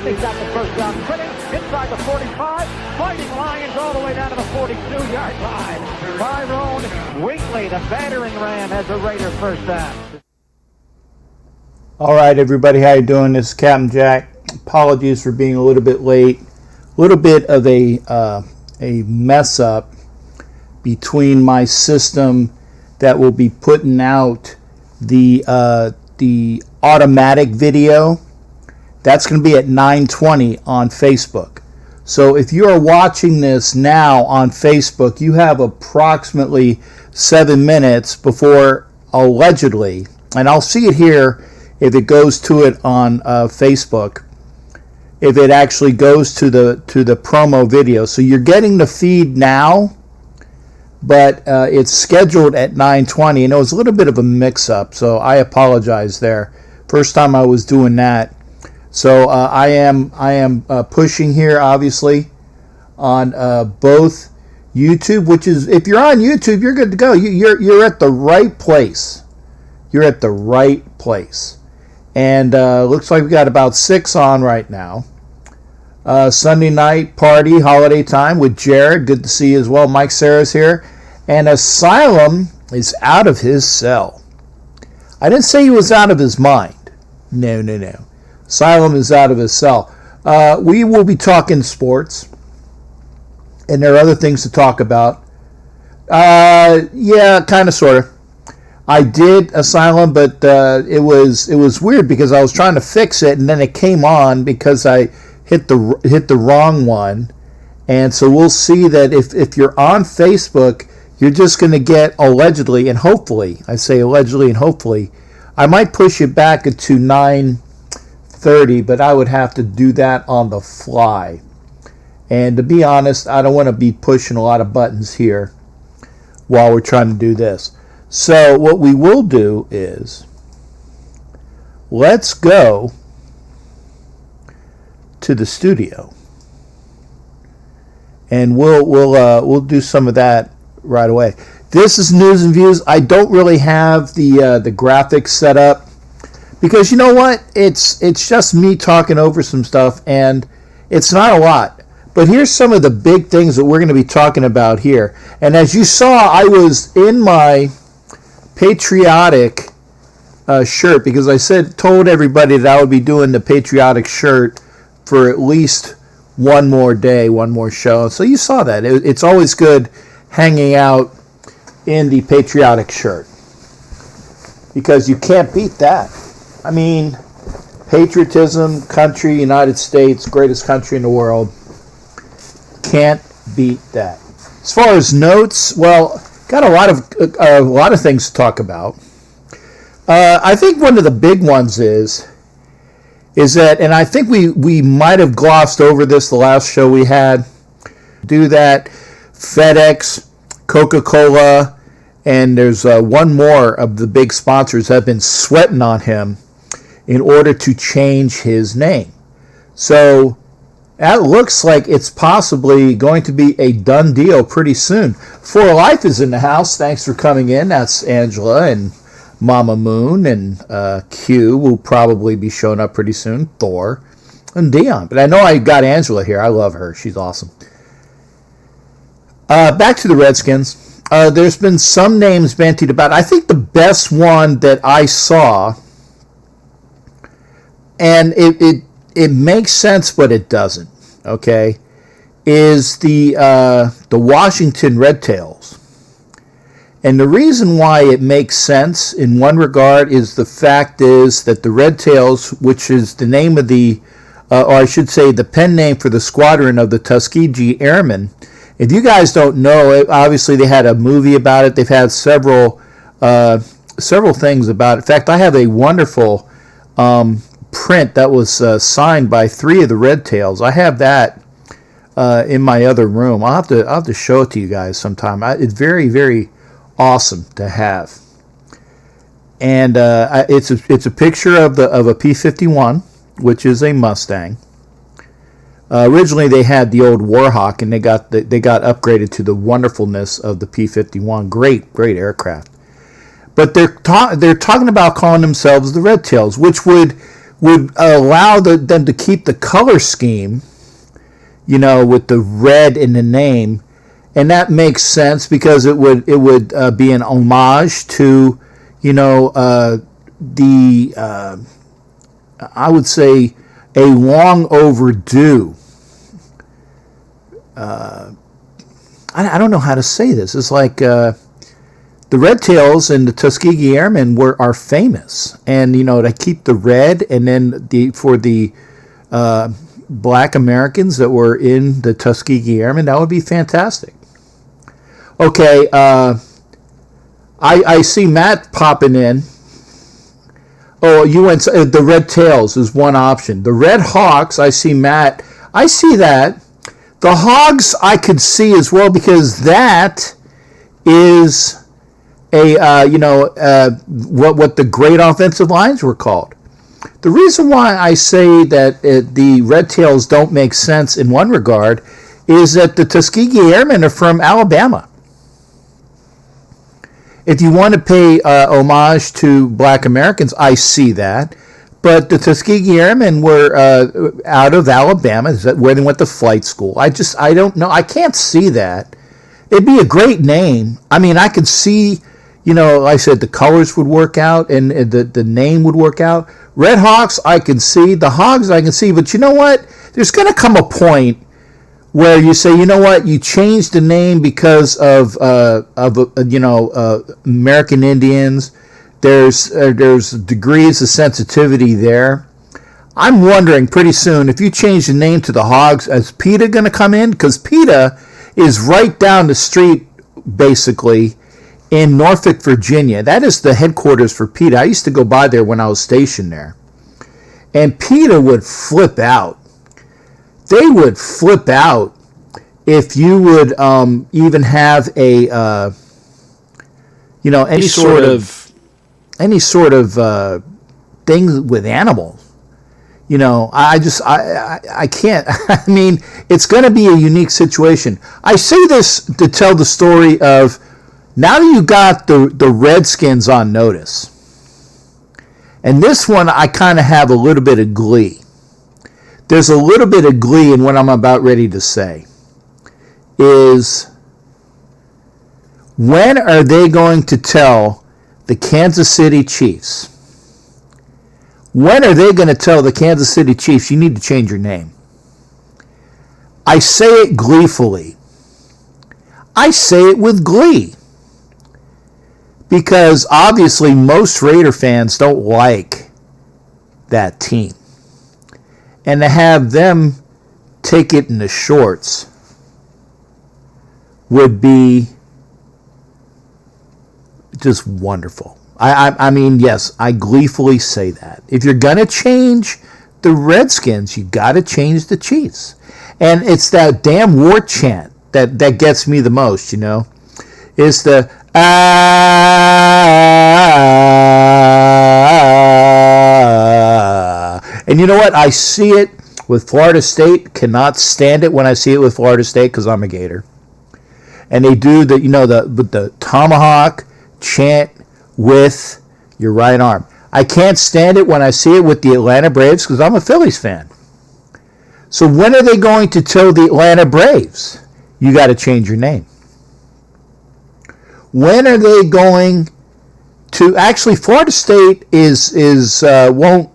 He's got the first down. Quitting inside the 45. Fighting Lions all the way down to the 42-yard line. Tyrone Wheatley, the battering ram, has a Raider first down. All right, everybody, how you doing? This is Captain Jack. Apologies for being a little bit late. A little bit of a mess up between my system that will be putting out the automatic video. That's going to be at 9:20 on Facebook. So if you are watching this now on Facebook, you have approximately 7 minutes before, allegedly, and I'll see it here if it goes to it on Facebook, if it actually goes to the promo video. So you're getting the feed now, but it's scheduled at 9:20, and it was a little bit of a mix-up, so I apologize there. First time I was doing that. So I am pushing here, obviously, on both YouTube, which is, if you're on YouTube, you're good to go. You're at the right place. You're at the right place. And looks like we got about 6 on right now. Sunday night party, holiday time with Jared. Good to see you as well. Mike Sarah's here. And Asylum is out of his cell. I didn't say he was out of his mind. No. Asylum is out of his cell. We will be talking sports. And there are other things to talk about. Yeah, kind of, sort of. I did Asylum, but it was weird because I was trying to fix it, and then it came on because I hit the wrong one. And so we'll see that if you're on Facebook, you're just going to get allegedly and hopefully, I say allegedly and hopefully, I might push it back to 9:30, but I would have to do that on the fly. And to be honest, I don't want to be pushing a lot of buttons here while we're trying to do this. So what we will do is, let's go to the studio, and we'll do some of that right away. This is news and views. I don't really have the graphics set up because, you know what? It's just me talking over some stuff, and it's not a lot. But here's some of the big things that we're going to be talking about here. And as you saw, I was in my patriotic shirt because I told everybody that I would be doing the patriotic shirt for at least one more day, one more show. So you saw that. It's always good hanging out in the patriotic shirt because you can't beat that. I mean, patriotism, country, United States, greatest country in the world. Can't beat that. As far as notes, well, got a lot of things to talk about. I think one of the big ones is that, and I think we might have glossed over this the last show we had. Do that. FedEx, Coca-Cola, and there's one more of the big sponsors have been sweating on him in order to change his name. So that looks like it's possibly going to be a done deal pretty soon. For Life is in the house. Thanks for coming in. That's Angela and Mama Moon, and Q will probably be showing up pretty soon. Thor and Dion. But I know I got Angela here. I love her. She's awesome. Back to the Redskins. There's been some names bandied about. I think the best one that I saw, and it makes sense, but it doesn't, okay, is the Washington Red Tails. And the reason why it makes sense in one regard is the fact is that the Red Tails, which is the name of the, or I should say the pen name for the squadron of the Tuskegee Airmen. If you guys don't know, obviously they had a movie about it. They've had several things about it. In fact, I have a wonderful print that was signed by 3 of the Red Tails. I have that in my other room. I'll have to show it to you guys sometime. It's very, very awesome to have. And it's a picture of a P-51, which is a Mustang. Originally, they had the old Warhawk, and they got upgraded to the wonderfulness of the P-51. Great aircraft. But they're talking about calling themselves the Red Tails, which would would allow them to keep the color scheme, with the red in the name, and that makes sense because it would be an homage to, I would say, a long overdue. I don't know how to say this. It's like the Red Tails and the Tuskegee Airmen are famous, and to keep the red, and then for the Black Americans that were in the Tuskegee Airmen, that would be fantastic. Okay, I see Matt popping in. Oh, you went the Red Tails is one option. The Red Hawks, I see Matt. I see that. The Hogs I could see as well, because that is what the great offensive lines were called. The reason why I say that the Red Tails don't make sense in one regard is that the Tuskegee Airmen are from Alabama. If you want to pay homage to Black Americans, I see that. But the Tuskegee Airmen were out of Alabama, is that where they went to flight school. I don't know. I can't see that. It'd be a great name. I mean, I could see, like I said, the colors would work out and the name would work out. Red Hawks, I can see. The Hogs, I can see. But you know what? There's going to come a point where you say, you know what? You changed the name because of American Indians. There's degrees of sensitivity there. I'm wondering pretty soon if you change the name to the Hogs, is PETA going to come in? Because PETA is right down the street, basically, in Norfolk, Virginia. That is the headquarters for PETA. I used to go by there when I was stationed there. And PETA would flip out. They would flip out if you would even have a, any sort of thing with animals. I can't. I mean, it's going to be a unique situation. I say this to tell the story of, now that you got the Redskins on notice, and this one I kind of have a little bit of glee. There's a little bit of glee in what I'm about ready to say. Is, when are they going to tell the Kansas City Chiefs? When are they going to tell the Kansas City Chiefs, you need to change your name? I say it gleefully. I say it with glee. Because obviously most Raider fans don't like that team. And to have them take it in the shorts would be just wonderful. I mean, yes, I gleefully say that. If you're going to change the Redskins, you got to change the Chiefs. And it's that damn war chant that gets me the most, It's the, and you know what? I see it with Florida State. Cannot stand it when I see it with Florida State because I'm a Gator. And they do the tomahawk chant with your right arm. I can't stand it when I see it with the Atlanta Braves because I'm a Phillies fan. So when are they going to tell the Atlanta Braves, you got to change your name? When are they going to, actually Florida State won't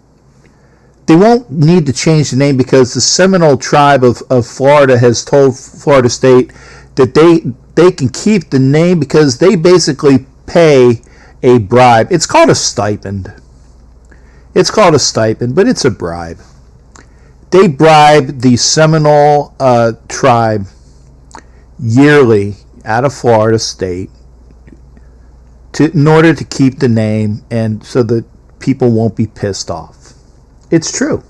need to change the name because the Seminole tribe of Florida has told Florida State that they can keep the name because they basically pay a bribe. It's called a stipend. But it's a bribe. They bribe the Seminole tribe yearly out of Florida State in order to keep the name and so that people won't be pissed off. It's true.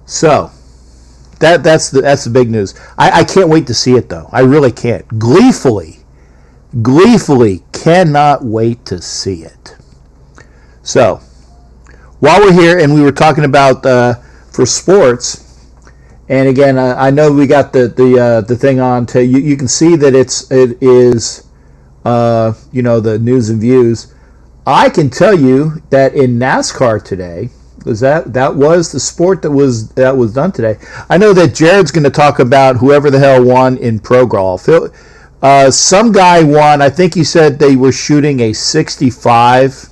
So that's the big news. I can't wait to see it though. I really can't. Gleefully cannot wait to see it. So while we're here and we were talking about for sports, and again I know we got the thing on to you can see that it is the news and views. I can tell you that in NASCAR today, because that was the sport that was done today. I know that Jared's going to talk about whoever the hell won in pro golf. Some guy won. I think he said they were shooting a 65,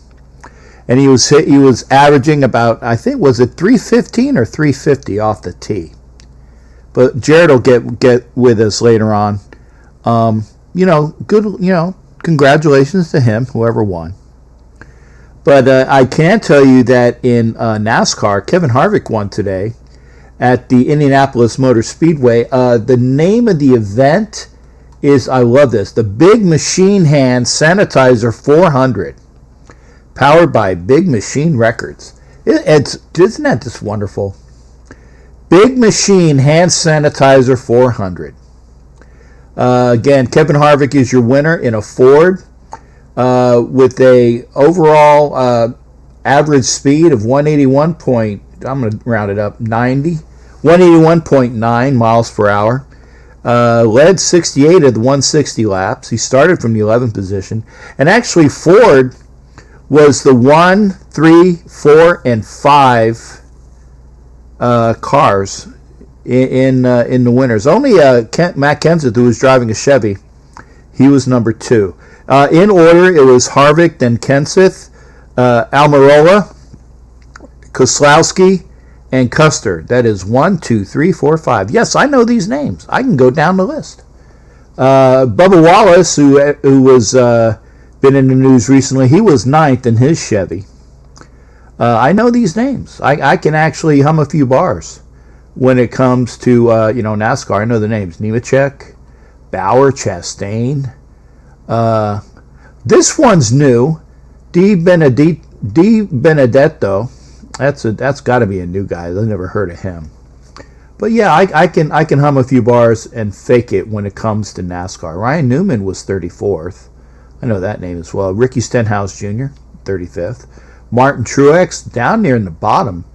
and he was averaging about, I think, was it 315 or 350 off the tee. But Jared will get with us later on. Good. Congratulations to him, whoever won. But I can tell you that in NASCAR, Kevin Harvick won today at the Indianapolis Motor Speedway. The name of the event is, I love this, the Big Machine Hand Sanitizer 400, powered by Big Machine Records. Isn't that just wonderful? Big Machine Hand Sanitizer 400. Again, Kevin Harvick is your winner in a Ford. With a overall average speed of 181.9 miles per hour. Led 68 of the 160 laps. He started from the 11th position. And actually, Ford was the 1, 3, 4, and 5 cars in the winners. Only Matt Kenseth, who was driving a Chevy, he was number 2. In order, it was Harvick, then Kenseth, Almirola, Keselowski, and Custer. That is 1, 2, 3, 4, 5. Yes, I know these names. I can go down the list. Bubba Wallace, who was been in the news recently, he was 9th in his Chevy. I know these names. I can actually hum a few bars when it comes to NASCAR. I know the names: Nemechek, Bauer, Chastain. This one's new. Di Benedetto. That's got to be a new guy. I've never heard of him. But yeah, I can hum a few bars and fake it when it comes to NASCAR. Ryan Newman was 34th. I know that name as well. Ricky Stenhouse Jr., 35th. Martin Truex down near in the bottom.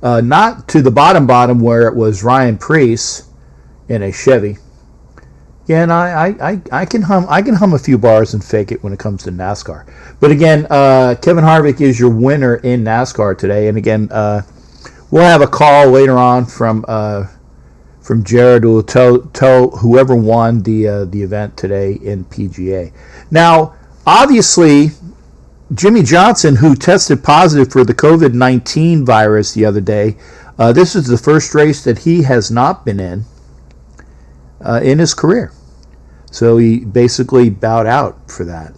Not to the bottom where it was Ryan Preece in a Chevy. Yeah, and I can hum a few bars and fake it when it comes to NASCAR. But again, Kevin Harvick is your winner in NASCAR today. And again, we'll have a call later on from Jared, who will tell whoever won the event today in PGA. Now, obviously, Jimmy Johnson, who tested positive for the COVID-19 virus the other day, this is the first race that he has not been in his career. So he basically bowed out for that.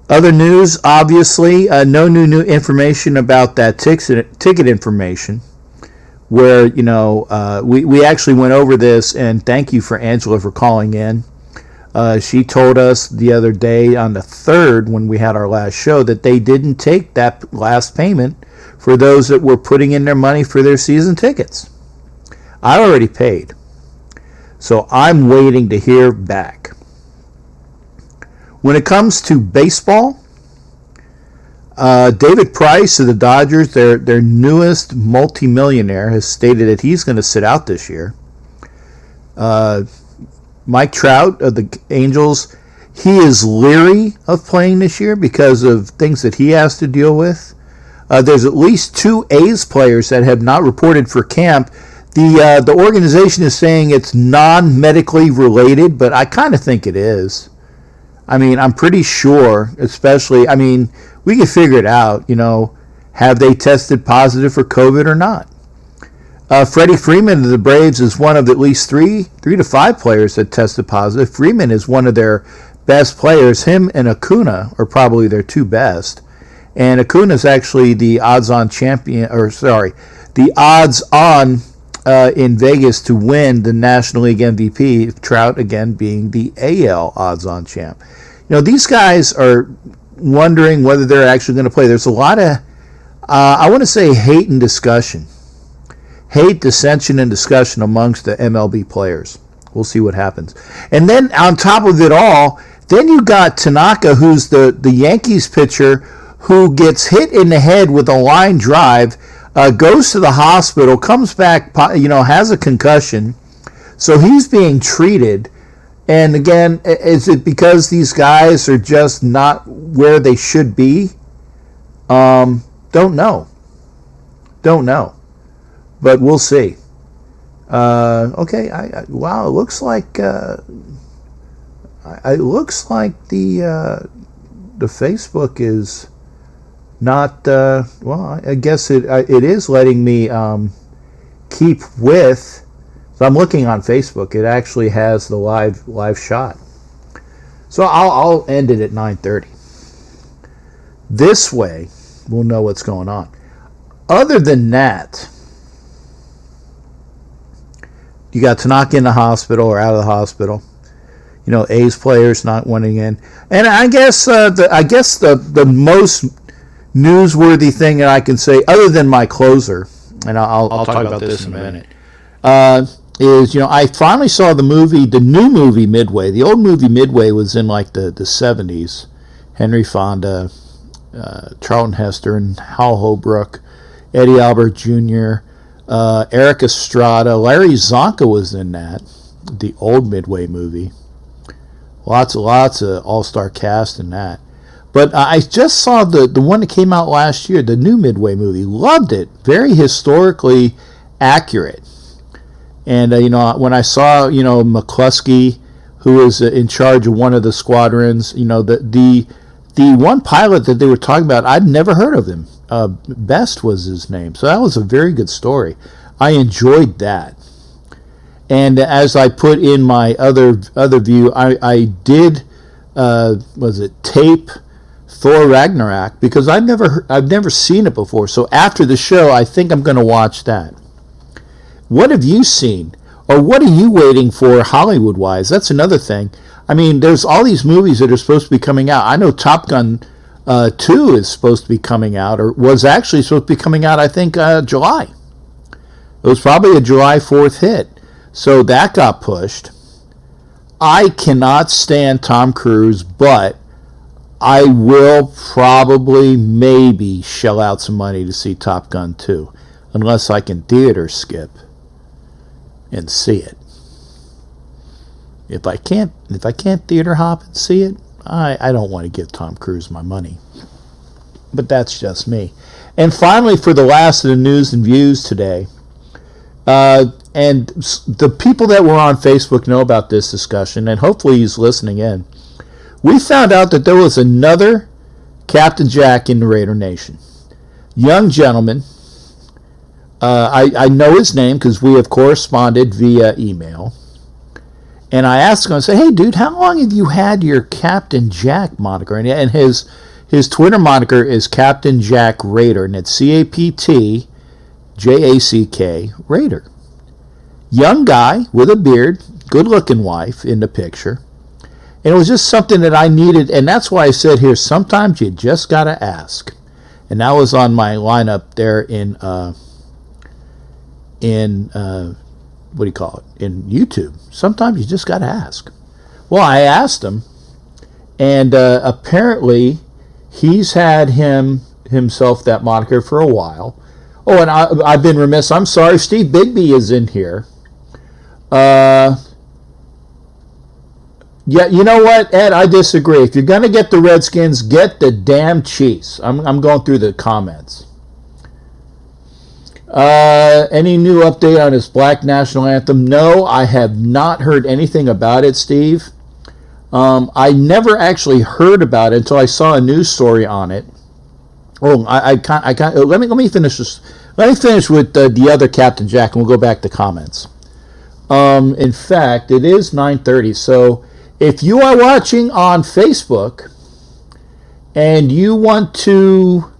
Other news, obviously, no new information about that ticket information, where, we actually went over this, and thank you for Angela for calling in. She told us the other day on the 3rd, when we had our last show, that they didn't take that last payment for those that were putting in their money for their season tickets. I already paid. So I'm waiting to hear back. When it comes to baseball, David Price of the Dodgers, their newest multimillionaire, has stated that he's going to sit out this year. Mike Trout of the Angels, he is leery of playing this year because of things that he has to deal with. There's at least 2 A's players that have not reported for camp. The organization is saying it's non-medically related, but I kind of think it is. I mean, I'm pretty sure, especially, we can figure it out, have they tested positive for COVID or not? Freddie Freeman of the Braves is one of at least 3 to 5 players that tested positive. Freeman is one of their best players. Him and Acuna are probably their 2 best. And Acuna is actually the odds-on in Vegas to win the National League MVP, Trout again being the AL odds-on champ. These guys are wondering whether they're actually going to play. There's a lot of, I want to say, dissension and discussion amongst the MLB players. We'll see what happens. And then on top of it all, then you got Tanaka, who's the Yankees pitcher, who gets hit in the head with a line drive, goes to the hospital, comes back, has a concussion. So he's being treated. And again, is it because these guys are just not where they should be? Don't know. But we'll see. Okay. Wow. It looks like the Facebook is not. Well, I guess it is letting me keep with. So I'm looking on Facebook. It actually has the live shot. So I'll end it at 9:30. This way, we'll know what's going on. Other than that, you got Tanaka in the hospital or out of the hospital. A's players not winning in, and I guess the most newsworthy thing that I can say, other than my closer, and I'll talk about this in a minute. Is I finally saw the new movie Midway. The old movie Midway was in like the 70s. Henry Fonda, Charlton Heston, Hal Holbrook, Eddie Albert Jr., Eric Estrada, Larry Zonka was in that. The old Midway movie. Lots of all-star cast in that. But I just saw the one that came out last year, the new Midway movie. Loved it. Very historically accurate. And, when I saw, McCluskey, who was in charge of one of the squadrons, the one pilot that they were talking about, I'd never heard of him. Best was his name. So that was a very good story. I enjoyed that. And as I put in my other view, I did, tape Thor Ragnarok, because I've never seen it before. So after the show, I think I'm going to watch that. What have you seen? Or what are you waiting for Hollywood-wise? That's another thing. I mean, there's all these movies that are supposed to be coming out. I know Top Gun 2 is supposed to be coming out, or was actually supposed to be coming out, I think, July. It was probably a July 4th hit. So that got pushed. I cannot stand Tom Cruise, but I will probably, maybe, shell out some money to see Top Gun 2, unless I can theater skip and see it. If I can't theater hop and see it, I don't want to give Tom Cruise my money. But that's just me. And finally, for the last of the news and views today, and the people that were on Facebook know about this discussion, and hopefully he's listening in. We found out that there was another Captain Jack in the Raider Nation. Young gentleman. I know his name because we have corresponded via email. And I asked him, I said, hey, dude, how long have you had your Captain Jack moniker? And his Twitter moniker is Captain Jack Raider, and it's CaptJack Raider. Young guy with a beard, good-looking wife in the picture. And it was just something that I needed, and that's why I said here, sometimes you just got to ask. And that was on my lineup there in what do you call it? In YouTube. Sometimes you just got to ask. Well, I asked him, and apparently he's had himself that moniker for a while. Oh, and I've been remiss. I'm sorry. Steve Bigby is in here. Yeah, you know what, Ed? I disagree. If you're going to get the Redskins, get the damn Chiefs. I'm going through the comments. Any new update on his Black National Anthem? No, I have not heard anything about it, Steve. I never actually heard about it until I saw a news story on it. Oh, I can't. Let me finish this. Let me finish with the other Captain Jack, and we'll go back to comments. In fact, it is 9:30. So if you are watching on Facebook and you want to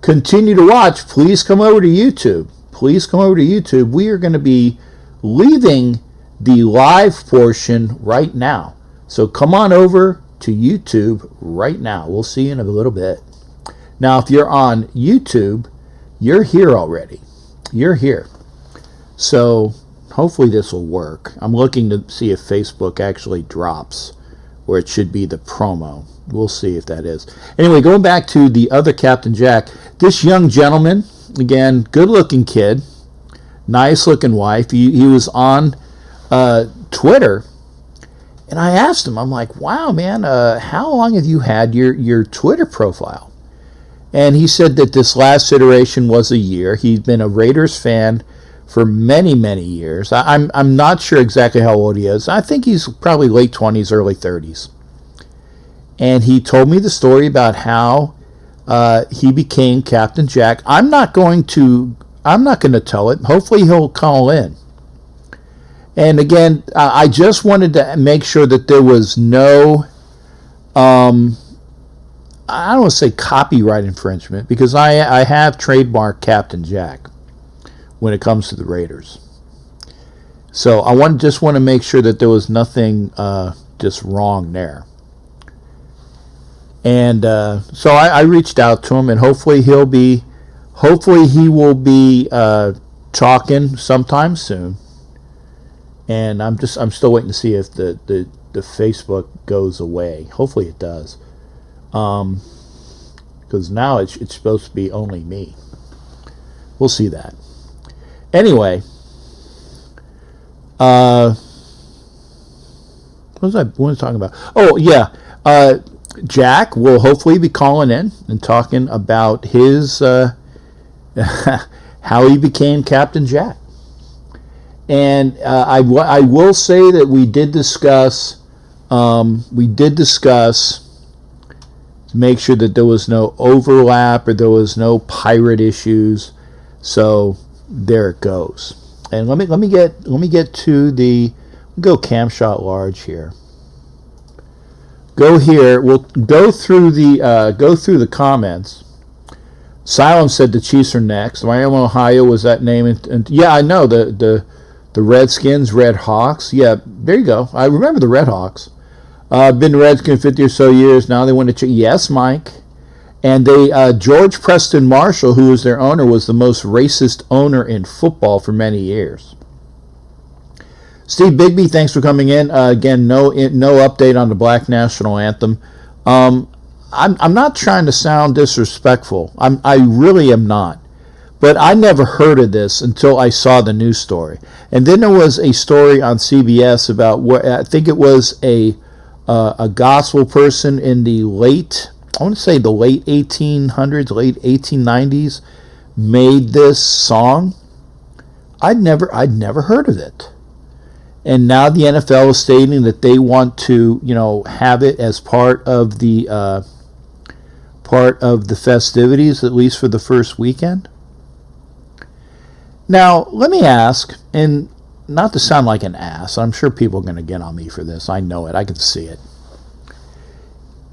continue to watch, please come over to YouTube. Please come over to YouTube. We are going to be leaving the live portion right now. So come on over to YouTube right now. We'll see you in a little bit. Now, if you're on YouTube, you're here already. You're here. So hopefully this will work. I'm looking to see if Facebook actually drops, or it should be the promo. We'll see if that is. Anyway, going back to the other Captain Jack, this young gentleman, again, good-looking kid, nice-looking wife. He was on Twitter, And I asked him, I'm like, wow, man, how long have you had your Twitter profile? And he said that this last iteration was a year. He's been a Raiders fan for many, many years. I'm not sure exactly how old he is. I think he's probably late 20s, early 30s. And he told me the story about how he became Captain Jack. I'm not going to tell it. Hopefully he'll call in. And again, I just wanted to make sure that there was no, I don't want to say copyright infringement, because I have trademarked Captain Jack when it comes to the Raiders. So I just want to make sure that there was nothing just wrong there. And so I reached out to him, and hopefully he will be talking sometime soon. And I'm still waiting to see if the Facebook goes away. Hopefully it does, because now it's supposed to be only me. We'll see that. Anyway, what was I talking about? Oh yeah, Jack will hopefully be calling in and talking about his how he became Captain Jack. And I will say that we did discuss to make sure that there was no overlap or there was no pirate issues. So there it goes. And let me get to the cam shot large here. Go here. We'll go through the comments. Silence said the Chiefs are next. Miami, Ohio was that name, and yeah, I know the Redskins, Red Hawks. Yeah, there you go. I remember the Red Hawks. Been the Redskins 50 or so years now. They went to yes, Mike. And they George Preston Marshall, who was their owner, was the most racist owner in football for many years. Steve Bigby, thanks for coming in. Again, no update on the Black National Anthem. I'm not trying to sound disrespectful. I really am not. But I never heard of this until I saw the news story. And then there was a story on CBS about what I think it was a gospel person in the late 1800s, late 1890s, made this song. I'd never heard of it. And now the NFL is stating that they want to, have it as part of the festivities, at least for the first weekend. Now, let me ask, and not to sound like an ass, I'm sure people are going to get on me for this. I know it. I can see it.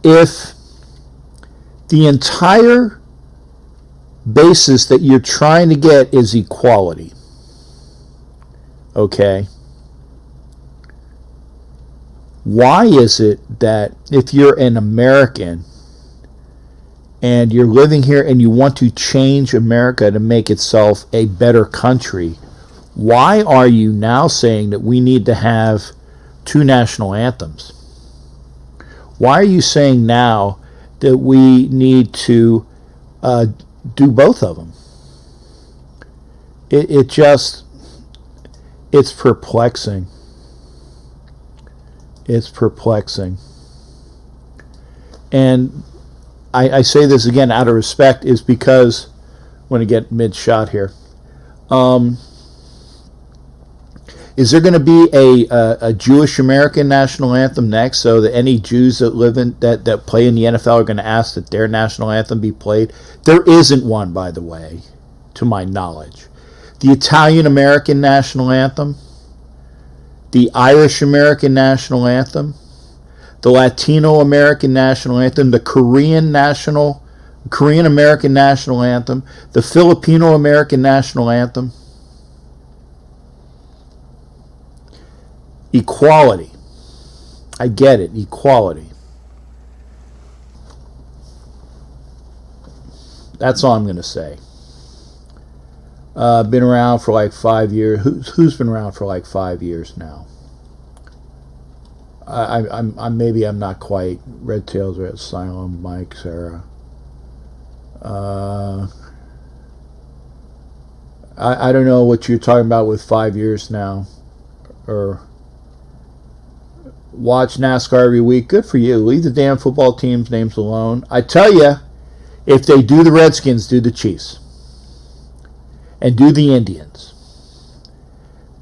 If the entire basis that you're trying to get is equality, okay, why is it that if you're an American and you're living here and you want to change America to make itself a better country, why are you now saying that we need to have two national anthems? Why are you saying now that we need to do both of them? It's perplexing. It's perplexing. And I say this again out of respect, is because I want to get mid-shot here. Is there going to be a Jewish American national anthem next, so that any Jews that that play in the NFL are going to ask that their national anthem be played? There isn't one, by the way, to my knowledge. The Italian American national anthem, the Irish American national anthem, the Latino American national anthem, the Korean American national anthem, the Filipino American national anthem. Equality. I get it. Equality. That's all I'm going to say. Been around for like 5 years. Who's been around for like 5 years now? I'm not quite. Red Tails are at Asylum. Mike, Sarah. I don't know what you're talking about with 5 years now, or watch NASCAR every week. Good for you. Leave the damn football team's names alone. I tell you, if they do the Redskins, do the Chiefs. And do the Indians.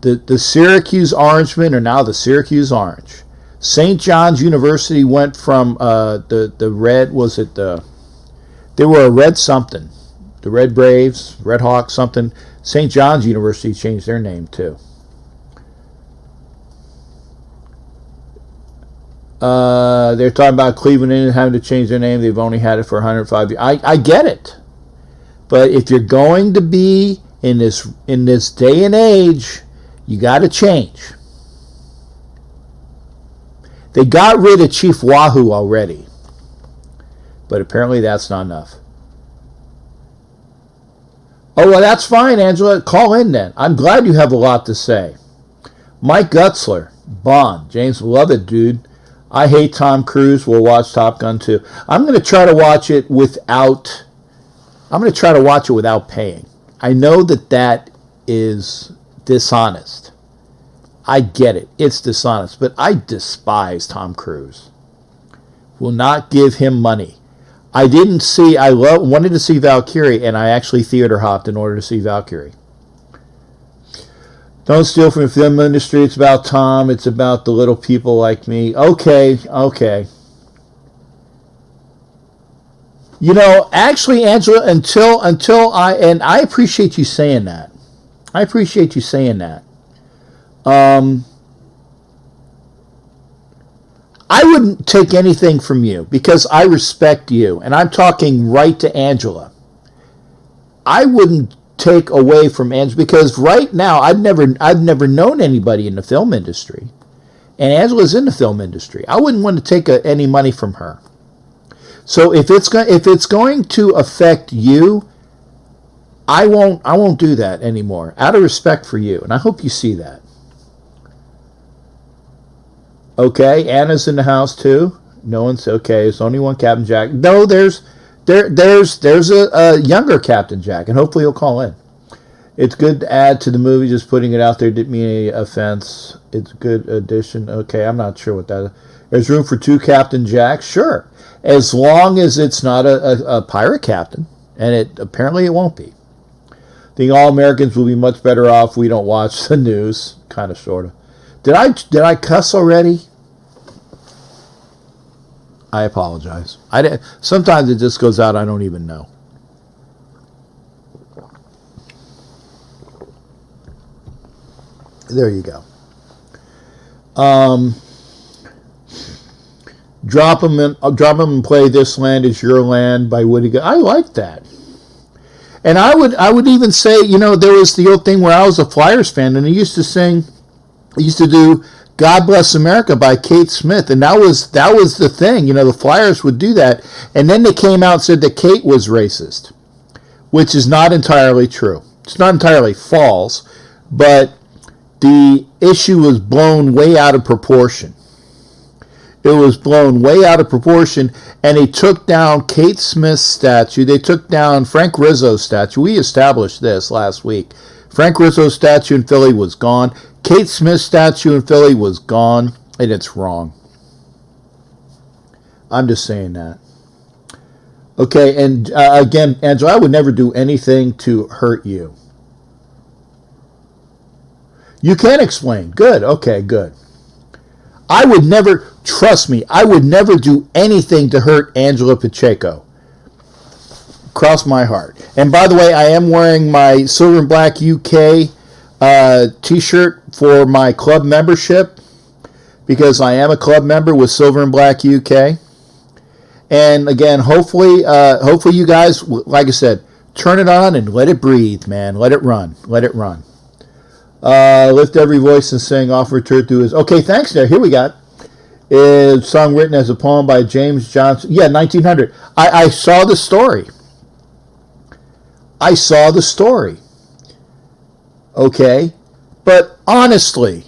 The Syracuse Orangemen are now the Syracuse Orange. St. John's University went from the red, was it they were a red something. The Red Braves, Red Hawks, something. St. John's University changed their name too. They're talking about Cleveland Indians having to change their name. They've only had it for 105 years. I get it. But if you're going to be in this day and age, you got to change. They got rid of Chief Wahoo already. But apparently that's not enough. Oh, well, that's fine, Angela. Call in then. I'm glad you have a lot to say. Mike Gutzler, Bond. James, love it, dude. I hate Tom Cruise. We'll watch Top Gun too. I'm going to try to watch it without paying. I know that is dishonest. I get it. It's dishonest. But I despise Tom Cruise. Will not give him money. I wanted to see Valkyrie, and I actually theater hopped in order to see Valkyrie. Don't steal from the film industry. It's about Tom. It's about the little people like me. Okay. You know, actually, Angela, until I appreciate you saying that. I wouldn't take anything from you because I respect you, and I'm talking right to Angela. I wouldn't take away from Angela because right now I've never known anybody in the film industry, and Angela's in the film industry. I wouldn't want to take any money from her. So if it's going to affect you, I won't do that anymore out of respect for you, and I hope you see that. Okay, Anna's in the house too. No one's okay. There's only one Captain Jack. No, there's a younger Captain Jack, and hopefully he'll call in. It's good to add to the movie. Just putting it out there didn't mean any offense. It's a good addition. Okay, I'm not sure what that is. There's room for 2 Captain Jacks. Sure, as long as it's not a pirate captain, and apparently it won't be. I think all Americans will be much better off if we don't watch the news. Kind of, sort of. Did I cuss already? I apologize. Sometimes it just goes out. I don't even know. There you go. Drop 'em and play This Land Is Your Land by Woody Guthrie. I like that. And I would even say, you know, there was the old thing where I was a Flyers fan, and I used to do God Bless America by Kate Smith, and that was the thing. You know, the Flyers would do that, and then they came out and said that Kate was racist, which is not entirely true. It's not entirely false, but the issue was blown way out of proportion. It was blown way out of proportion, and they took down Kate Smith's statue. They took down Frank Rizzo's statue. We established this last week. Frank Rizzo's statue in Philly was gone. Kate Smith's statue in Philly was gone, and it's wrong. I'm just saying that. Okay, and again, Angela, I would never do anything to hurt you. You can explain. Good. Okay, good. I would never, trust me, I would never do anything to hurt Angela Pacheco. Cross my heart. And by the way, I am wearing my Silver and Black UK t-shirt for my club membership because I am a club member with Silver and Black UK. And again, hopefully you guys, like I said, turn it on and let it breathe, man. Let it run. Let it run. Lift every voice and sing, offer to his. Okay, thanks there. Here we got. It's a song written as a poem by James Johnson. Yeah, 1900. I saw the story. Okay? But honestly,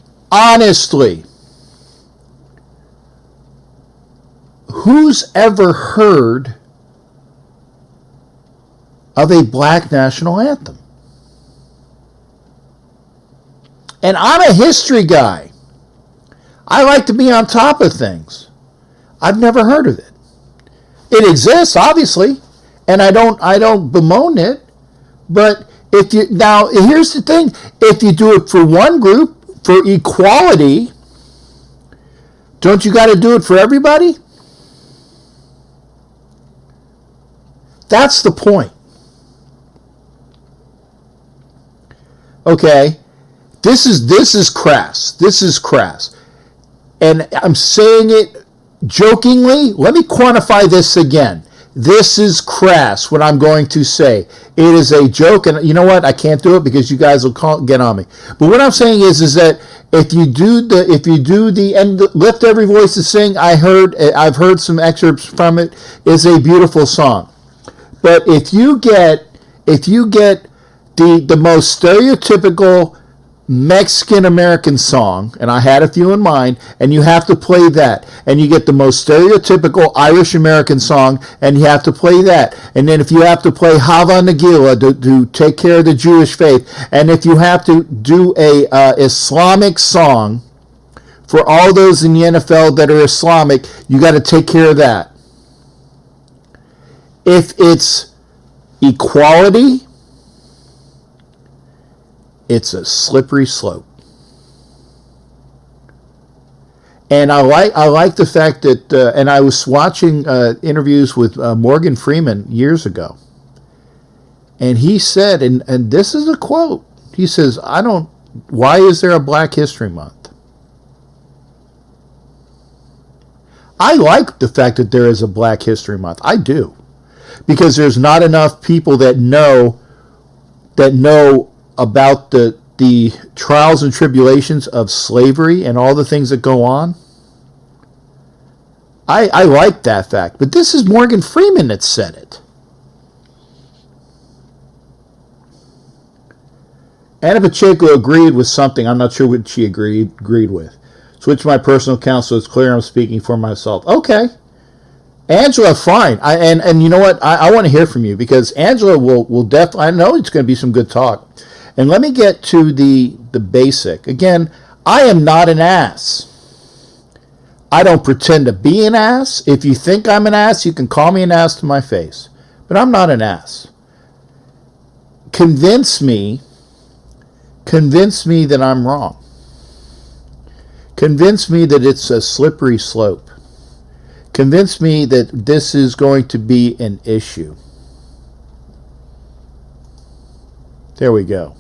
who's ever heard of a black national anthem? And I'm a history guy. I like to be on top of things. I've never heard of it. It exists, obviously, and I don't bemoan it. But now here's the thing: if you do it for one group for equality, don't you got to do it for everybody? That's the point. Okay, this is crass. This is crass, and I'm saying it jokingly. Let me quantify this again. This is crass, what I'm going to say. It is a joke, and you know what? I can't do it because you guys will get on me. But what I'm saying is that if you do the and lift every voice to sing, I've heard some excerpts from it. Is a beautiful song. But if you get the most stereotypical Mexican American song, and I had a few in mind, and you have to play that, and you get the most stereotypical Irish American song, and you have to play that, and then if you have to play Hava Nagila to take care of the Jewish faith, and if you have to do a Islamic song for all those in the NFL that are Islamic, you got to take care of that. If it's equality, it's a slippery slope. And I like the fact that, and I was watching interviews with Morgan Freeman years ago, and he said, and this is a quote, he says, why is there a Black History Month? I like the fact that there is a Black History Month. I do. Because there's not enough people that know about the trials and tribulations of slavery and all the things that go on. I like that fact. But this is Morgan Freeman that said it. Anna Pacheco agreed with something. I'm not sure what she agreed with. Switch my personal account so it's clear I'm speaking for myself. Okay. Angela, fine. And you know what? I want to hear from you because Angela will definitely, I know it's going to be some good talk. And let me get to the basic. Again, I am not an ass. I don't pretend to be an ass. If you think I'm an ass, you can call me an ass to my face. But I'm not an ass. Convince me that I'm wrong. Convince me that it's a slippery slope. Convince me that this is going to be an issue. There we go.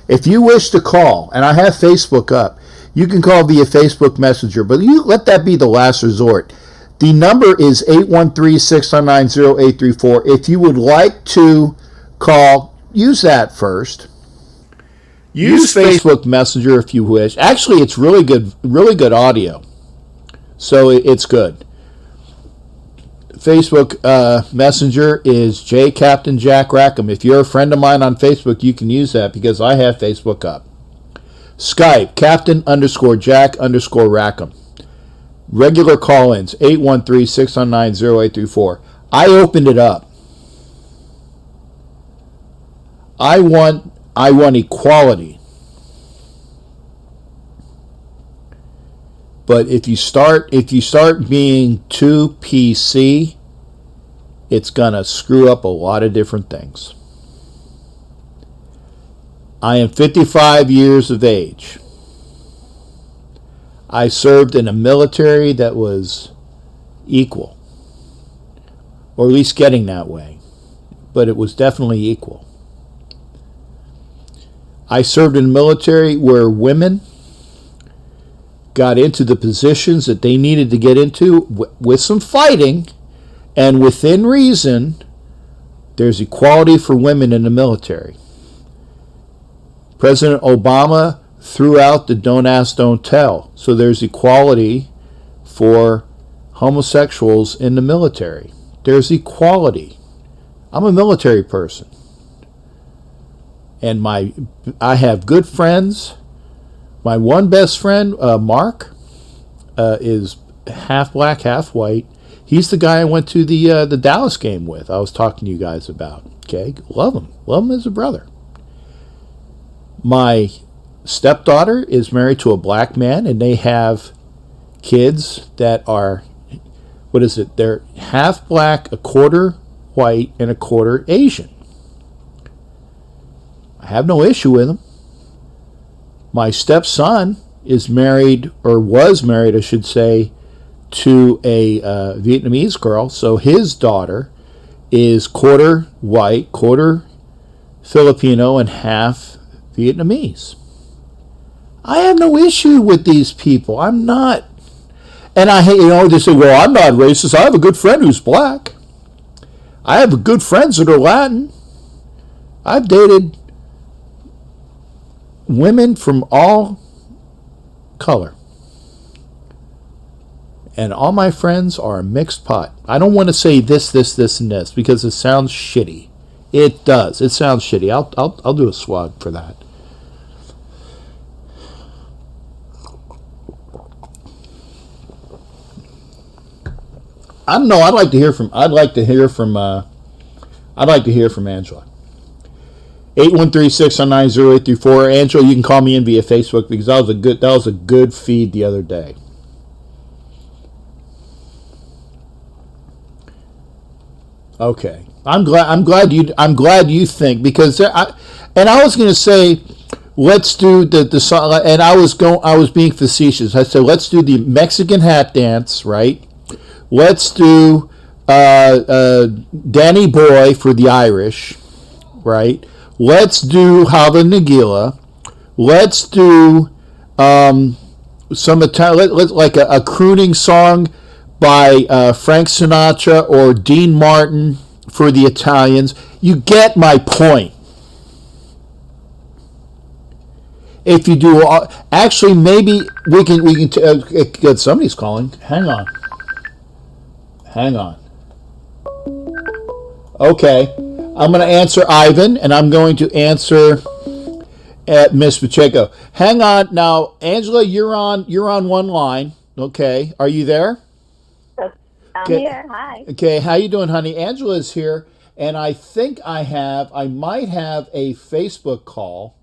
If you wish to call, and I have Facebook up, you can call via Facebook Messenger, but you let that be the last resort. The number is 813-699-0834. If you would like to call, use that first. Use Facebook Messenger if you wish. Actually, it's really good audio. So it's good. Facebook Messenger is Captain Jack Rackham. If you're a friend of mine on Facebook, you can use that because I have Facebook up. Skype, Captain_Jack_Rackham. Regular call-ins, 813-699-0834. I opened it up. I want equality. But if you start being too PC, it's gonna screw up a lot of different things. I am 55 years of age. I served in a military that was equal, or at least getting that way, but it was definitely equal. I served in a military where women got into the positions that they needed to get into with some fighting, and within reason, there's equality for women in the military. President Obama threw out the don't ask, don't tell. So there's equality for homosexuals in the military. There's equality. I'm a military person. And I have good friends. My one best friend, Mark, is half black, half white. He's the guy I went to the Dallas game with. I was talking to you guys about. Okay, love him as a brother. My stepdaughter is married to a black man, and they have kids that are, what is it? They're half black, a quarter white, and a quarter Asian. I have no issue with them. My stepson is married, or was married, I should say, to a Vietnamese girl. So his daughter is quarter white, quarter Filipino, and half Vietnamese. I have no issue with these people. I'm not. And I hate, they say, well, I'm not racist. I have a good friend who's black. I have good friends that are Latin. I've dated women from all color. And all my friends are a mixed pot. I don't want to say this, and this because it sounds shitty. It does. It sounds shitty. I'll do a swag for that. I don't know. I'd like to hear from Angela. 813-609-0834. Angela, you can call me in via Facebook because that was a good feed the other day. Okay. I'm glad you think, because I was going to say let's do the song, and I was being facetious. I said let's do the Mexican hat dance, right? Let's do Danny Boy for the Irish, right? Let's do Hava Nagila. Let's do some Italian, like a crooning song by Frank Sinatra or Dean Martin for the Italians. You get my point. If you do, actually, maybe we can. Somebody's calling. Hang on. Okay, I'm going to answer Ivan, and I'm going to answer Miss Pacheco. Hang on now, Angela. You're on one line. Okay, are you there? I'm here. Hi. Okay, how you doing, honey? Angela's here, and I think I might have a Facebook call,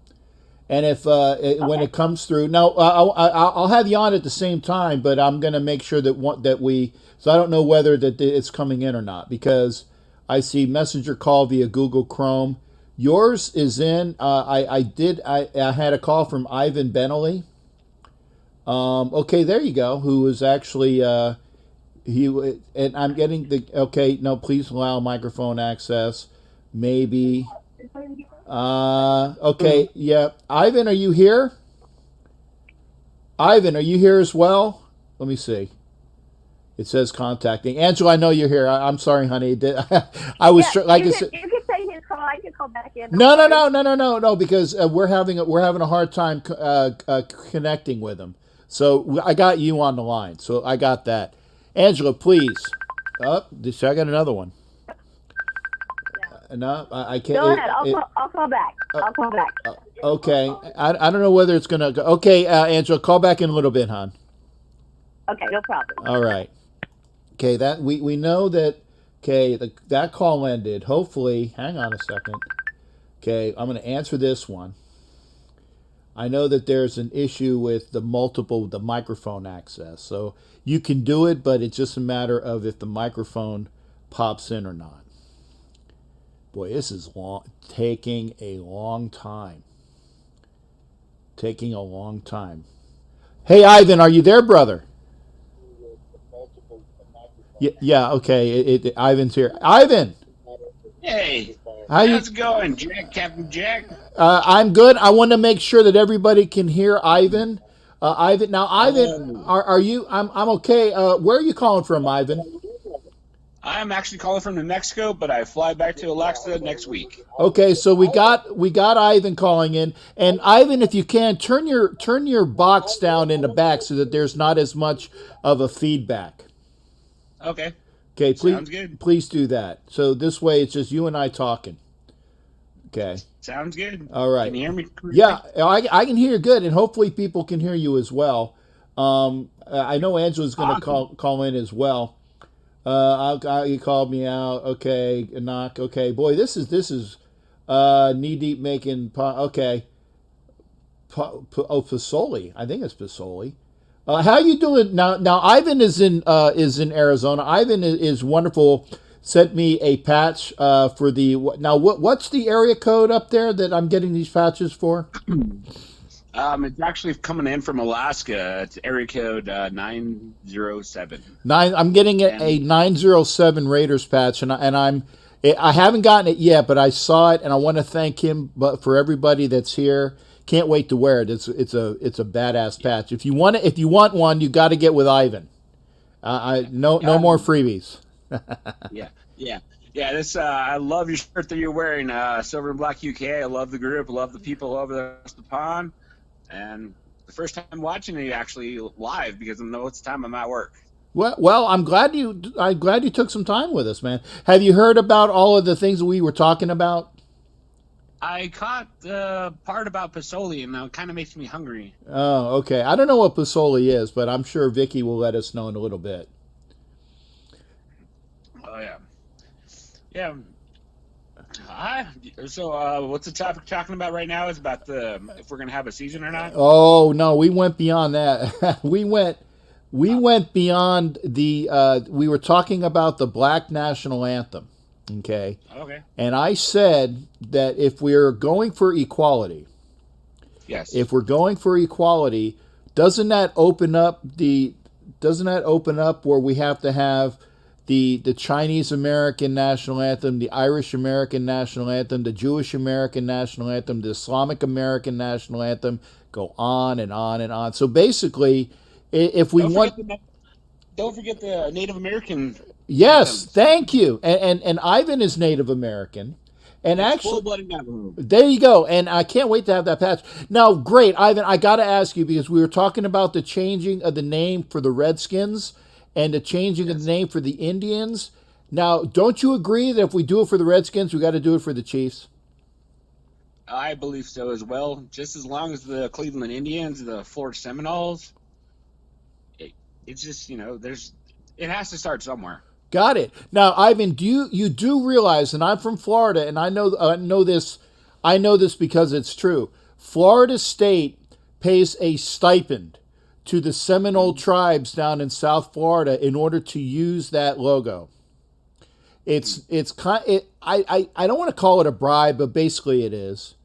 and if when it comes through, now I'll have you on at the same time, but I'm going to make sure that so I don't know whether that it's coming in or not, because I see messenger call via Google Chrome. Yours is in. I had a call from Ivan Bentley. Okay, there you go. Who was actually and I'm getting the okay. No, please allow microphone access. Maybe. Okay, yeah. Ivan, are you here? Ivan, are you here as well? Let me see. It says contacting. Angela, I know you're here. I'm sorry, honey. I was like I said. You can take his call. I can call back in. No, because we're having a hard time connecting with him. So I got you on the line. So I got that. Angela, please. I got another one. No, I can't. Go ahead. I'll call back. I'll call back. Okay. I don't know whether it's gonna go. Okay, Angela, call back in a little bit, hon. Okay, no problem. All right. Okay, that we know that. Okay, that call ended. Hopefully, hang on a second. Okay, I'm going to answer this one. I know that there's an issue with the microphone access. So you can do it, but it's just a matter of if the microphone pops in or not. Boy, this is taking a long time. Taking a long time. Hey, Ivan, are you there, brother? Yeah, okay. Ivan's here. Ivan! Hey, how's it going, Jack? Captain Jack? I'm good. I want to make sure that everybody can hear Ivan. Ivan, are you? I'm okay. Where are you calling from, Ivan? I'm actually calling from New Mexico, but I fly back to Alaska next week. Okay, so we got Ivan calling in, and Ivan, if you can, turn your box down in the back so that there's not as much of a feedback. Okay. Okay, Sounds good. Please do that. So this way it's just you and I talking. Okay. Sounds good. All right. Can you hear me? Yeah, I can hear you good, and hopefully people can hear you as well. I know Angela's going to call in as well. You called me out. Okay, knock. Okay, boy, this is knee deep making. Okay. Pasoli. I think it's Pasoli. How you doing now? Now Ivan is in Arizona. Ivan is wonderful. Sent me a patch for the now. What's the area code up there that I'm getting these patches for? It's actually coming in from Alaska. It's area code 907. I'm getting a 907 Raiders patch, and I haven't gotten it yet, but I saw it, and I want to thank him. But for everybody that's here, can't wait to wear it. It's a badass patch. If you want one, you got to get with Ivan. No more freebies. Yeah. This I love your shirt that you're wearing, Silver and Black UK. I love the group. I love the people over there across the pond. And the first time watching you actually live because I know it's time I'm at work. Well, I'm glad you took some time with us, man. Have you heard about all of the things we were talking about? I caught the part about Pasoli, and now it kind of makes me hungry. Oh, okay. I don't know what Pasoli is, but I'm sure Vicky will let us know in a little bit. Oh yeah. So, what's the topic talking about right now? Is about if we're gonna have a season or not? Oh no, we went beyond that. we went beyond the. We were talking about the Black National Anthem. Okay. Okay. And I said that if we're going for equality, yes. If we're going for equality, doesn't that open up where we have to have the Chinese American national anthem, the Irish American national anthem, the Jewish American national anthem, the Islamic American national anthem, go on and on and on. So basically, if we don't forget the Native American. Yes, anthems. thank you. And Ivan is Native American. And It's actually, full-blooded Navajo. there you go. And I can't wait to have that patch. Now, great, Ivan, I got to ask you, because we were talking about the changing of the name for the Redskins and the changing of the name for the Indians. Now, don't you agree that if we do it for the Redskins, we got to do it for the Chiefs? I believe so as well. Just as long as the Cleveland Indians, the Florida Seminoles, it's just, it has to start somewhere. Got it. Now, Ivan, you do realize, and I'm from Florida, and I know this because it's true. Florida State pays a stipend to the Seminole tribes down in South Florida in order to use that logo. I don't want to call it a bribe, but basically it is.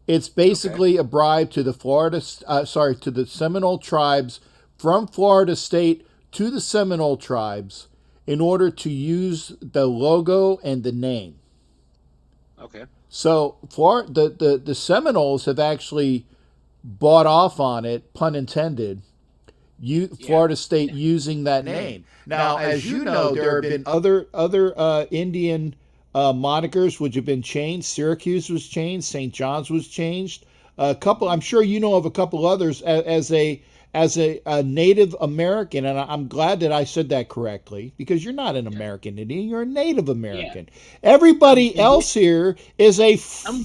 It's basically a bribe to the to the Seminole tribes from Florida State to the Seminole tribes in order to use the logo and the name. Okay. So the Seminoles have actually bought off on it, pun intended, Florida State using that name. Now, as you know, there have been other Indian monikers which have been changed. Syracuse was changed. St. John's was changed. A couple, I'm sure you know of a couple others as a Native American, and I'm glad that I said that correctly, because you're not an American Indian, you're a Native American. Yeah. Everybody else here is I'm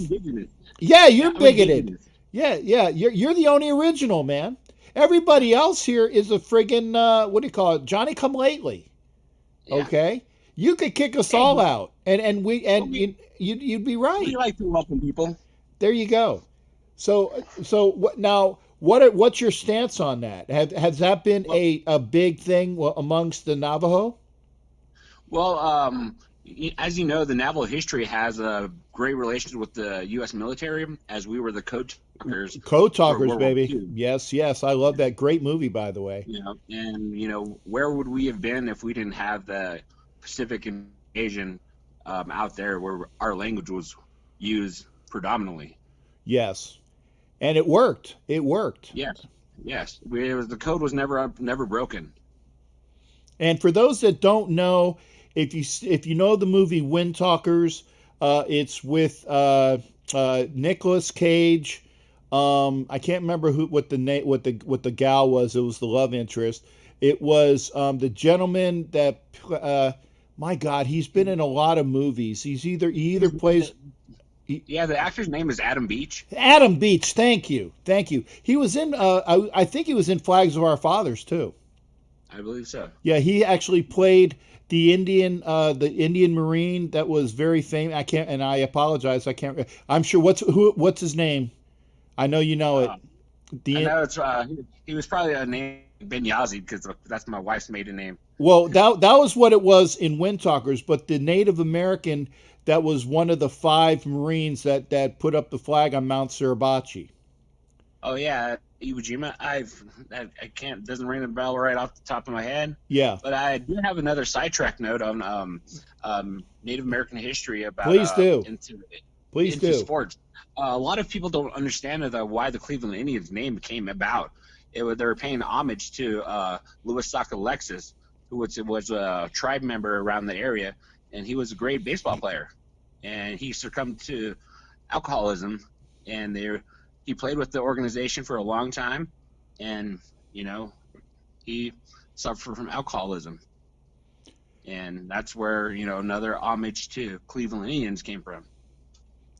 bigoted. Yeah, you're bigoted. Yeah, you're the only original, man. Everybody else here is a friggin' what do you call it, Johnny come lately. Yeah. Okay, you could kick us all out, and you'd be right. We like to welcome people. There you go. So what now? What's your stance on that? Has that been a big thing amongst the Navajo? Well, as you know, the Navajo history has a great relationship with the U.S. military, as we were the code talkers. Code talkers, baby. Yes. I love that. Great movie, by the way. And where would we have been if we didn't have the Pacific invasion out there, where our language was used predominantly? Yes. And it worked. Yes. The code was never broken. And for those that don't know, if you know the movie Wind Talkers, it's with Nicolas Cage. I can't remember what the gal was. It was the love interest. It was the gentleman that my God, he's been in a lot of movies. He either plays. Yeah, the actor's name is Adam Beach. Adam Beach, thank you. He was in, I think he was in Flags of Our Fathers too. I believe so. Yeah, he actually played the Indian Marine that was very famous. I apologize, I can't. I'm sure what's his name? I know you know it. I know it's he was probably named Benyazi because that's my wife's maiden name. Well, that was what it was in Wind Talkers, but the Native American that was one of the 5 Marines that put up the flag on Mount Suribachi. Oh yeah, Iwo Jima. I can't, doesn't ring the bell right off the top of my head. Yeah. But I do have another sidetrack note on Native American history about Please do. Please into do. sports. A lot of people don't understand why the Cleveland Indians name came about. They were paying homage to Louis Sock Alexis, who was a tribe member around the area, and he was a great baseball player. And he succumbed to alcoholism, and he played with the organization for a long time, and he suffered from alcoholism, and that's where another homage to Cleveland Indians came from.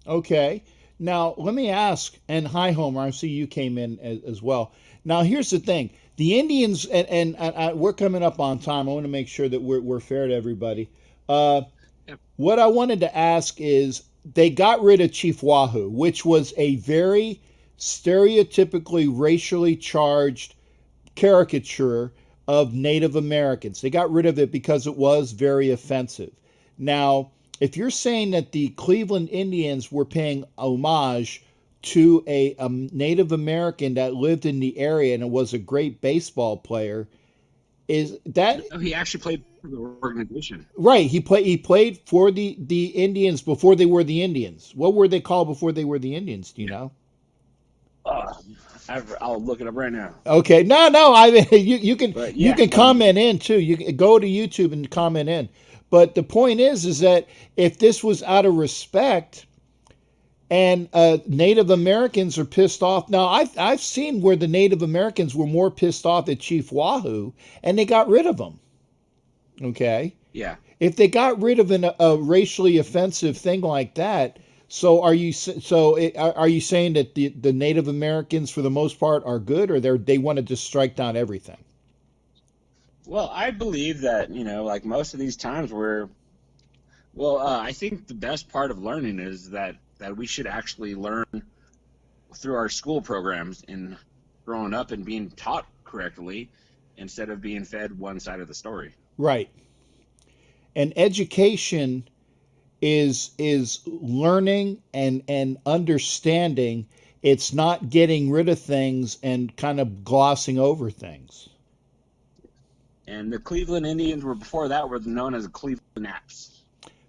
Okay. Now, let me ask, and hi, Homer, I see you came in as well. Now, here's the thing. The Indians, and we're coming up on time. I want to make sure that we're fair to everybody. What I wanted to ask is, they got rid of Chief Wahoo, which was a very stereotypically racially charged caricature of Native Americans. They got rid of it because it was very offensive. Now, if you're saying that the Cleveland Indians were paying homage to a Native American that lived in the area and was a great baseball player, is that... He actually played for the organization. Right. He played for the Indians before they were the Indians. What were they called before they were the Indians? Do you know? I'll look it up right now. Okay. No. I mean, you can you can comment in too. You can go to YouTube and comment in. But the point is that if this was out of respect, and Native Americans are pissed off. Now, I've seen where the Native Americans were more pissed off at Chief Wahoo, and they got rid of him. Okay. Yeah. If they got rid of a racially offensive thing like that, so are you saying that the Native Americans for the most part are good, or they want to just strike down everything? Well, I believe that like most of these times I think the best part of learning is that we should actually learn through our school programs and growing up and being taught correctly instead of being fed one side of the story. Right. And education is learning and understanding. It's not getting rid of things and kind of glossing over things. And the Cleveland Indians were known as the Cleveland Naps.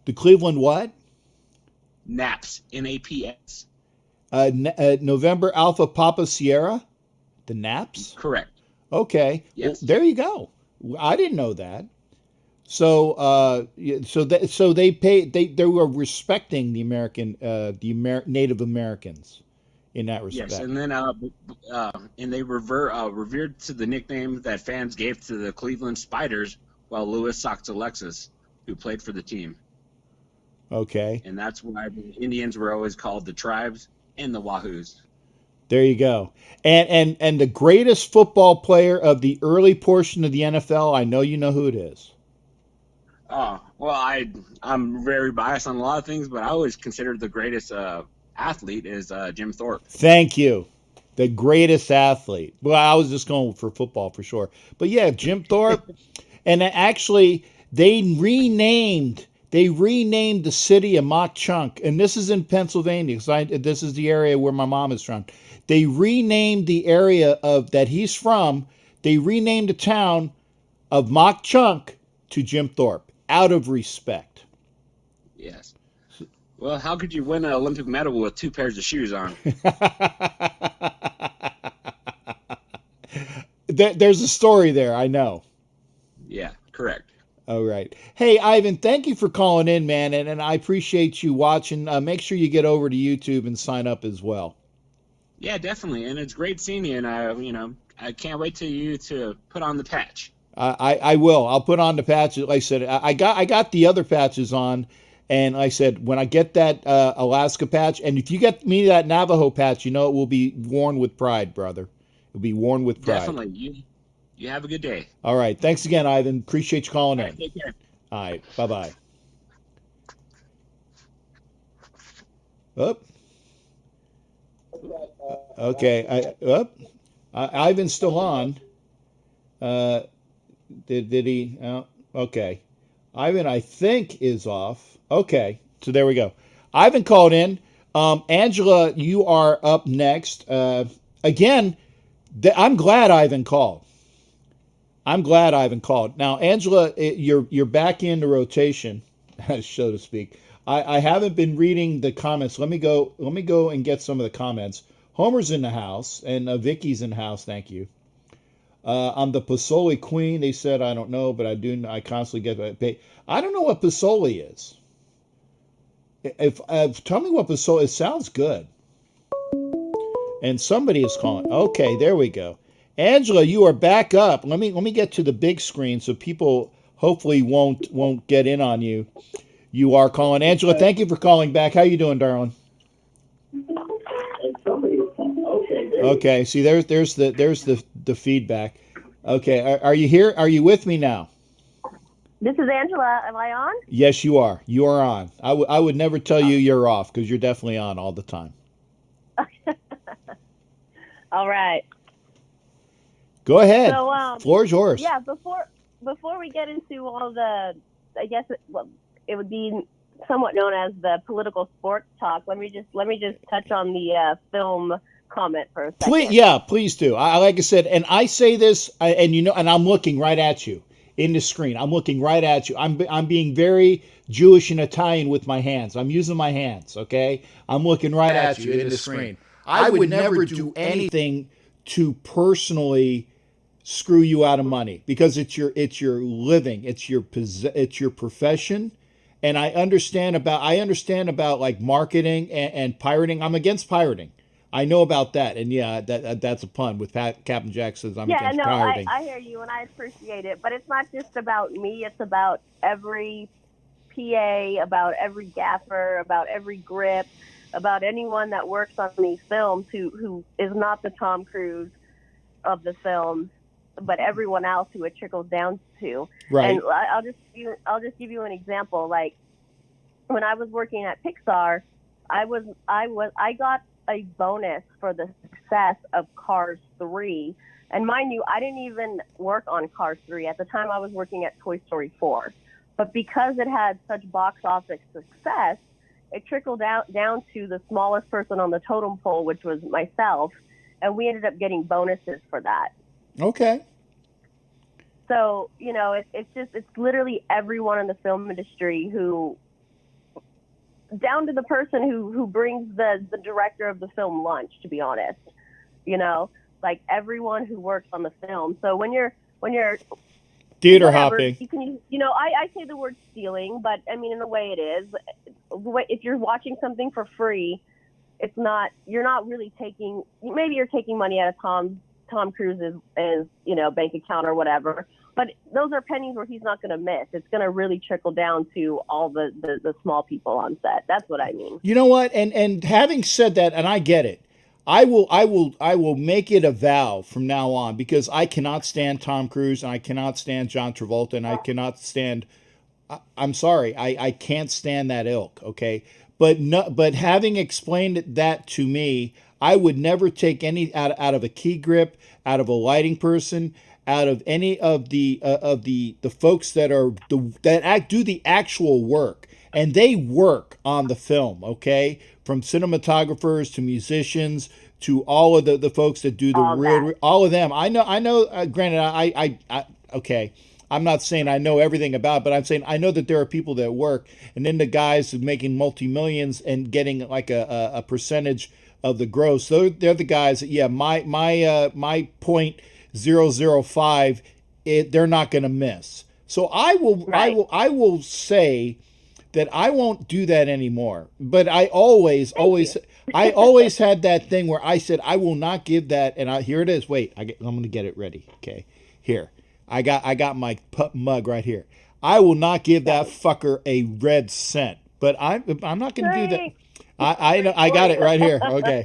The Cleveland what? Naps, Naps. November Alpha Papa Sierra? The Naps? Correct. Okay. Yes. Well, there you go. I didn't know that. So they were respecting the Native Americans in that respect. Yes, and then and they revered to the nickname that fans gave to the Cleveland Spiders, while Louis Sox Alexis, who played for the team. Okay. And that's why the Indians were always called the Tribes and the Wahoos. There you go. And the greatest football player of the early portion of the NFL, I know you know who it is. Oh, well, I'm very biased on a lot of things, but I always considered the greatest athlete is Jim Thorpe. Thank you. The greatest athlete. Well, I was just going for football for sure. But yeah, Jim Thorpe. And actually, they renamed the city of Mauch Chunk, and this is in Pennsylvania, because this is the area where my mom is from. They renamed the area that he's from. They renamed the town of Mauch Chunk to Jim Thorpe, out of respect. Yes. Well, how could you win an Olympic medal with 2 pairs of shoes on? There's a story there, I know. Yeah, correct. All right. Hey, Ivan, thank you for calling in, man, and I appreciate you watching. Make sure you get over to YouTube and sign up as well. Yeah, definitely, and it's great seeing you, and I can't wait till you to put on the patch. I will. I'll put on the patches. Like I said, I got the other patches on, and I said when I get that Alaska patch, and if you get me that Navajo patch, it will be worn with pride, brother. It'll be worn with pride. Definitely. You have a good day. All right. Thanks again, Ivan. Appreciate you calling in. Take care. All right. Bye-bye. Oh. Okay. Ivan's still on. Did he? Okay. Ivan, I think, is off. Okay. So there we go. Ivan called in. Angela, you are up next. Again, I'm glad Ivan called. Now, Angela, you're back into rotation, so to speak. I haven't been reading the comments. Let me go and get some of the comments. Homer's in the house, and Vicky's in the house. Thank you. I'm the Pasoli Queen. They said I don't know, but I do. I constantly get paid. I don't know what Pasoli is. If tell me what Pasoli. It sounds good. And somebody is calling. Okay, there we go. Angela, you are back up. Let me get to the big screen so people hopefully won't get in on you. You are calling. Angela, thank you for calling back. How you doing, darling? Okay, see there's the feedback. Okay, are you here? Are you with me now? This is Angela. Am I on? Yes, you are. You are on. I would never tell you you're off because you're definitely on all the time. All right. Go ahead. So, floor's yours. Yeah, before we get into all the, I guess it would be somewhat known as the political sports talk. Let me just touch on the film comment for a second. Please do. I like I said, and I say this, and I'm looking right at you in the screen. I'm looking right at you. I'm being very Jewish and Italian with my hands. I'm using my hands. Okay, I'm looking right at you in the screen. I would never do anything to personally screw you out of money because it's your living, it's your profession, and I understand about like marketing and pirating. I'm against pirating. I know about that, and yeah, that's a pun. With Captain Jack says I'm against pirating. I hear you, and I appreciate it, but it's not just about me. It's about every PA, about every gaffer, about every grip, about anyone that works on these films who is not the Tom Cruise of the film, but everyone else who it trickles down to. Right. And I'll just give you an example. Like when I was working at Pixar, I got a bonus for the success of Cars 3. And mind you, I didn't even work on Cars 3 at the time. I was working at Toy Story 4. But because it had such box office success, it trickled down to the smallest person on the totem pole, which was myself, and we ended up getting bonuses for that. Okay. So, it's literally everyone in the film industry who, down to the person who brings the director of the film lunch, to be honest, like everyone who works on the film. So when you're theater hopping, you can, I say the word stealing, but I mean, in a way it is. If you're watching something for free, you're not really taking, maybe you're taking money out of Tom Cruise's bank account or whatever, but those are pennies where he's not going to miss. It's going to really trickle down to all the small people on set. That's what I mean. You know what? And having said that, and I get it, I will make it a vow from now on, because I cannot stand Tom Cruise and I cannot stand John Travolta and I cannot stand, I'm sorry, I can't stand that ilk, okay? But having explained that to me, I would never take any out of a key grip, out of a lighting person, out of any of the folks that do the actual work, and they work on the film, okay? From cinematographers to musicians to all of the folks that do all of them. I know. Granted, I okay. I'm not saying I know everything about it, but I'm saying I know that there are people that work, and then the guys making multi-millions and getting like a percentage of the gross. They're the guys that, yeah, my 0.005, they're not going to miss. So I will say that I won't do that anymore. But I always had that thing where I said I will not give that. And here it is. Wait, I'm going to get it ready. Okay, here. I got my mug right here. I will not give that fucker a red cent. But I'm not going to do that. I got it right here. Okay.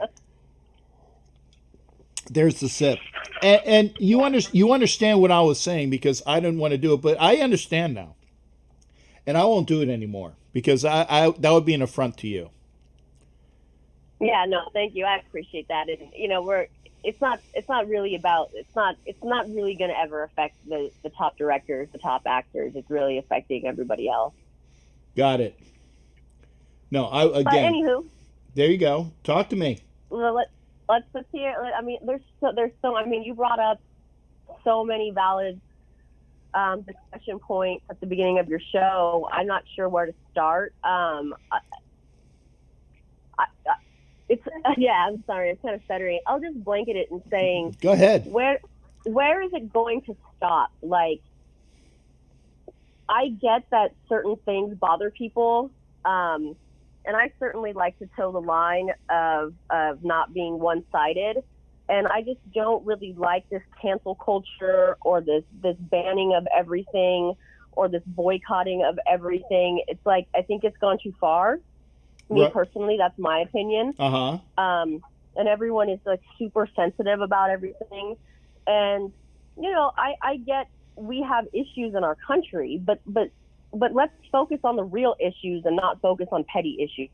There's the sip. And you understand what I was saying, because I didn't want to do it, but I understand now. And I won't do it anymore, because I that would be an affront to you. Yeah, no, thank you. I appreciate that. And it's not really going to ever affect the top directors, the top actors. It's really affecting everybody else. Got it. No, But anywho, there you go. Talk to me. Well, let's hear. I mean, there's so. I mean, you brought up so many valid discussion points at the beginning of your show. I'm not sure where to start. I'm sorry. I'm kind of stuttering. I'll just blanket it and saying, go ahead. Where is it going to stop? Like, I get that certain things bother people, and I certainly like to toe the line of not being one-sided. And I just don't really like this cancel culture or this banning of everything or this boycotting of everything. It's like, I think it's gone too far. Me personally, that's my opinion. And everyone is like super sensitive about everything. And, I get we have issues in our country, but let's focus on the real issues and not focus on petty issues,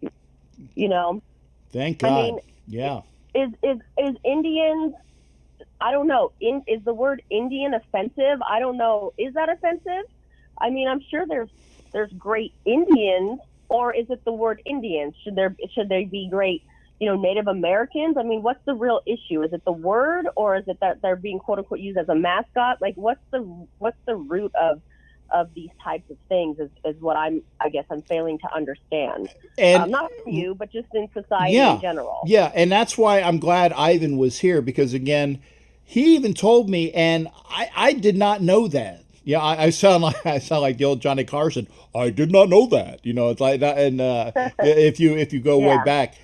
Thank God. I mean, yeah. Is Indians, I don't know, is the word Indian offensive? I don't know. Is that offensive? I mean, I'm sure there's great Indians, or is it the word Indians? Should there be great, Native Americans? I mean, what's the real issue? Is it the word, or is it that they're being quote unquote used as a mascot? Like, what's the root of these types of things is what I'm failing to understand. And not for you, but just in society in general. Yeah, and that's why I'm glad Ivan was here, because again, he even told me, and I did not know that. Yeah, I sound like the old Johnny Carson. I did not know that. It's like that. And if you go way back,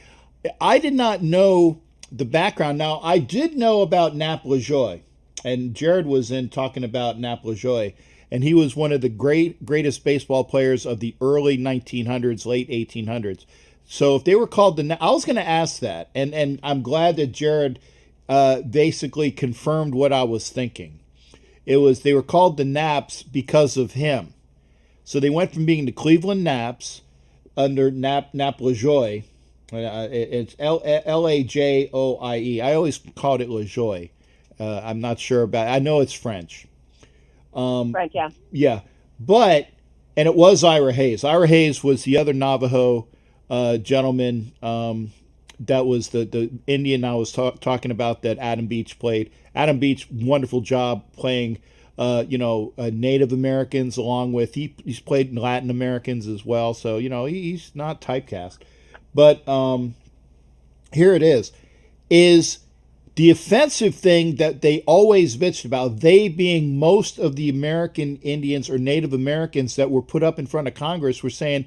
I did not know the background. Now I did know about Nap Lajoie, and Jared was in talking about Nap Lajoie. And he was one of the greatest baseball players of the early 1900s, late 1800s. So if they were called I was going to ask that, and I'm glad that Jared basically confirmed what I was thinking. They were called the Naps because of him. So they went from being the Cleveland Naps under Nap Lajoie. It's Lajoie. I always called it Lajoie. I'm not sure about it. I know it's French. French, yeah. Yeah. And it was Ira Hayes. Ira Hayes was the other Navajo gentleman that was the Indian I was talking about that Adam Beach played. Adam Beach, wonderful job playing, Native Americans along with, he's played Latin Americans as well. So, he's not typecast. But here it is the offensive thing that they always bitched about, they being most of the American Indians or Native Americans that were put up in front of Congress, were saying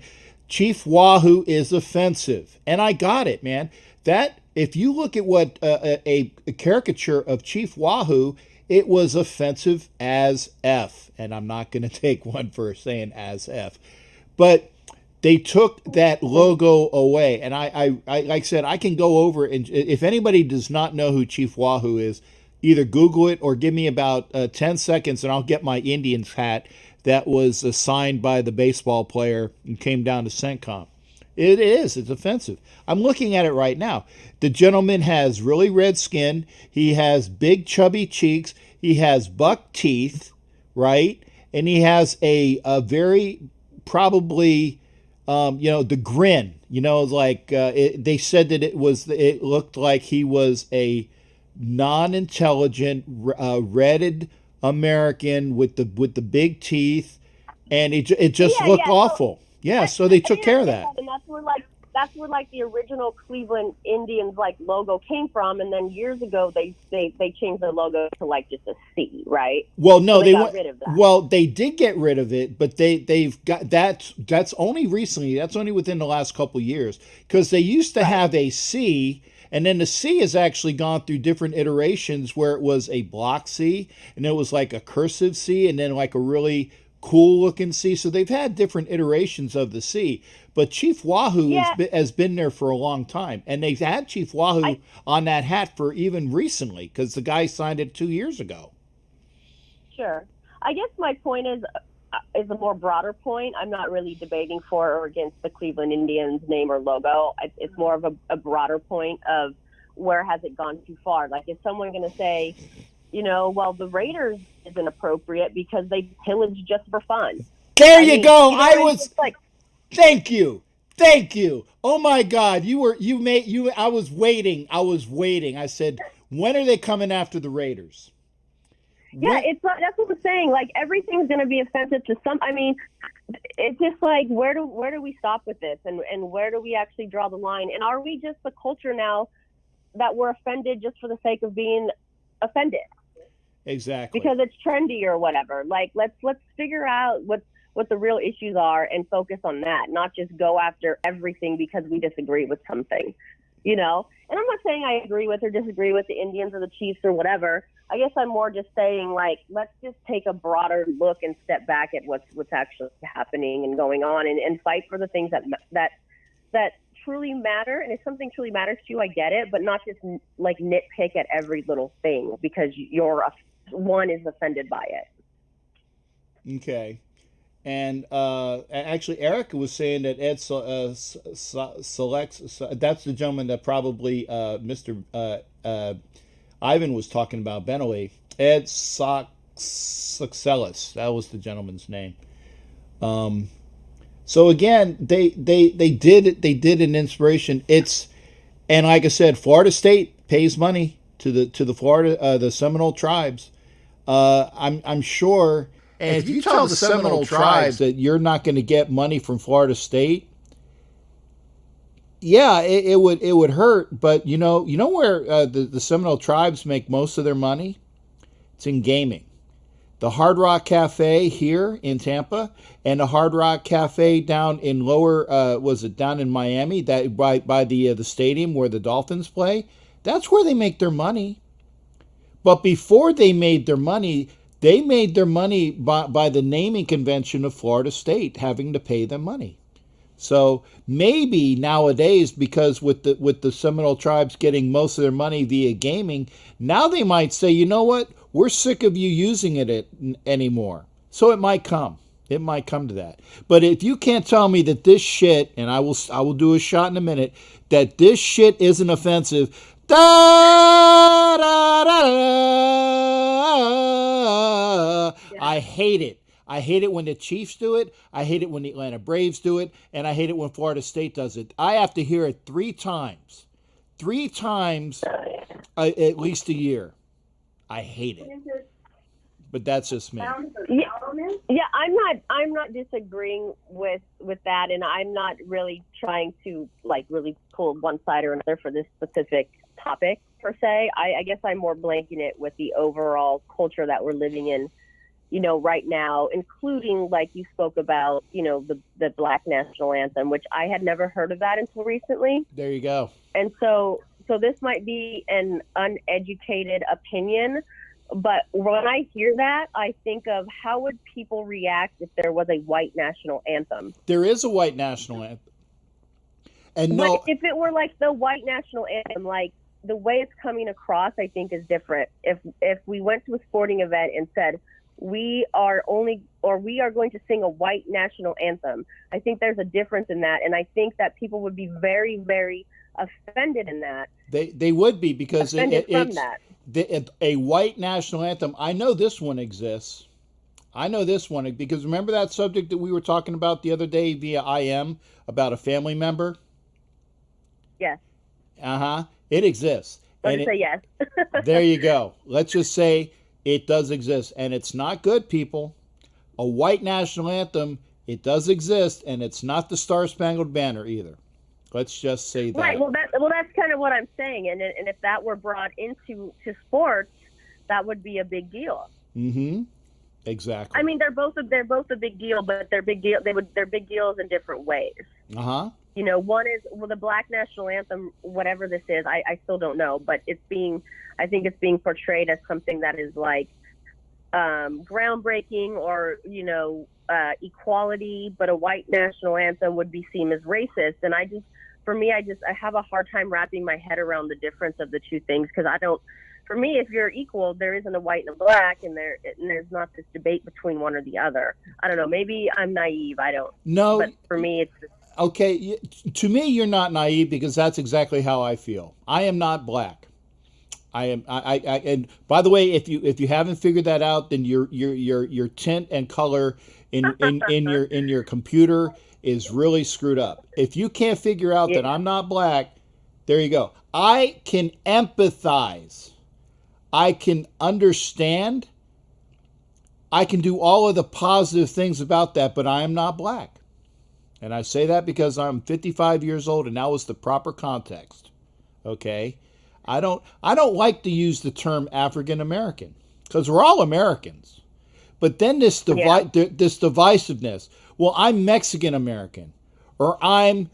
Chief Wahoo is offensive. And I got it, man. That, if you look at what a caricature of Chief Wahoo, it was offensive as F. And I'm not going to take one for saying as F. But they took that logo away. And I like I said, I can go over, and if anybody does not know who Chief Wahoo is, either Google it or give me about 10 seconds and I'll get my Indians hat that was signed by the baseball player and came down to CENTCOM. It's offensive. I'm looking at it right now. The gentleman has really red skin. He has big chubby cheeks. He has buck teeth, right? And he has a very probably... the grin, they said that it looked like he was a non-intelligent, redded American with the big teeth, and it just looked awful. So they took care of that. And that's where the original Cleveland Indians logo came from, and then years ago they changed their logo to just a C, right? Well, no, so they got rid of that. Well, they did get rid of it, but they've got that's only recently. That's only within the last couple of years, because they used to have a C. And then the C has actually gone through different iterations where it was a block C, and it was like a cursive C, and then like a really cool looking C. So they've had different iterations of the C. But Chief Wahoo has been there for a long time. And they've had Chief Wahoo on that hat for even recently, because the guy signed it 2 years ago. Sure. I guess my point is, is a more broader point. I'm not really debating for or against the Cleveland Indians name or logo. It's more of a broader point of where has it gone too far. Like, is someone going to say, well, the Raiders isn't appropriate because they pillage just for fun? There you go. I it's was just like, Thank you. Oh my God, I was waiting. I said, when are they coming after the Raiders? yeah, it's like, that's what I'm saying. Like, everything's going to be offensive to some. I mean, it's just like, where do we stop with this, and where do we actually draw the line? And are we just the culture now that we're offended just for the sake of being offended? Exactly. Because it's trendy or whatever. Like, let's figure out what the real issues are and focus on that, not just go after everything because we disagree with something, And I'm not saying I agree with or disagree with the Indians or the Chiefs or whatever. I guess I'm more just saying, like, let's just take a broader look and step back at what's actually happening and going on, and fight for the things that truly matter. And if something truly matters to you, I get it, but not just like nitpick at every little thing because one is offended by it. Okay. And actually, Erica was saying that Ed selects. That's the gentleman that probably Mr. Ivan was talking about. Bentley. Ed Suxellis. That was the gentleman's name. So again, they did an inspiration. And like I said, Florida State pays money to the Florida the Seminole tribes. I'm sure. And if you tell the Seminole tribes that you're not going to get money from Florida State, yeah, it would hurt. But you know where the Seminole tribes make most of their money? It's in gaming. The Hard Rock Cafe here in Tampa and the Hard Rock Cafe down in down in Miami, that by the stadium where the Dolphins play? That's where they make their money. But before they made their money by the naming convention of Florida State having to pay them money. So maybe nowadays, because with the Seminole tribes getting most of their money via gaming, now they might say, you know what, we're sick of you using it anymore. So it might come to that. But if you can't tell me that this shit, and I will do a shot in a minute, that this shit isn't offensive, da, da, da, da, I hate it. I hate it when the Chiefs do it. I hate it when the Atlanta Braves do it. And I hate it when Florida State does it. I have to hear it 3 times. 3 times at least a year. I hate it. But that's just me. Yeah, I'm not disagreeing with that, and I'm not really trying to like really pull one side or another for this specific topic per se. I guess I'm more blanking it with the overall culture that we're living in, right now, including, like you spoke about, the Black National Anthem, which I had never heard of that until recently. There you go. And so this might be an uneducated opinion, but when I hear that, I think of how would people react if there was a white national anthem? There is a white national anthem. And no, but if it were like the white national anthem, like the way it's coming across, I think is different. If we went to a sporting event and said, we are going to sing a white national anthem, I think there's a difference in that. And I think that people would be very, very offended in that. They would be, because it's a white national anthem. I know this one exists. Because remember that subject that we were talking about the other day via IM about a family member? Yes. It exists. Let's say yes. There you go. Let's just say it does exist, and it's not good, people. A white national anthem, it does exist, and it's not the Star Spangled Banner either. Let's just say that. Right. Well, that's kind of what I'm saying, and if that were brought into sports, that would be a big deal. Mm-hmm. Exactly. I mean, they're both a big deal, but they're big deals in different ways. One is, the Black National Anthem, whatever this is, I still don't know, but I think it's being portrayed as something that is like groundbreaking or, equality, but a white national anthem would be seen as racist. And I have a hard time wrapping my head around the difference of the two things, because for me, if you're equal, there isn't a white and a black, and there's not this debate between one or the other. I don't know. Maybe I'm naive. I don't. No. But for me, it's just, Okay, to me, you're not naive because that's exactly how I feel. I am not black. I am. And by the way, if you haven't figured that out, then your tint and color in your computer is really screwed up. If you can't figure out that I'm not black, there you go. I can empathize. I can understand. I can do all of the positive things about that, but I am not black. And I say that because I'm 55 years old and that was the proper context. Okay? I don't like to use the term African American because we're all Americans. But then this divisiveness. Well, I'm Mexican American or I'm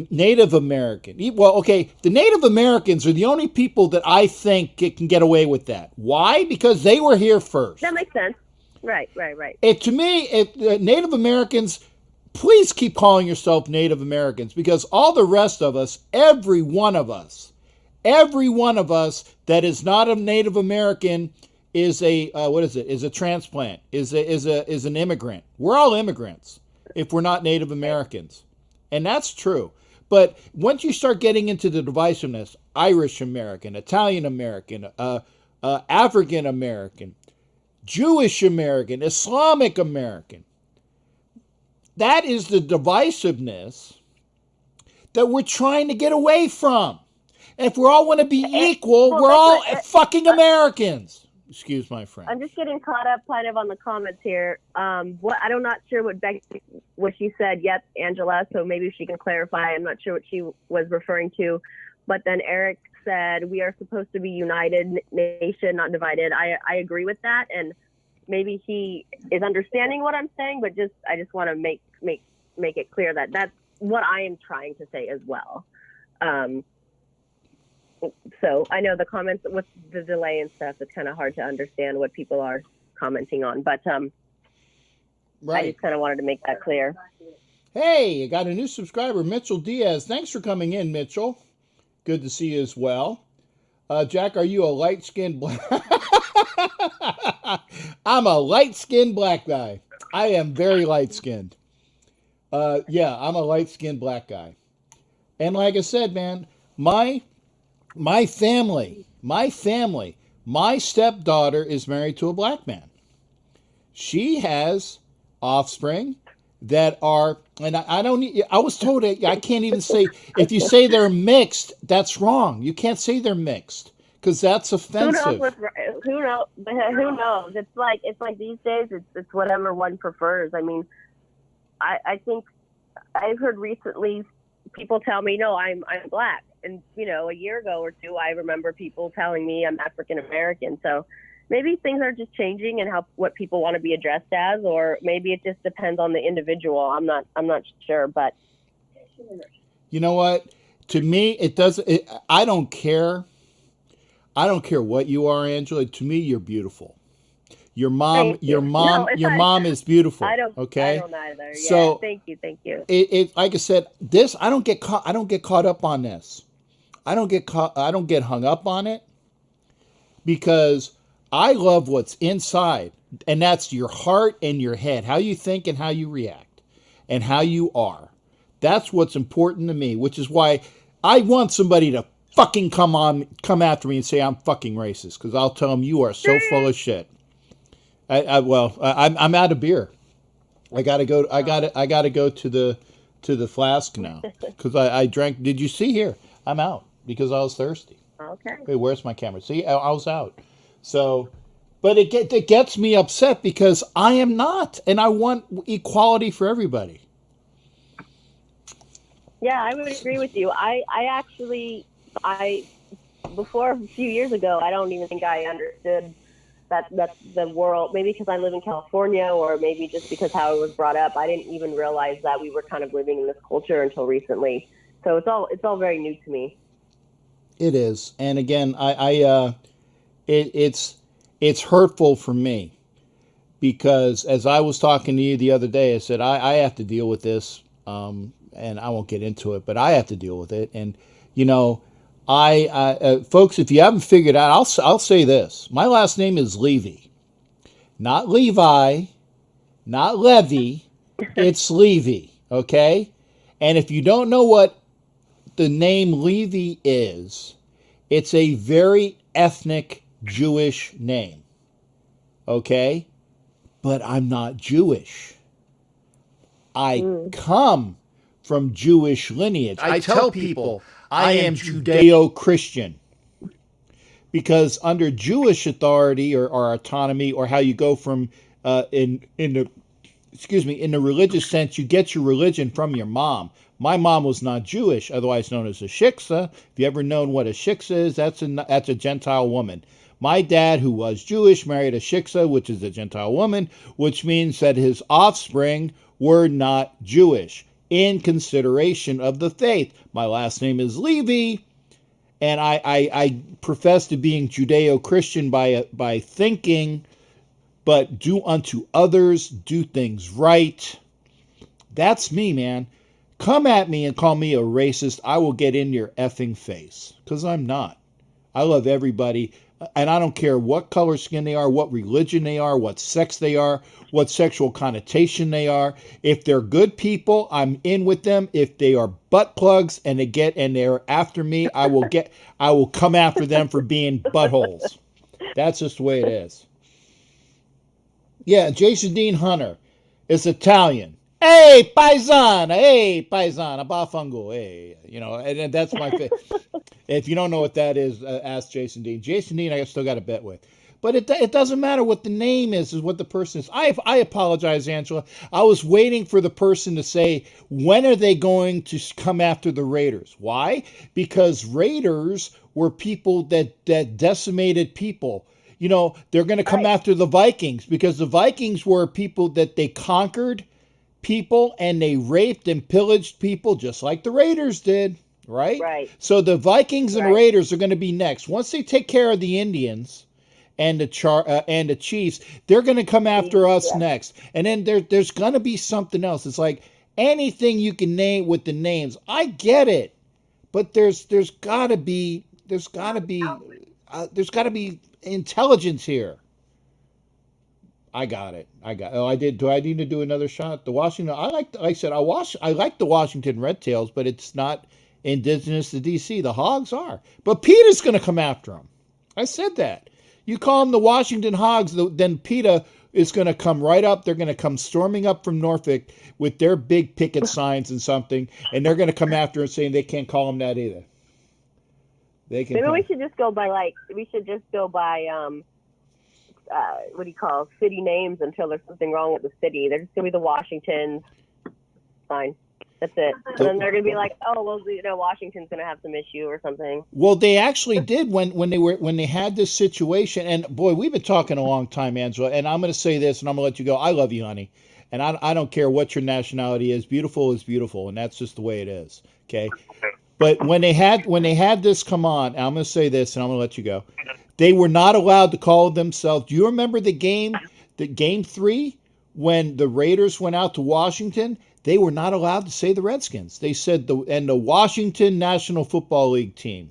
Native American. Well, okay, the Native Americans are the only people that I think can get away with that. Why? Because they were here first. that makes sense. Right. To me, Native Americans, please keep calling yourself Native Americans because all the rest of us, every one of us that is not a Native American is a is a transplant, is an immigrant. We're all immigrants if we're not Native Americans, and that's true. But once you start getting into the divisiveness, Irish American, Italian American, African American, Jewish American, Islamic American. That is the divisiveness that we're trying to get away from. And if we all want to be equal, we're all fucking Americans. Excuse my French. I'm just getting caught up kind of on the comments here. I'm not sure what she said yet, Angela, so maybe she can clarify. I'm not sure what she was referring to. But then Eric said, we are supposed to be united nation, not divided. I agree with that. And maybe he is understanding what I'm saying, but I just want to make it clear that that's what I am trying to say as well. So I know the comments with the delay and stuff, it's kind of hard to understand what people are commenting on, but right. I just kind of wanted to make that clear. Hey, I got a new subscriber, Mitchell Diaz. Thanks for coming in, Mitchell. Good to see you as well. Jack, are you a light-skinned black? I'm a light-skinned black guy. I am very light-skinned. Yeah, I'm a light-skinned black guy. And like I said, man, my family, my stepdaughter is married to a black man. She has offspring that are, and I was told I can't even say, if you say they're mixed, that's wrong. You can't say they're mixed because that's offensive. Who knows? It's like these days, it's whatever one prefers. I mean, I think I've heard recently people tell me, no, I'm black. And, a year ago or two, I remember people telling me I'm African American. So maybe things are just changing and what people want to be addressed as, or maybe it just depends on the individual. I'm not sure, but you know what? To me, I don't care. I don't care what you are, Angela. To me, you're beautiful. Your mom is beautiful. I don't either. Yeah, so thank you. It like I said, I don't get caught up on this. I don't get hung up on it because I love what's inside, and that's your heart and your head, how you think and how you react and how you are. That's what's important to me, which is why I want somebody to fucking come after me and say I'm fucking racist, because I'll tell them you are so full of shit. I'm out of beer. I gotta go to the flask now because I drank. Did you see here? I'm out because I was thirsty. Okay. Hey, where's my camera? See, I was out. So, but it gets me upset because I am not, and I want equality for everybody. Yeah, I would agree with you. I actually before a few years ago, I don't even think I understood that's the world. Maybe because I live in California, or maybe just because how I was brought up, I didn't even realize that we were kind of living in this culture until recently. So it's all very new to me. It is, and again, it's hurtful for me because as I was talking to you the other day, I said I have to deal with this, and I won't get into it, but I have to deal with it, and Folks, if you haven't figured out, I'll say this. My last name is Levy. Not Levi, not Levy. It's Levy, okay? And if you don't know what the name Levy is, it's a very ethnic Jewish name, okay? But I'm not Jewish. I come from Jewish lineage. I tell people I am Judeo-Christian because under Jewish authority or autonomy, or how you go from in the religious sense, you get your religion from your mom. My mom was not Jewish, otherwise known as a shiksa. If you ever known what a shiksa is, that's a Gentile woman. My dad, who was Jewish, married a shiksa, which is a Gentile woman, which means that his offspring were not Jewish in consideration of the faith. My last name is Levy, and I profess to being Judeo-Christian by thinking, but do unto others, do things right. That's me, man. Come at me and call me a racist. I will get in your effing face, because I'm not. I love everybody, and I don't care what color skin they are, what religion they are, what sex they are, what sexual connotation they are. If they're good people, I'm in with them. If they are butt plugs and they're after me, I will come after them for being buttholes. That's just the way it is. Yeah, Jason Dean Hunter is Italian. Hey, paisana, abafango, hey. And that's my favorite. If you don't know what that is, ask Jason Dean. Jason Dean, I still got a bet with. But it doesn't matter what the name is what the person is. I apologize, Angela. I was waiting for the person to say, when are they going to come after the Raiders? Why? Because Raiders were people that decimated people. They're going to come after the Vikings because the Vikings were people that they conquered people and they raped and pillaged people just like the Raiders did, right? Right. So the Vikings and Raiders are going to be next. Once they take care of the Indians and the Chiefs, they're going to come after us next. And then there's going to be something else. It's like anything you can name with the names. I get it, but there's got to be intelligence here. I got it. Oh, I did. Do I need to do another shot? The Washington. I like the Washington Red Tails, but it's not indigenous to DC. The Hogs are. But PETA's going to come after them. I said that. You call them the Washington Hogs, then PETA is going to come right up. They're going to come storming up from Norfolk with their big picket signs and something, and they're going to come after us saying they can't call them that either. Maybe we should just go by what do you call city names until there's something wrong with the city. They're just gonna be the Washingtons. Fine, that's it. And then they're gonna be like, oh well, Washington's gonna have some issue or something. Well, they actually did when they had this situation. And boy, we've been talking a long time, Angela. And I'm gonna say this, and I'm gonna let you go. I love you, honey, and I don't care what your nationality is. Beautiful is beautiful, and that's just the way it is. Okay. But when they had this come on, I'm going to say this, and I'm going to let you go. They were not allowed to call themselves. Do you remember the game 3, when the Raiders went out to Washington? They were not allowed to say the Redskins. They said the Washington National Football League team.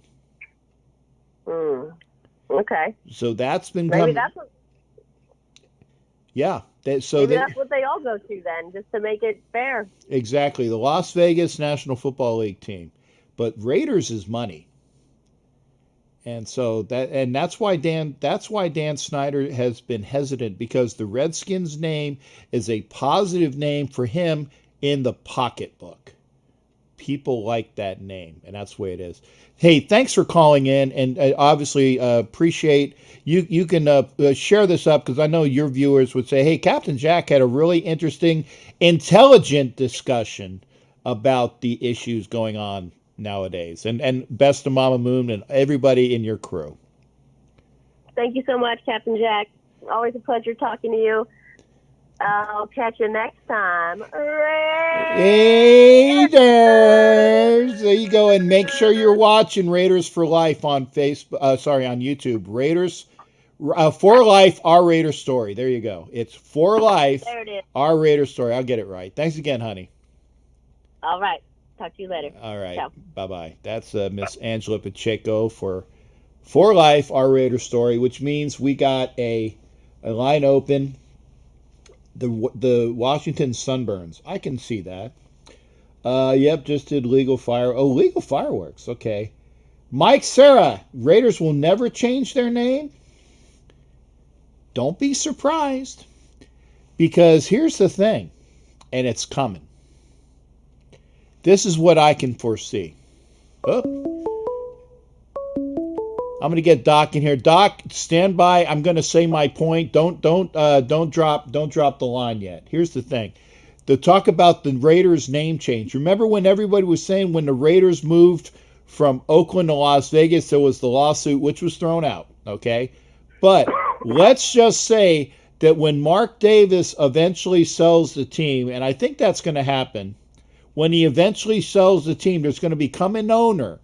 Okay. So that's been maybe that's what. Yeah. That's what they all go to then, just to make it fair. Exactly, the Las Vegas National Football League team. But Raiders is money. And so that's why Dan Snyder has been hesitant, because the Redskins name is a positive name for him in the pocketbook. People like that name, and that's the way it is. Hey, thanks for calling in, and obviously appreciate you can share this up, because I know your viewers would say, hey, Captain Jack had a really interesting, intelligent discussion about the issues going on nowadays. And best to Mama Moon and everybody in your crew. Thank you so much, Captain Jack. Always a pleasure talking to you. I'll catch you next time. Raiders! There you go. And make sure you're watching Raiders for Life on on YouTube. Raiders for Life, Our Raider Story. There you go. It's For Life, there it is. Our Raider Story. I'll get it right. Thanks again, honey. All right. Talk to you later. All right. Ciao. Bye-bye. That's Miss Angela Pacheco for Life, our Raider story, which means we got a line open. The Washington Sunburns. I can see that. Yep, just did legal fireworks. Okay. Mike Sarah, Raiders will never change their name. Don't be surprised, because here's the thing, and it's coming. This is what I can foresee. Oh. I'm going to get Doc in here. Doc, stand by. I'm going to say my point. Don't drop the line yet. Here's the thing. To talk about the Raiders name change. Remember when everybody was saying when the Raiders moved from Oakland to Las Vegas, there was the lawsuit which was thrown out, okay? But let's just say that when Mark Davis eventually sells the team, and I think that's going to happen, when he eventually sells the team, there's going to become an owner,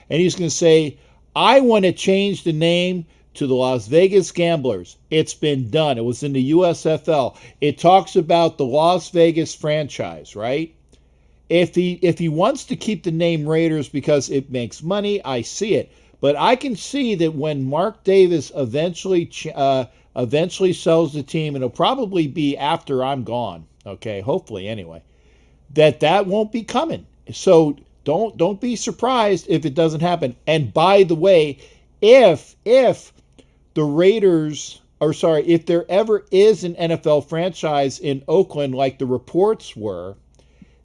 and he's going to say, I want to change the name to the Las Vegas Gamblers. It's been done. It was in the USFL. It talks about the Las Vegas franchise, right? If he wants to keep the name Raiders because it makes money, I see it. But I can see that when Mark Davis eventually sells the team, and it'll probably be after I'm gone, okay, hopefully anyway, that won't be coming. So don't be surprised if it doesn't happen. And by the way, if the Raiders, if there ever is an NFL franchise in Oakland like the reports were,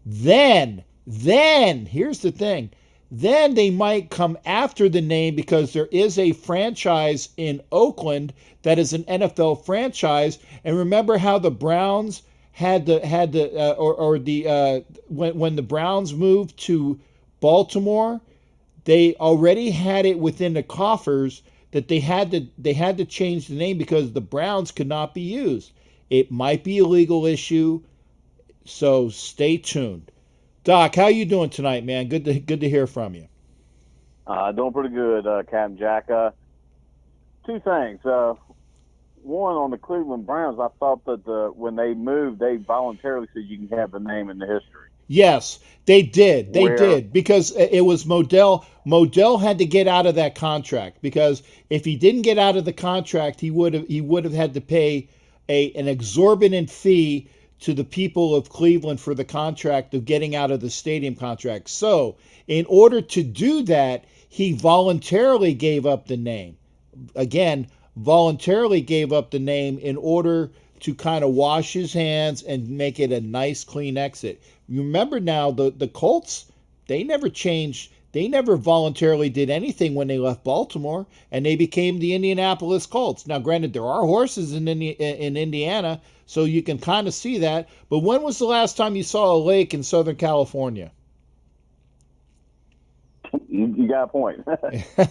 then here's the thing. Then they might come after the name because there is a franchise in Oakland that is an NFL franchise. And remember how the Browns when the Browns moved to Baltimore, they already had it within the coffers that they had to change the name because the Browns could not be used. It might be a legal issue, so stay tuned. Doc, how you doing tonight, man? Good to hear from you. Doing pretty good, Captain Jack. Two things. One, on the Cleveland Browns, I thought that when they moved, they voluntarily said you can have the name in the history. Yes, they did. They did, because it was Modell. Modell had to get out of that contract, because if he didn't get out of the contract, he would have had to pay an exorbitant fee to the people of Cleveland for the contract of getting out of the stadium contract. So, in order to do that, he voluntarily gave up the name. Again, voluntarily gave up the name in order to kind of wash his hands and make it a nice, clean exit. Remember now, the Colts, they never changed. They never voluntarily did anything when they left Baltimore, and they became the Indianapolis Colts. Now, granted, there are horses in Indiana, so you can kind of see that. But when was the last time you saw a lake in Southern California? You got a point.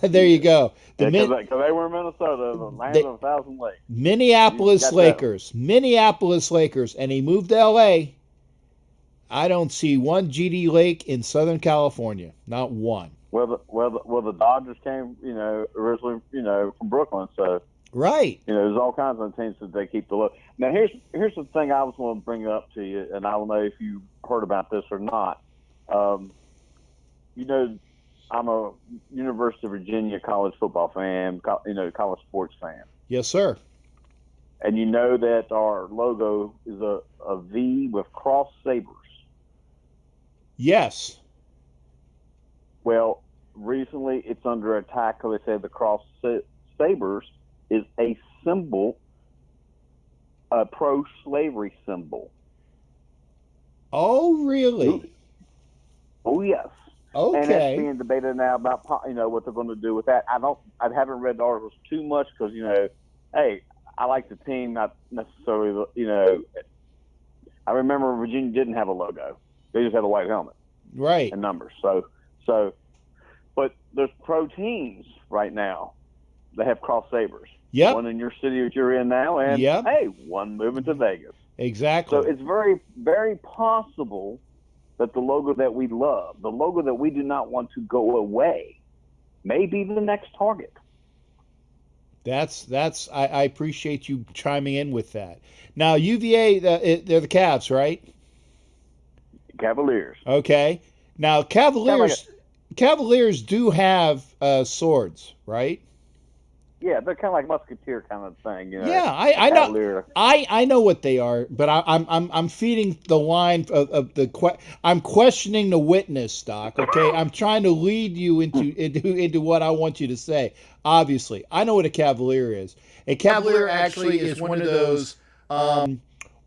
There you go. Because they were in Minnesota, the land of 1,000 lakes. Minneapolis Lakers. Minneapolis Lakers. And he moved to L.A. I don't see one GD Lake in Southern California. Not one. Well, the Dodgers came, originally, from Brooklyn, so right. There's all kinds of teams that they keep the look. Now, here's the thing I was going to bring up to you, and I don't know if you heard about this or not. I'm a University of Virginia college football fan, college sports fan. Yes, sir. And you know that our logo is a V with cross sabers. Yes. Well, recently it's under attack because they said the cross sabers is a symbol, a pro-slavery symbol. Oh, really? Oh, yes. Okay. And it's being debated now about what they're going to do with that. I haven't read the articles too much because hey, I like the team, not necessarily I remember Virginia didn't have a logo; they just had a white helmet, right, and numbers. So, but there's pro teams right now that have cross sabers. Yep. One in your city that you're in now, and hey, one moving to Vegas. Exactly. So it's very, very possible that the logo that we love, the logo that we do not want to go away, may be the next target. I appreciate you chiming in with that. Now, UVA, they're the Cavs, right? Cavaliers. Okay. Now, Cavaliers do have swords, right? Yeah, they're kind of like musketeer kind of thing, Yeah, I know. Cavalier. I know what they are, but I'm feeding the line of the I'm questioning the witness, Doc. Okay, I'm trying to lead you into what I want you to say. Obviously, I know what a Cavalier is. A Cavalier actually is one of those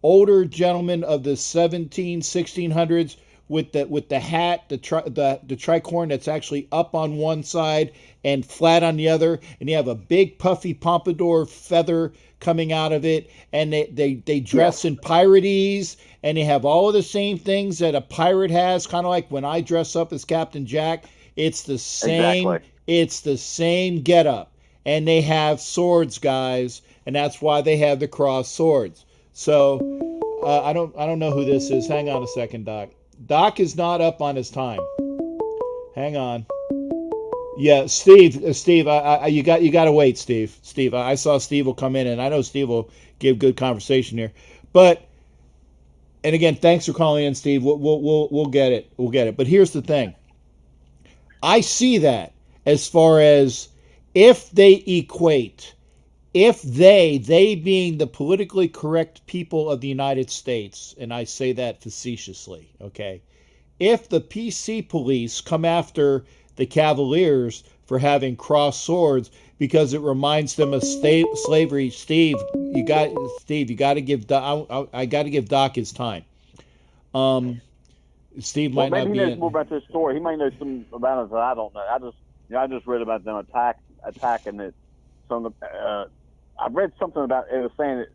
older gentlemen of the 1600s with the hat, the tricorn that's actually up on one side and flat on the other, and you have a big puffy pompadour feather coming out of it, and they dress in piratese, and they have all of the same things that a pirate has, kind of like when I dress up as Captain Jack. It's the same. Exactly. It's the same getup, and they have swords, guys, and that's why they have the cross swords. So I don't know who this is. Hang on a second, Doc. Doc is not up on his time. Hang on. Yeah, Steve, you got to wait, Steve. I saw Steve will come in, and I know Steve will give good conversation here. But, and again, thanks for calling in, Steve. We'll get it. We'll get it. But here's the thing. I see that as far as if they equate, if they being the politically correct people of the United States, and I say that facetiously, okay, if the PC police come after the Cavaliers for having crossed swords because it reminds them of slavery, Steve, you got to give I got to give Doc his time. Steve might not be. Maybe he knows more about this story. He might know some about it that I don't know. I just read about them attacking it. I read something about it was saying that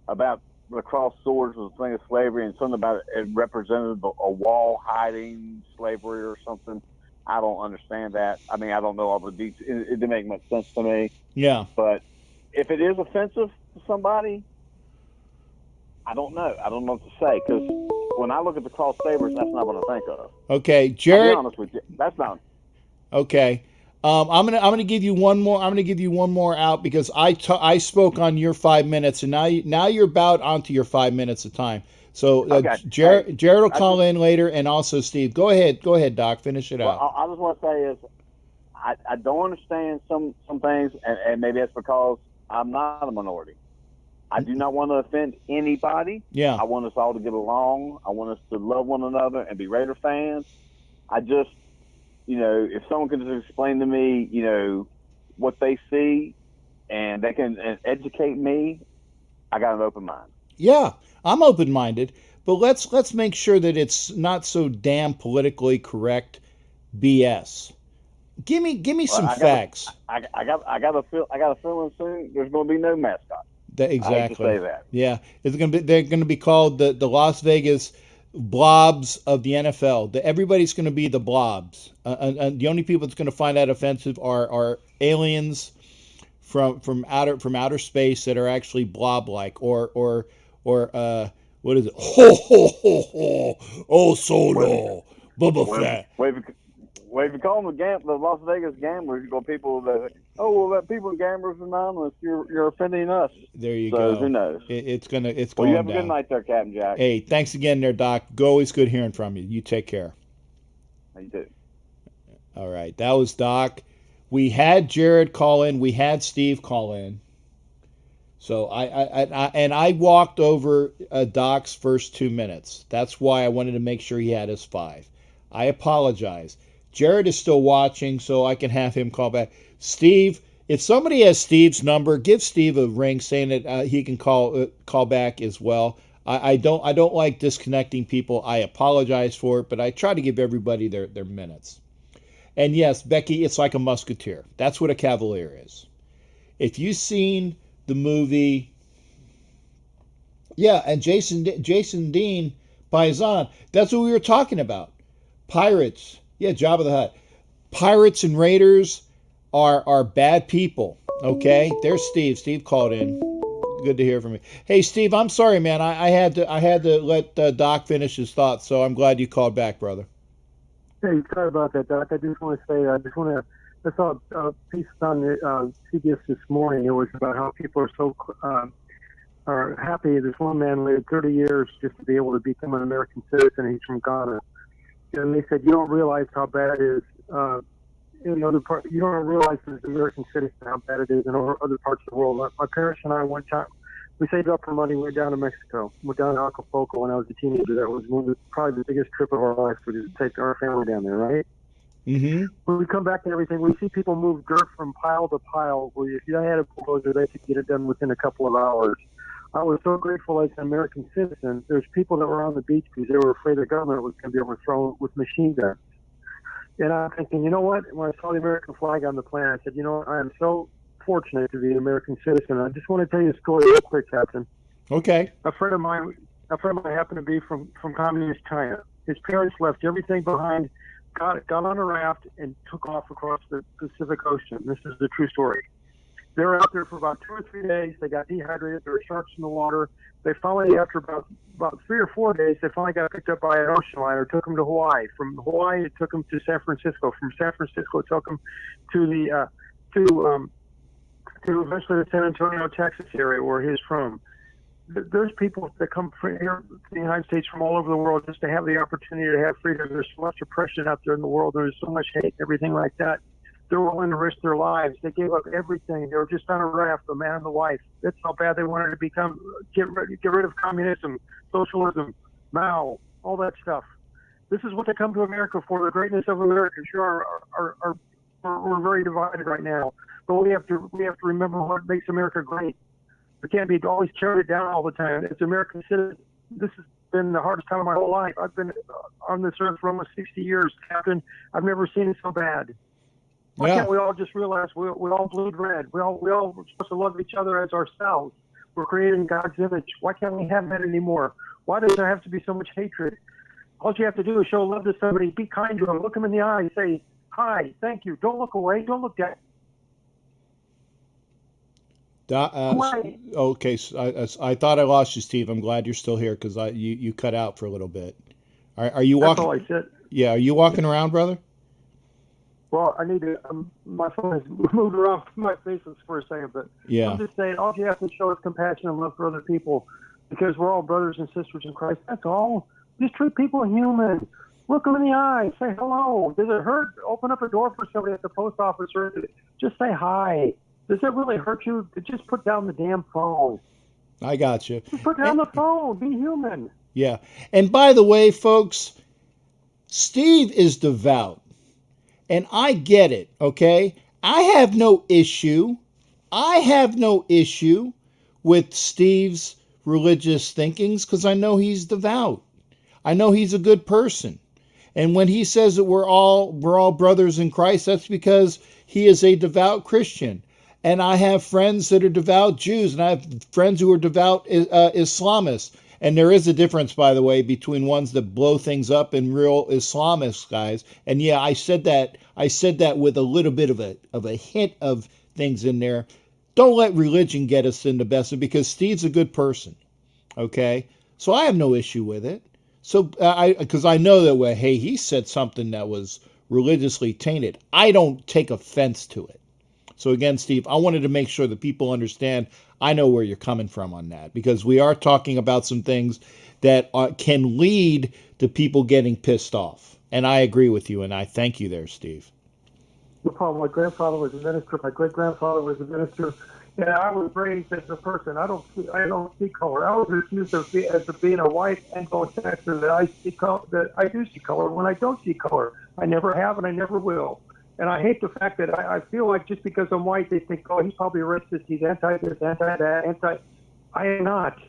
about the cross swords was a thing of slavery, and something about it represented a wall hiding slavery or something. I don't understand that. I mean, I don't know all the details. It didn't make much sense to me. Yeah. But if it is offensive to somebody, I don't know. I don't know what to say, because when I look at the cross sabers, that's not what I think of. Okay, Jared. I'll be honest with you. That's not. Okay. I'm gonna give you one more. I'm gonna give you one more out because I spoke on your 5 minutes, and now you're about onto your 5 minutes of time. So Okay. Jared will call in later, and also Steve. Go ahead, Doc. Finish it out. I just want to say is I don't understand some things, and maybe that's because I'm not a minority. I do not want to offend anybody. Yeah. I want us all to get along. I want us to love one another and be Raider fans. I just, if someone can just explain to me, what they see, and they can educate me, I got an open mind. Yeah, I'm open-minded, but let's make sure that it's not so damn politically correct BS. Give me some facts. I got a feeling soon there's going to be no mascot. Exactly. I hate to say that. Yeah, they're going to be called the Las Vegas Blobs of the NFL. Everybody's going to be the Blobs, and the only people that's going to find that offensive are aliens from outer space that are actually blob-like, or what is it? Ho ho ho ho! Oh, Solo, Boba Fett. Well, if you call them the Las Vegas Gamblers, you go people that, that people in Gamblers Anonymous, you're offending us. There you go. go. Who knows? It's going Well, you have down. a good night there, Captain Jack. Hey, thanks again there, Doc. Always good hearing from you. You take care. You too. All right, that was Doc. We had Jared call in. We had Steve call in. So I walked over Doc's first 2 minutes. That's why I wanted to make sure he had his 5. I apologize. Jared is still watching, so I can have him call back. Steve, if somebody has Steve's number, give Steve a ring saying that he can call back as well. I don't like disconnecting people. I apologize for it, but I try to give everybody their minutes. And yes, Becky, it's like a musketeer. That's what a cavalier is. If you've seen the movie, yeah, and Jason Dean Paisan, that's what we were talking about. Pirates, yeah, Jabba the Hutt. Pirates and raiders are bad people. Okay, there's Steve. Steve called in. Good to hear from you. Hey, Steve, I'm sorry, man. I had to let Doc finish his thoughts, so I'm glad you called back, brother. Hey, sorry about that, Doc. I saw a piece on CBS this morning. It was about how people are so are happy. This one man waited 30 years just to be able to become an American citizen. He's from Ghana. and they said, you don't realize how bad it is in other parts. You don't realize as an American citizen how bad it is in other parts of the world. My parents and I, one time, we saved up for money. We went down to Mexico. We went down to Acapulco when I was a teenager. That was probably the biggest trip of our life. We just take our family down there, right? Mm-hmm. When we come back to everything, we see people move dirt from pile to pile. Where if you had a bulldozer, they could get it done within a couple of hours. I was so grateful as an American citizen. There's people that were on the beach because they were afraid the government was going to be overthrown with machine guns. And I'm thinking, you know what? When I saw the American flag on the plane, I said, you know what? I am so fortunate to be an American citizen. I just want to tell you a story real quick, Captain. Okay. A friend of mine happened to be from communist China. His parents left everything behind, got on a raft, and took off across the Pacific Ocean. This is the true story. They were out there for about 2 or 3 days. They got dehydrated. There were sharks in the water. They finally, after about 3 or 4 days, they finally got picked up by an ocean liner. Took them to Hawaii. From Hawaii, it took them to San Francisco. From San Francisco, it took them to the to eventually the San Antonio, Texas area where he's from. There's people that come from here to the United States from all over the world just to have the opportunity to have freedom. There's so much oppression out there in the world. There's so much hate and everything like that. They're willing to risk their lives. They gave up everything. They were just on a raft, the man and the wife. That's how bad they wanted to get rid of communism, socialism, Mao, all that stuff. This is what they come to America for. The greatness of America. Sure, we're very divided right now, but we have to remember what makes America great. We can't be always tearing it down all the time. As American citizen, this has been the hardest time of my whole life. I've been on this earth for almost 60 years, Captain. I've never seen it so bad. Why can't we all just realize we all bleed red? We all are supposed to love each other as ourselves. We're created in God's image. Why can't we have that anymore? Why does there have to be so much hatred? All you have to do is show love to somebody. Be kind to them. Look them in the eye. Say, hi, thank you. Don't look away. Don't look down. Okay, so I thought I lost you, Steve. I'm glad you're still here because you cut out for a little bit. Are you walking? That's all I said. Yeah, are you walking around, brother? Well, I need to. My phone has moved around my face for a second, but yeah. I'm just saying, all you have to show is compassion and love for other people, because we're all brothers and sisters in Christ. That's all. Just treat people human. Look them in the eye. Say hello. Does it hurt? Open up a door for somebody at the post office, or just say hi. Does it really hurt you? Just put down the damn phone. I got you. Just put down the phone. Be human. Yeah. And by the way, folks, Steve is devout. And I get it, okay? I have no issue with Steve's religious thinkings because I know he's devout. I know he's a good person. And when he says that we're all brothers in Christ, that's because he is a devout Christian. And I have friends that are devout Jews, and I have friends who are devout Islamists. And there is a difference, by the way, between ones that blow things up and real Islamist guys. And yeah, I said that with a little bit of a hint of things in there. Don't let religion get us in the best, because Steve's a good person. Okay? So I have no issue with it. So because I know that, hey, he said something that was religiously tainted. I don't take offense to it. So again, Steve, I wanted to make sure that people understand I know where you're coming from on that, because we are talking about some things that can lead to people getting pissed off. And I agree with you, and I thank you there, Steve. No problem. My grandfather was a minister. My great-grandfather was a minister. And I was raised as a person. I don't see color. I was accused of being a white Anglo-Saxon, that I do see color when I don't see color. I never have, and I never will. And I hate the fact that I feel like just because I'm white, they think, oh, he's probably racist. He's anti-this, anti-that, I am not.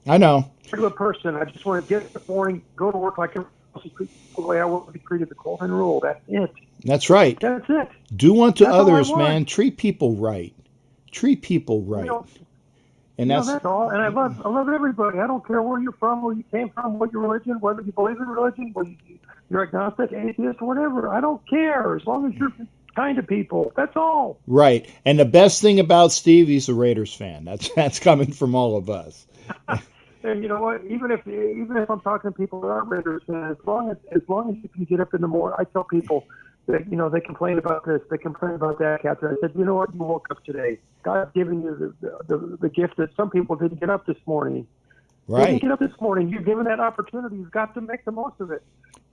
I know. Regular person. I just want to get up in the morning, go to work like everyone else, the way I want to be treated, the golden rule. That's it. That's right. That's it. Do unto others, man. Treat people right. Treat people right. And that's all. And I love everybody. I don't care where you're from, where you came from, what your religion, whether you believe in religion, whether you're agnostic, atheist, or whatever. I don't care, as long as you're kind to people. That's all. Right. And the best thing about Steve, he's a Raiders fan. That's coming from all of us. And you know what? Even if I'm talking to people that aren't Raiders fans, as long as you can get up in the morning, I tell people that, they complain about this, they complain about that, Captain. I said, you know what? You woke up today. God's given you the gift that some people didn't get up this morning. You Right. didn't get up this morning. You're given that opportunity. You've got to make the most of it.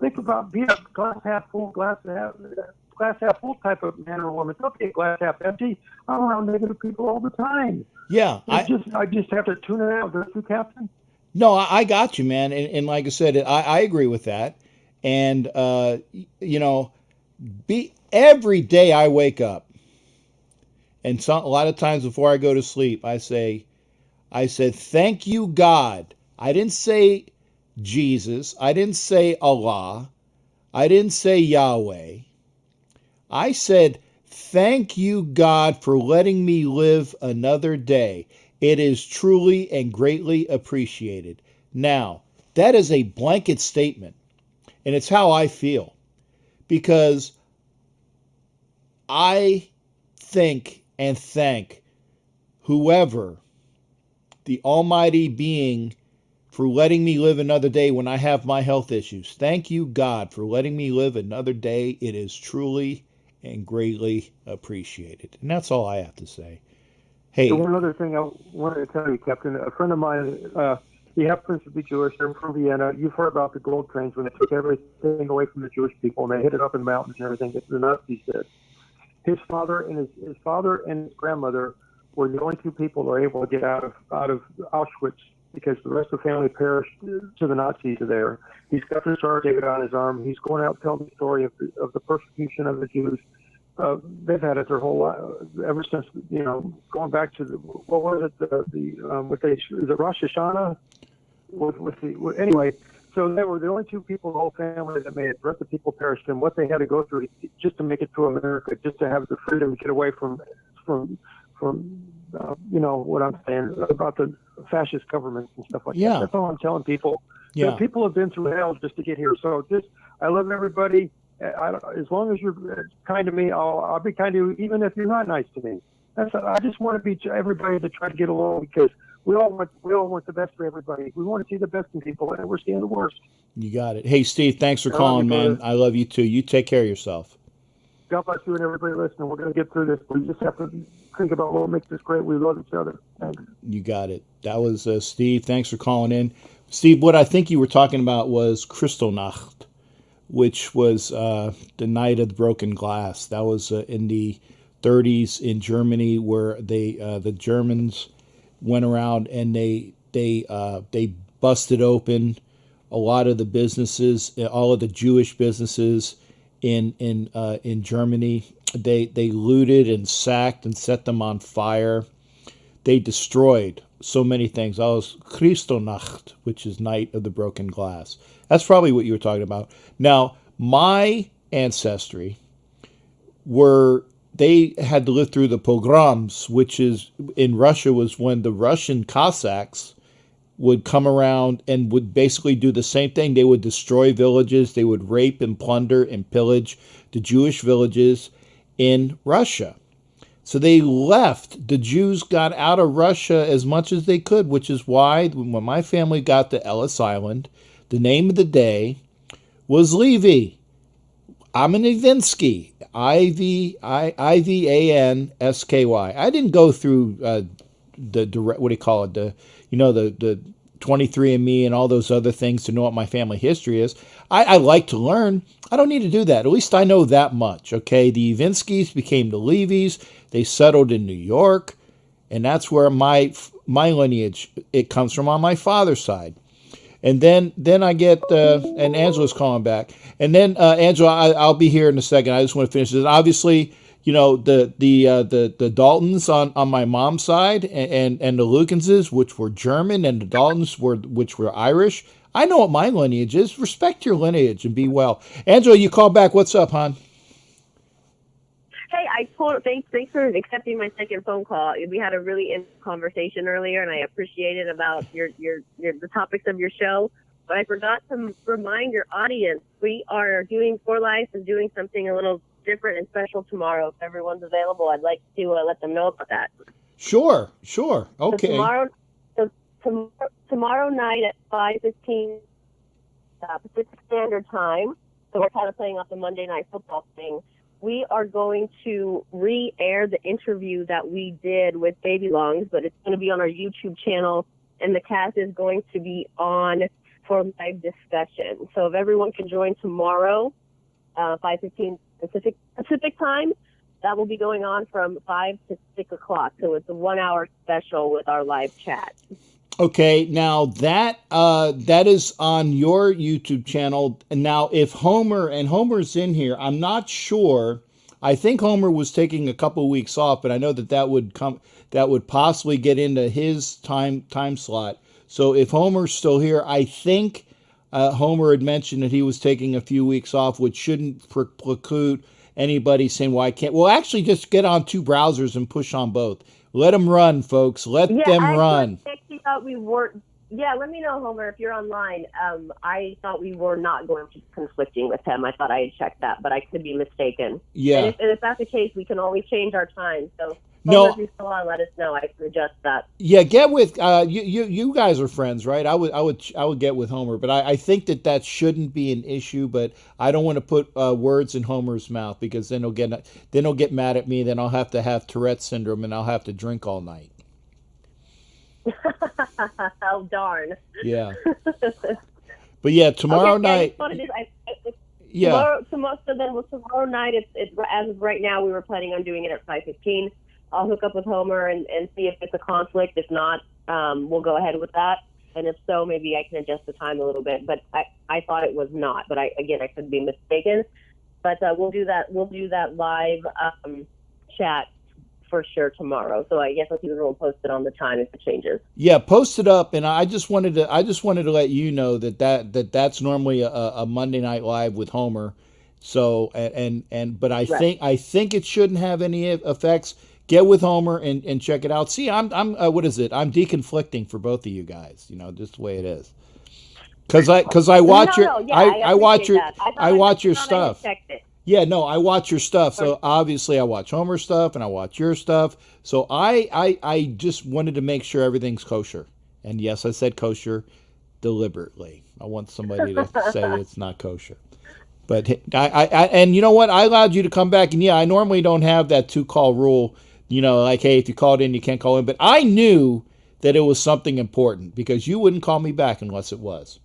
Think about being a glass half full, glass half full type of man or woman. Don't be a glass half empty. I'm around negative people all the time. Yeah. I just have to tune it out, don't you, Captain? No, I got you, man. And like I said, I agree with that. And, you know, every day I wake up, and a lot of times before I go to sleep, I said, thank you, God. I didn't say Jesus. I didn't say Allah. I didn't say Yahweh. I said, thank you, God, for letting me live another day. It is truly and greatly appreciated. Now, that is a blanket statement, and it's how I feel, because I think and thank whoever, the almighty being, for letting me live another day when I have my health issues. Thank you, God, for letting me live another day. It is truly and greatly appreciated. And that's all I have to say. Hey, So one other thing I wanted to tell you, Captain. A friend of mine, he happens to be Jewish. They're from Vienna. You've heard about the gold trains when they took everything away from the Jewish people and they hid it up in the mountains and everything that the Nazis did. His father and his father and his grandmother were the only two people that were able to get out of Auschwitz, because the rest of the family perished to the Nazis there. He's got the Star of David on his arm. He's going out telling the story of the persecution of the Jews. They've had it their whole life, ever since, going back to what was it, is it Rosh Hashanah? Anyway, so they were the only two people in the whole family that made it. The rest of the people perished, and what they had to go through just to make it to America, just to have the freedom to get away from what I'm saying about the fascist governments and stuff like that. That's all I'm telling people. Yeah. So people have been through hell just to get here. So I love everybody. As long as you're kind to me, I'll be kind to you, even if you're not nice to me. I just want to be everybody to try to get along, because we all want the best for everybody. We want to see the best in people, and we're seeing the worst. You got it. Hey, Steve, thanks for calling, man. I love you too. You take care of yourself. God bless you and everybody listening. We're going to get through this. We just have to think about what makes this great. We love each other. Thanks. You got it. That was Steve. Thanks for calling in. Steve, what I think you were talking about was Kristallnacht, which was the night of the broken glass. That was in the 30s in Germany, where the Germans went around and they busted open a lot of the businesses, all of the Jewish businesses in Germany. They looted and sacked and set them on fire. They destroyed so many things. That was Kristallnacht, which is Night of the Broken Glass. That's probably what you were talking about. Now, my ancestry they had to live through the pogroms, which is in Russia was when the Russian Cossacks would come around and would basically do the same thing. They would destroy villages. They would rape and plunder and pillage the Jewish villages in Russia. So they left. The Jews got out of Russia as much as they could, which is why when my family got to Ellis Island, the name of the day was Levi. I'm an Ivinsky, Ivansky. I didn't go through the 23andMe and all those other things to know what my family history is. I like to learn. I don't need to do that. At least I know that much. Okay, the Ivinskys became the Levies. They settled in New York, and that's where my lineage it comes from on my father's side. And then I get and Angela's calling back. And then Angela, I'll be here in a second. I just want to finish this. Obviously, the Daltons on my mom's side and the Lucanses, which were German, and the Daltons which were Irish. I know what my lineage is. Respect your lineage and be well. Angela, you call back. What's up, hon? Hey, thanks for accepting my second phone call. We had a really interesting conversation earlier, and I appreciate it about the topics of your show. But I forgot to remind your audience, we are doing For Life and doing something a little different and special tomorrow. If everyone's available, I'd like to let them know about that. Sure. Okay. So tomorrow night at 5:15 Pacific Standard Time, so we're kind of playing off the Monday Night Football thing, we are going to re-air the interview that we did with Baby Longs, but it's going to be on our YouTube channel and the cast is going to be on for live discussion. So if everyone can join tomorrow, 5:15 Pacific time, that will be going on from 5 to 6 o'clock. So it's a 1-hour special with our live chat. Okay, now that is on your YouTube channel. Now, if Homer's in here, I'm not sure. I think Homer was taking a couple of weeks off, but I know that would possibly get into his time slot. So if Homer's still here, I think Homer had mentioned that he was taking a few weeks off, which shouldn't preclude anybody saying, "Well, I can't." Well, actually, just get on two browsers and push on both. Let them run, folks. Let them run. I actually thought we weren't. Yeah, let me know, Homer, if you're online. I thought we were not going to be conflicting with him. I thought I had checked that, but I could be mistaken. Yeah. And if that's the case, we can always change our time. So, No. Homer, if you're still on, let us know. I can adjust that. Yeah, get with you guys are friends, right? I would get with Homer, but I think that shouldn't be an issue. But I don't want to put words in Homer's mouth, because then he'll get mad at me. Then I'll have to have Tourette's syndrome, and I'll have to drink all night. Oh, darn. Yeah. But yeah, tomorrow night. Yeah. Tomorrow night, it's as of right now, we were planning on doing it at 5:15. I'll hook up with Homer and see if it's a conflict. If not, we'll go ahead with that. And if so, maybe I can adjust the time a little bit. But I thought it was not. But I could be mistaken. But we'll do that. We'll do that live chat for sure tomorrow. So I guess I'll keep it real posted on the time if it changes. Yeah, post it up. And I just wanted to let you know that's normally a Monday Night Live with Homer. So but I think it shouldn't have any effects. Get with Homer and check it out. See, I'm what is it? I'm deconflicting for both of you guys. Just the way it is. Because I watch I watch your stuff. Yeah, no, I watch your stuff. So obviously I watch Homer's stuff and I watch your stuff. So I just wanted to make sure everything's kosher. And yes, I said kosher deliberately. I want somebody to say it's not kosher. But and you know what? I allowed you to come back. And yeah, I normally don't have that 2-call rule. Like, hey, if you called in, you can't call in. But I knew that it was something important, because you wouldn't call me back unless it was.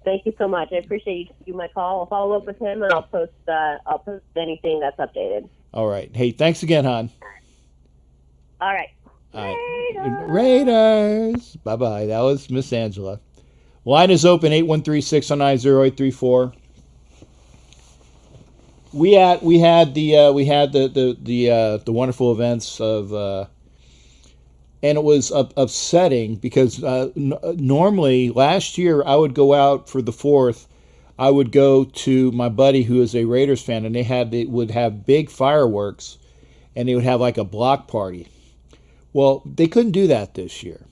Thank you so much. I appreciate you taking my call. I'll follow up with him, and I'll post anything that's updated. All right. Hey, thanks again, hon. All right. Raiders. Bye-bye. That was Miss Angela. Line is open, 813-609-0834. We had the wonderful events of and it was upsetting, because normally last year I would go out for the 4th. I would go to my buddy who is a Raiders fan, and they would have big fireworks, and they would have like a block party. Well, they couldn't do that this year.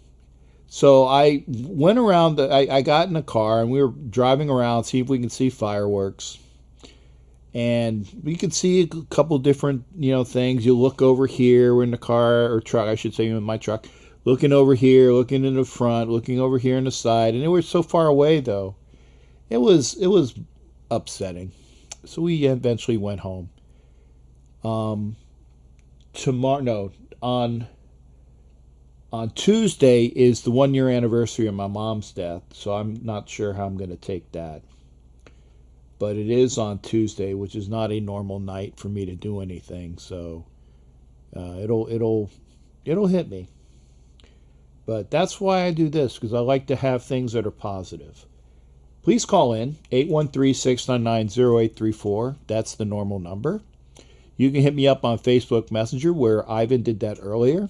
So I went around, I got in a car, and we were driving around, see if we can see fireworks. And we could see a couple different, things. You look over here, we're in the car, or truck, I should say, in my truck. Looking over here, looking in the front, looking over here on the side. And they were so far away, though. It was upsetting. So we eventually went home. On Tuesday is the 1-year anniversary of my mom's death, so I'm not sure how I'm going to take that. But it is on Tuesday, which is not a normal night for me to do anything, so it'll hit me. But that's why I do this, because I like to have things that are positive. Please call in, 813-699-0834. That's the normal number. You can hit me up on Facebook Messenger, where Ivan did that earlier.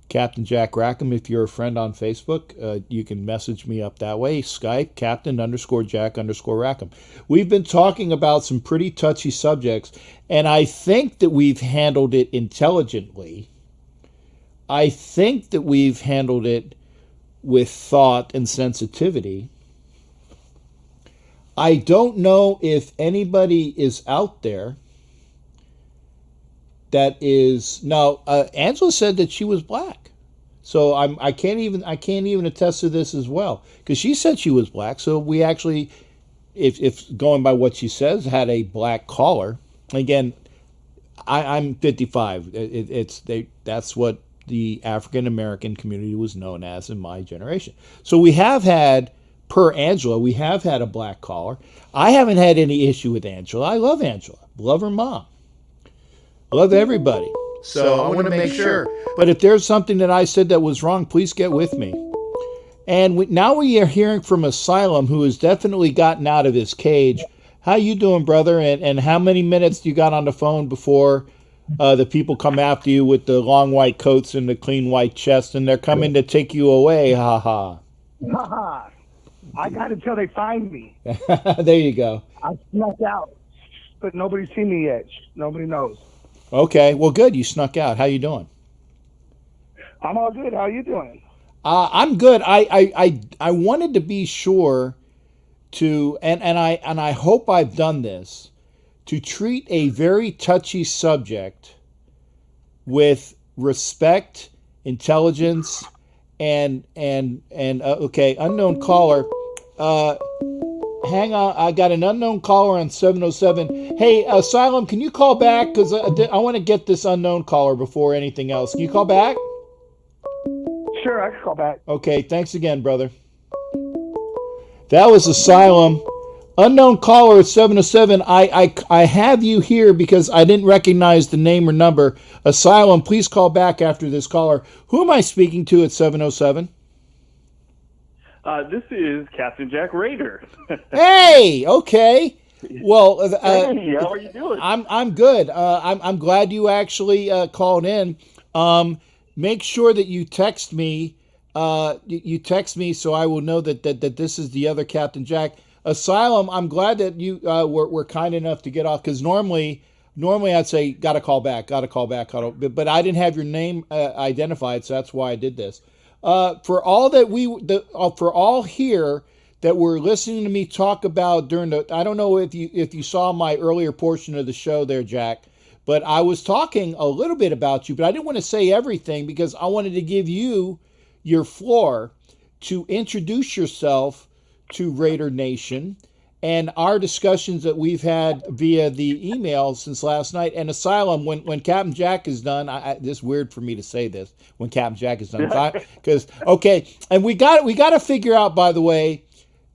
Captain Jack Rackham, if you're a friend on Facebook, you can message me up that way. Skype, Captain_Jack_Rackham. We've been talking about some pretty touchy subjects, and I think that we've handled it intelligently. I think that we've handled it with thought and sensitivity. I don't know if anybody is out there that is now. Angela said that she was black, so I can't even attest to this as well, because she said she was black. So we actually, if going by what she says, had a black caller. Again, I'm 55. That's what the African American community was known as in my generation. So we have had, per Angela, we have had a black caller. I haven't had any issue with Angela. I love Angela. Love her mom. Love everybody. So I want to make sure. But if there's something that I said that was wrong, please get with me. And now we are hearing from Asylum, who has definitely gotten out of his cage. How you doing, brother? And how many minutes you got on the phone before the people come after you with the long white coats and the clean white chest, and they're coming to take you away? Ha ha. Ha ha. I got until they find me. There you go. I snuck out, but nobody's seen me yet. Nobody knows. Okay, well, good. You snuck out. How you doing? I'm all good. How you doing? I'm good. I wanted to be sure to, and I hope I've done this, to treat a very touchy subject with respect, intelligence, and okay, unknown caller. Hang on, I got an unknown caller on 707. Hey, Asylum, can you call back? Because I want to get this unknown caller before anything else. Can you call back? Sure, I can call back. Okay, thanks again, brother. That was Asylum. Unknown caller at 707. I have you here because I didn't recognize the name or number. Asylum, please call back after this caller. Who am I speaking to at 707? This is Captain Jack Raider. Hey, okay. Well, hey, how are you doing? I'm good. I'm glad you actually called in. Make sure that you text me. You text me so I will know that this is the other Captain Jack. Asylum, I'm glad that you were kind enough to get off, because normally I'd say gotta call back, but I didn't have your name identified, so that's why I did this. For all here that were listening to me talk about during the, I don't know if you saw my earlier portion of the show there, Jack, but I was talking a little bit about you, but I didn't want to say everything because I wanted to give you your floor to introduce yourself to Raider Nation and our discussions that we've had via the email since last night. And Asylum, when Captain Jack is done, this is weird for me to say this, when Captain Jack is done, because okay, and we got to figure out, by the way,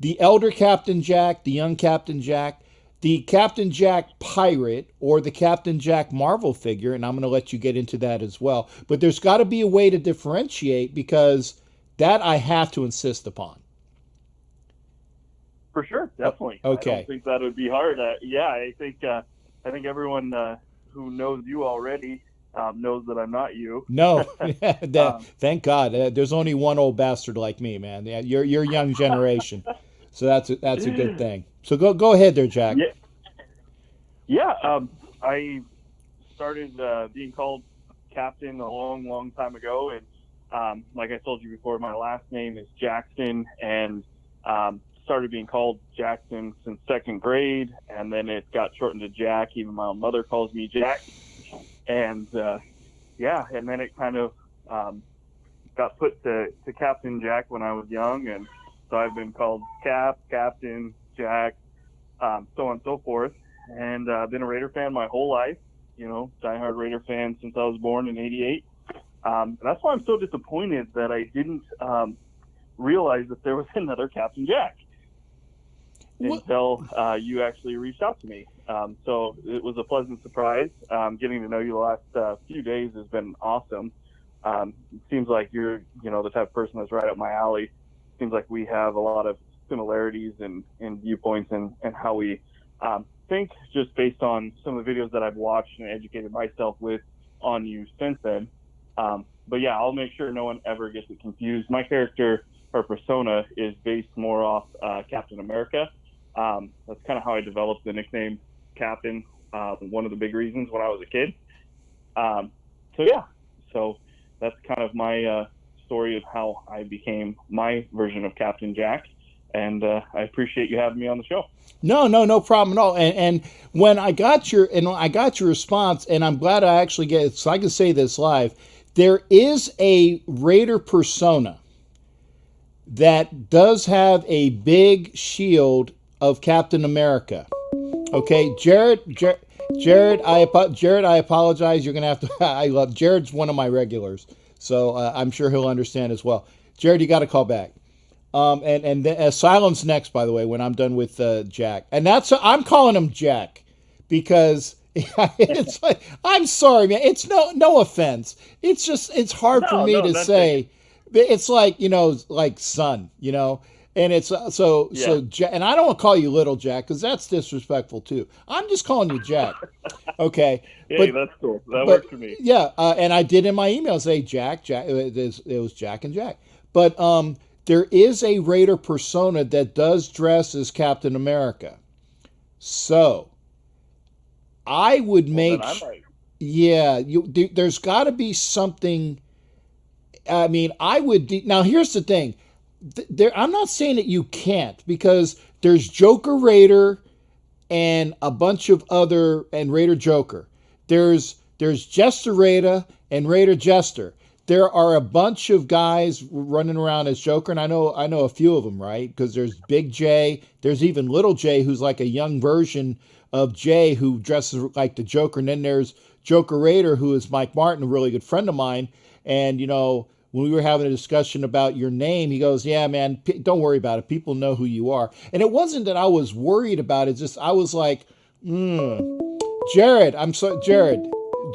the elder Captain Jack, the young Captain Jack, the Captain Jack pirate, or the Captain Jack Marvel figure, and I'm going to let you get into that as well. But there's got to be a way to differentiate, because that I have to insist upon. For sure, definitely. Okay. I don't think that would be hard. Yeah, I think everyone who knows you already knows that I'm not you. No, thank God. There's only one old bastard like me, man. You're young generation, so that's a good thing. So go ahead there, Jack. Yeah. I started being called captain a long time ago, and like I told you before, my last name is Jackson, and started being called Jackson since second grade, and then it got shortened to Jack. Even my own mother calls me Jack, and and then it kind of got put to Captain Jack when I was young, and so I've been called Captain, Jack, so on and so forth. And I've been a Raider fan my whole life, diehard Raider fan since I was born in '88. That's why I'm so disappointed that I didn't realize that there was another Captain Jack until you actually reached out to me. So it was a pleasant surprise. Getting to know you the last few days has been awesome. It seems like you're, the type of person that's right up my alley. Seems like we have a lot of similarities in viewpoints and how we think, just based on some of the videos that I've watched and educated myself with on you since then. But yeah, I'll make sure no one ever gets it confused. My character or persona is based more off Captain America. That's kind of how I developed the nickname Captain. One of the big reasons when I was a kid. So that's kind of my story of how I became my version of Captain Jack. And I appreciate you having me on the show. No problem at all. And when I got your response, and I'm glad I actually get it, so I can say this live. There is a Raider persona that does have a big shield of Captain America. Okay, Jared, I apologize. You're gonna have to. I love Jared's one of my regulars, So I'm sure he'll understand as well. Jared, you got to call back. And Asylum's next, by the way, when I'm done with Jack. And I'm calling him Jack because it's like, I'm sorry, man. It's no offense. It's just, it's hard for me to say. It's like, like son, and it's so Jack, and I don't want to call you little Jack because that's disrespectful too. I'm just calling you Jack. Okay. Hey, that's cool. That works for me. Yeah. And I did in my email say Jack, it was Jack and Jack. But there is a Raider persona that does dress as Captain America. So I would make, there's got to be something. I mean, I would. Now, here's the thing. I'm not saying that you can't, because there's Joker Raider and a bunch of other, and Raider Joker. There's Jester Raider and Raider Jester. There are a bunch of guys running around as Joker, and I know a few of them, right? Because there's Big J. There's even Little J, who's like a young version of J, who dresses like the Joker. And then there's Joker Raider, who is Mike Martin, a really good friend of mine. And, when we were having a discussion about your name, he goes, yeah, man, don't worry about it. People know who you are. And it wasn't that I was worried about it. Just, I was like, Jared,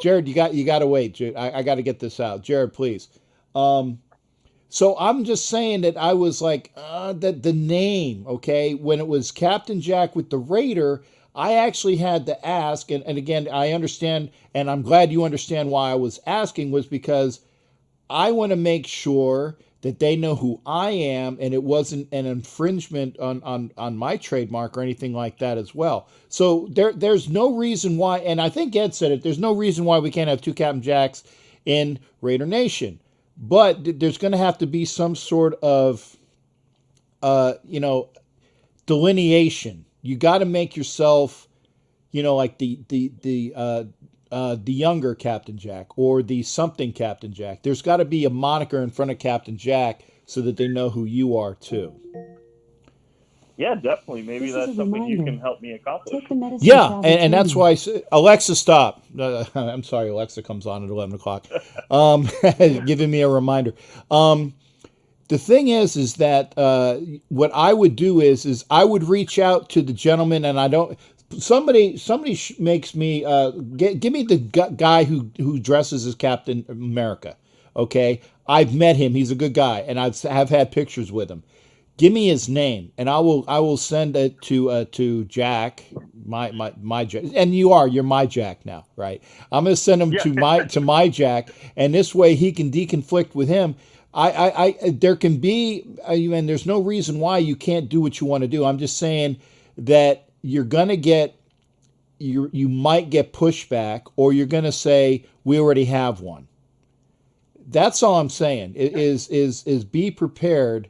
Jared, you got to wait. I got to get this out. Jared, please. So I'm just saying that I was like, that the name, okay, when it was Captain Jack with the Raider, I actually had to ask, and again, I understand, and I'm glad you understand why I was asking, was because I want to make sure that they know who I am, and it wasn't an infringement on my trademark or anything like that as well. So there's no reason why, and I think Ed said it, there's no reason why we can't have two Captain Jacks in Raider Nation. But there's going to have to be some sort of, delineation. You got to make yourself, like the younger Captain Jack or the something Captain Jack. There's got to be a moniker in front of Captain Jack so that they know who you are too. Yeah, definitely. Maybe that's something you can help me accomplish. Yeah, and that's why I said, Alexa, stop. I'm sorry, Alexa comes on at 11 o'clock. Giving me a reminder. The thing is that what I would do is I would reach out to the gentleman, and I don't. Somebody makes me give me the guy who dresses as Captain America. Okay, I've met him. He's a good guy, and have had pictures with him. Give me his name, and I will send it to Jack, my Jack, and you're my Jack now, right? I'm going to send him to my Jack, and this way he can deconflict with him. There can be, and there's no reason why you can't do what you want to do. I'm just saying that you're going to get, you might get pushback, or you're going to say we already have one. That's all I'm saying. Is be prepared.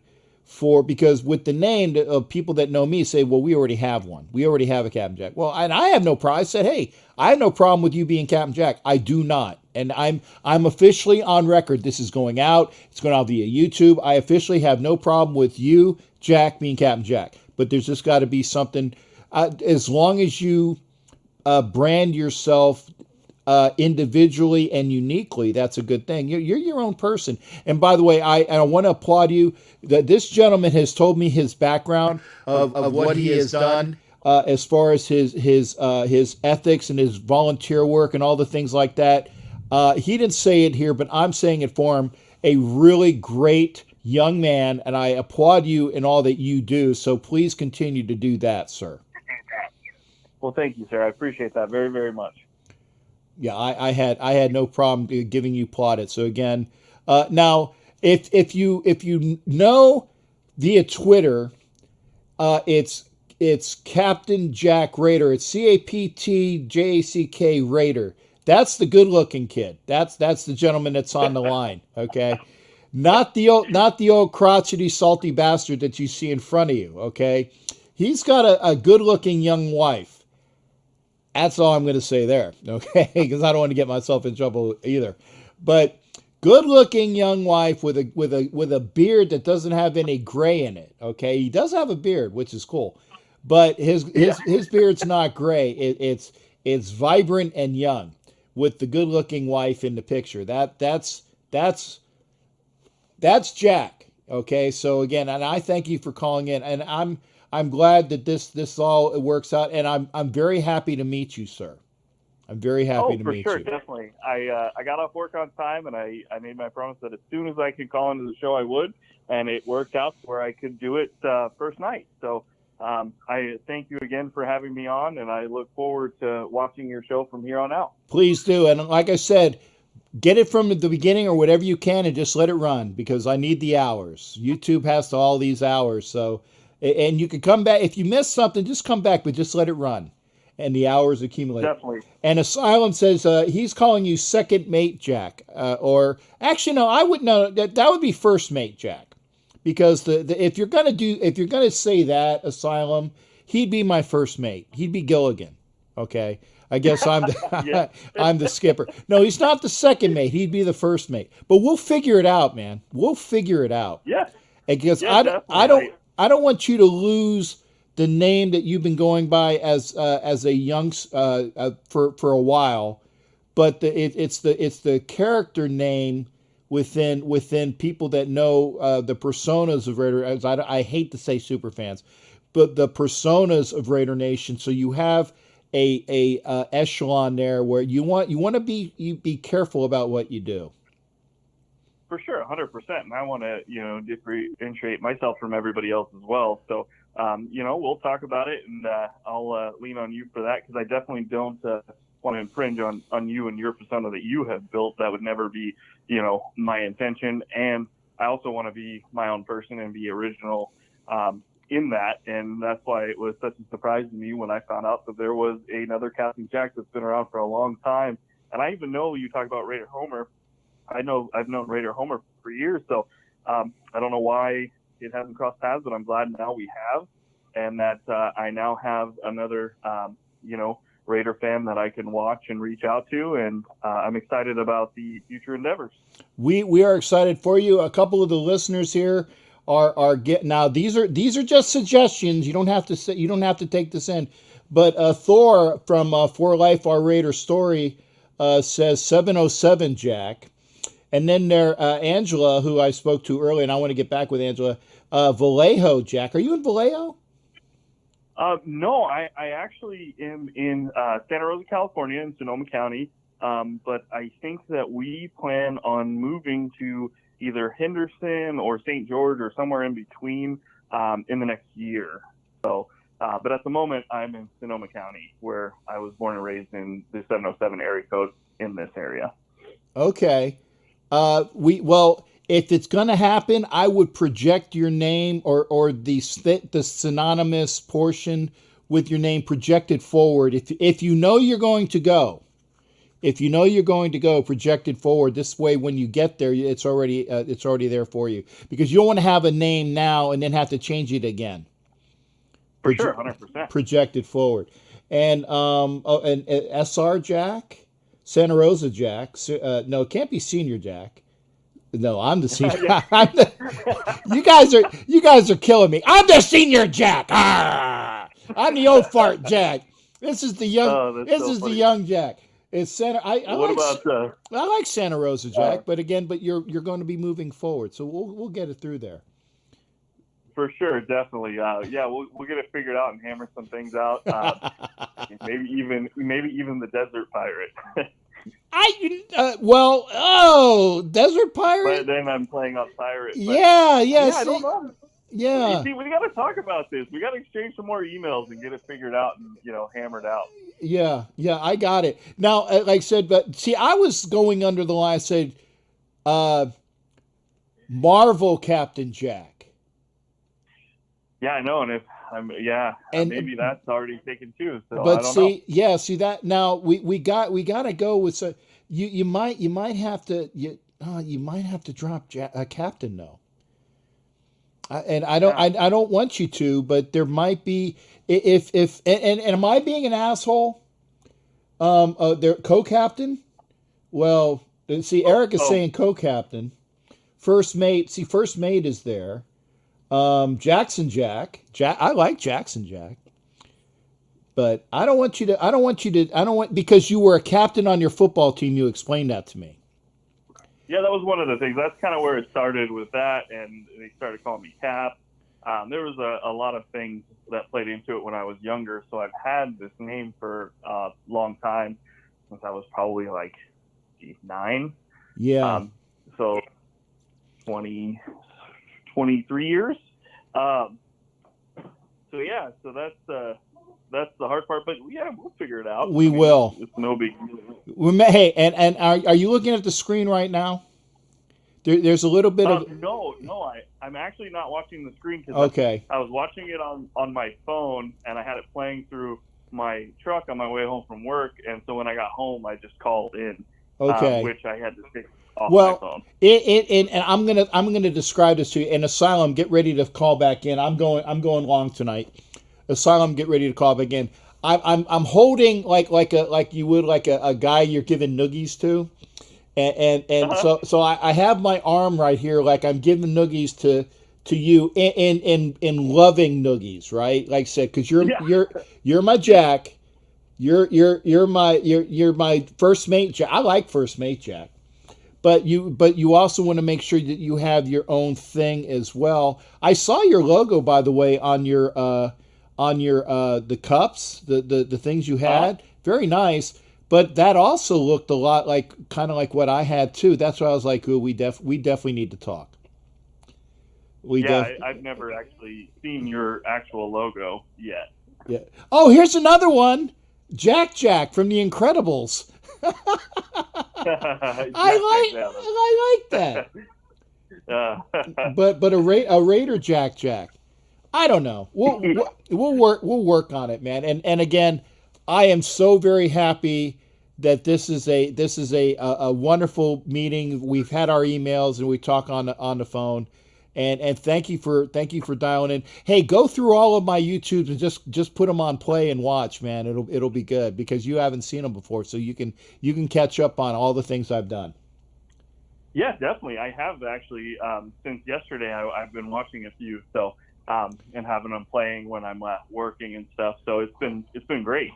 Because with the name of people that know me say, well, we already have one. We already have a Captain Jack. Well, and I have no problem. I said, hey, I have no problem with you being Captain Jack. I do not. And I'm officially on record. This is going out. It's going out via YouTube. I officially have no problem with you, Jack, being Captain Jack. But there's just got to be something. As long as you brand yourself individually and uniquely, that's a good thing. You're your own person. And by the way, I want to applaud you that this gentleman has told me his background of what he has done as far as his ethics and his volunteer work and all the things like that. He didn't say it here, but I'm saying it for him. A really great young man, and I applaud you in all that you do. So please continue to do that, sir. Well, thank you, sir. I appreciate that very, very much. Yeah, I had no problem giving you plaudits. So again, now if you know via Twitter, it's Captain Jack Raider. It's CAPTJACK Raider. That's the good-looking kid. That's the gentleman that's on the line. Okay, not the old crotchety, salty bastard that you see in front of you. Okay, he's got a good-looking young wife. That's all I'm going to say there, okay? Because I don't want to get myself in trouble either. But good-looking young wife with a beard that doesn't have any gray in it, okay? He does have a beard, which is cool, but his beard's not gray. It's vibrant and young with the good-looking wife in the picture. That's That's Jack. Okay, so again, and I thank you for calling in, and I'm glad that this all works out, and I'm very happy to meet you, sir. I'm very happy to meet for sure, you. definitely. I got off work on time, and I made my promise that as soon as I could call into the show, I would, and it worked out where I could do it first night. So I thank you again for having me on, and I look forward to watching your show from here on out. Please do, and like I said, get it from the beginning or whatever you can, and just let it run, because I need the hours. YouTube has all these hours, so, and you can come back if you miss something. Just come back, but just let it run. And the hours accumulate. Definitely. And Asylum says he's calling you second mate Jack, or actually no, I would know that would be first mate Jack, because if you're gonna say that, Asylum, he'd be my first mate. He'd be Gilligan. Okay, I guess I'm the, I'm the skipper. No, he's not the second mate. He'd be the first mate. But we'll figure it out, man. We'll figure it out. Yeah. Because I don't want you to lose the name that you've been going by as a young for a while, but it's the character name within people that know the personas of Raider. As I hate to say super fans, but the personas of Raider Nation. So you have a echelon there where you want to be careful about what you do. For sure, 100%. And I want to, differentiate myself from everybody else as well. So, we'll talk about it, and I'll lean on you for that, because I definitely don't want to infringe on you and your persona that you have built. That would never be, my intention. And I also want to be my own person and be original in that. And that's why it was such a surprise to me when I found out that there was another Captain Jack that's been around for a long time. And I even know you talk about Raider Homer. I've known Raider Homer for years, so I don't know why it hasn't crossed paths, but I'm glad now we have, and that I now have another, Raider fan that I can watch and reach out to, and I'm excited about the future endeavors. We are excited for you. A couple of the listeners here are getting now. These are just suggestions. You don't have to take this in, but Thor from For Life Our Raider Story says 707 Jack. And then there, Angela, who I spoke to earlier, and I want to get back with Angela. Vallejo, Jack. Are you in Vallejo? No, I actually am in Santa Rosa, California, in Sonoma County. But I think that we plan on moving to either Henderson or St. George or somewhere in between in the next year. So, but at the moment, I'm in Sonoma County, where I was born and raised in the 707 area code in this area. Okay. If it's going to happen, I would project your name or the synonymous portion with your name projected forward. If you know you're going to go, project it forward. This way, when you get there, it's already there for you, because you don't want to have a name now and then have to change it again. For sure, 100%. Project it forward. And and SR Jack. Santa Rosa Jack. No, it can't be Senior Jack. No, I'm the senior. You guys are killing me. I'm the Senior Jack. I'm the old fart Jack. This is the young. The young Jack. It's Santa. I like Santa Rosa Jack, but you're going to be moving forward, so we'll get it through there. For sure, definitely. We'll get it figured out and hammer some things out. maybe even the Desert Pirate. Desert Pirate. But then I'm playing on Pirate. I don't know. Yeah. You see, we got to talk about this. We got to exchange some more emails and get it figured out and hammered out. Yeah, I got it. Now, like I said, but see, I was going under the line. I said, Marvel Captain Jack. Yeah, I know, and maybe that's already taken too. So but I don't know. See that now we got to go with you might have to drop Captain though. I don't want you to, but there might be if am I being an asshole? Their co-captain. Well, see, Eric is saying co-captain. First mate. See, first mate is there. Jackson Jack. I like Jackson Jack, but I don't want because you were a captain on your football team. You explained that to me. Yeah, that was one of the things. That's kind of where it started with that, and they started calling me Cap. There was a lot of things that played into it when I was younger, so I've had this name for a long time, since I was probably like 9. Yeah. So 23 years. So yeah, so that's the hard part, but yeah, we'll figure it out. We will. It's no big deal. Hey, and are you looking at the screen right now? There's a little bit of no, I'm actually not watching the screen because okay. I was watching it on my phone, and I had it playing through my truck on my way home from work, and so when I got home, I just called in, which I had to take off my phone. And I'm gonna describe this to you. And Asylum, get ready to call back in. I'm going long tonight. Asylum, get ready to call back in. I'm holding like you would like a guy you're giving noogies to. And so I have my arm right here, like I'm giving noogies to you in loving noogies, right? Like I said, because you're my Jack, you're my first mate Jack. I like first mate Jack, but you also want to make sure that you have your own thing as well. I saw your logo, by the way, on your the cups, the things you had, very nice. But that also looked a lot like kind of like what I had too. That's why I was like, "Ooh, we definitely need to talk." I've never actually seen your actual logo yet. Yeah. Oh, here's another one, Jack from The Incredibles. I like that. But a Raider Jack. I don't know. We'll work on it, man. And again, I am so very happy that this is a wonderful meeting. We've had our emails and we talk on the phone, and thank you for dialing in. Hey, go through all of my YouTubes and just put them on play and watch, man. It'll be good because you haven't seen them before, so you can catch up on all the things I've done. Yeah, definitely. I have actually since yesterday. I've been watching a few, so and having them playing when I'm working and stuff. So it's been great.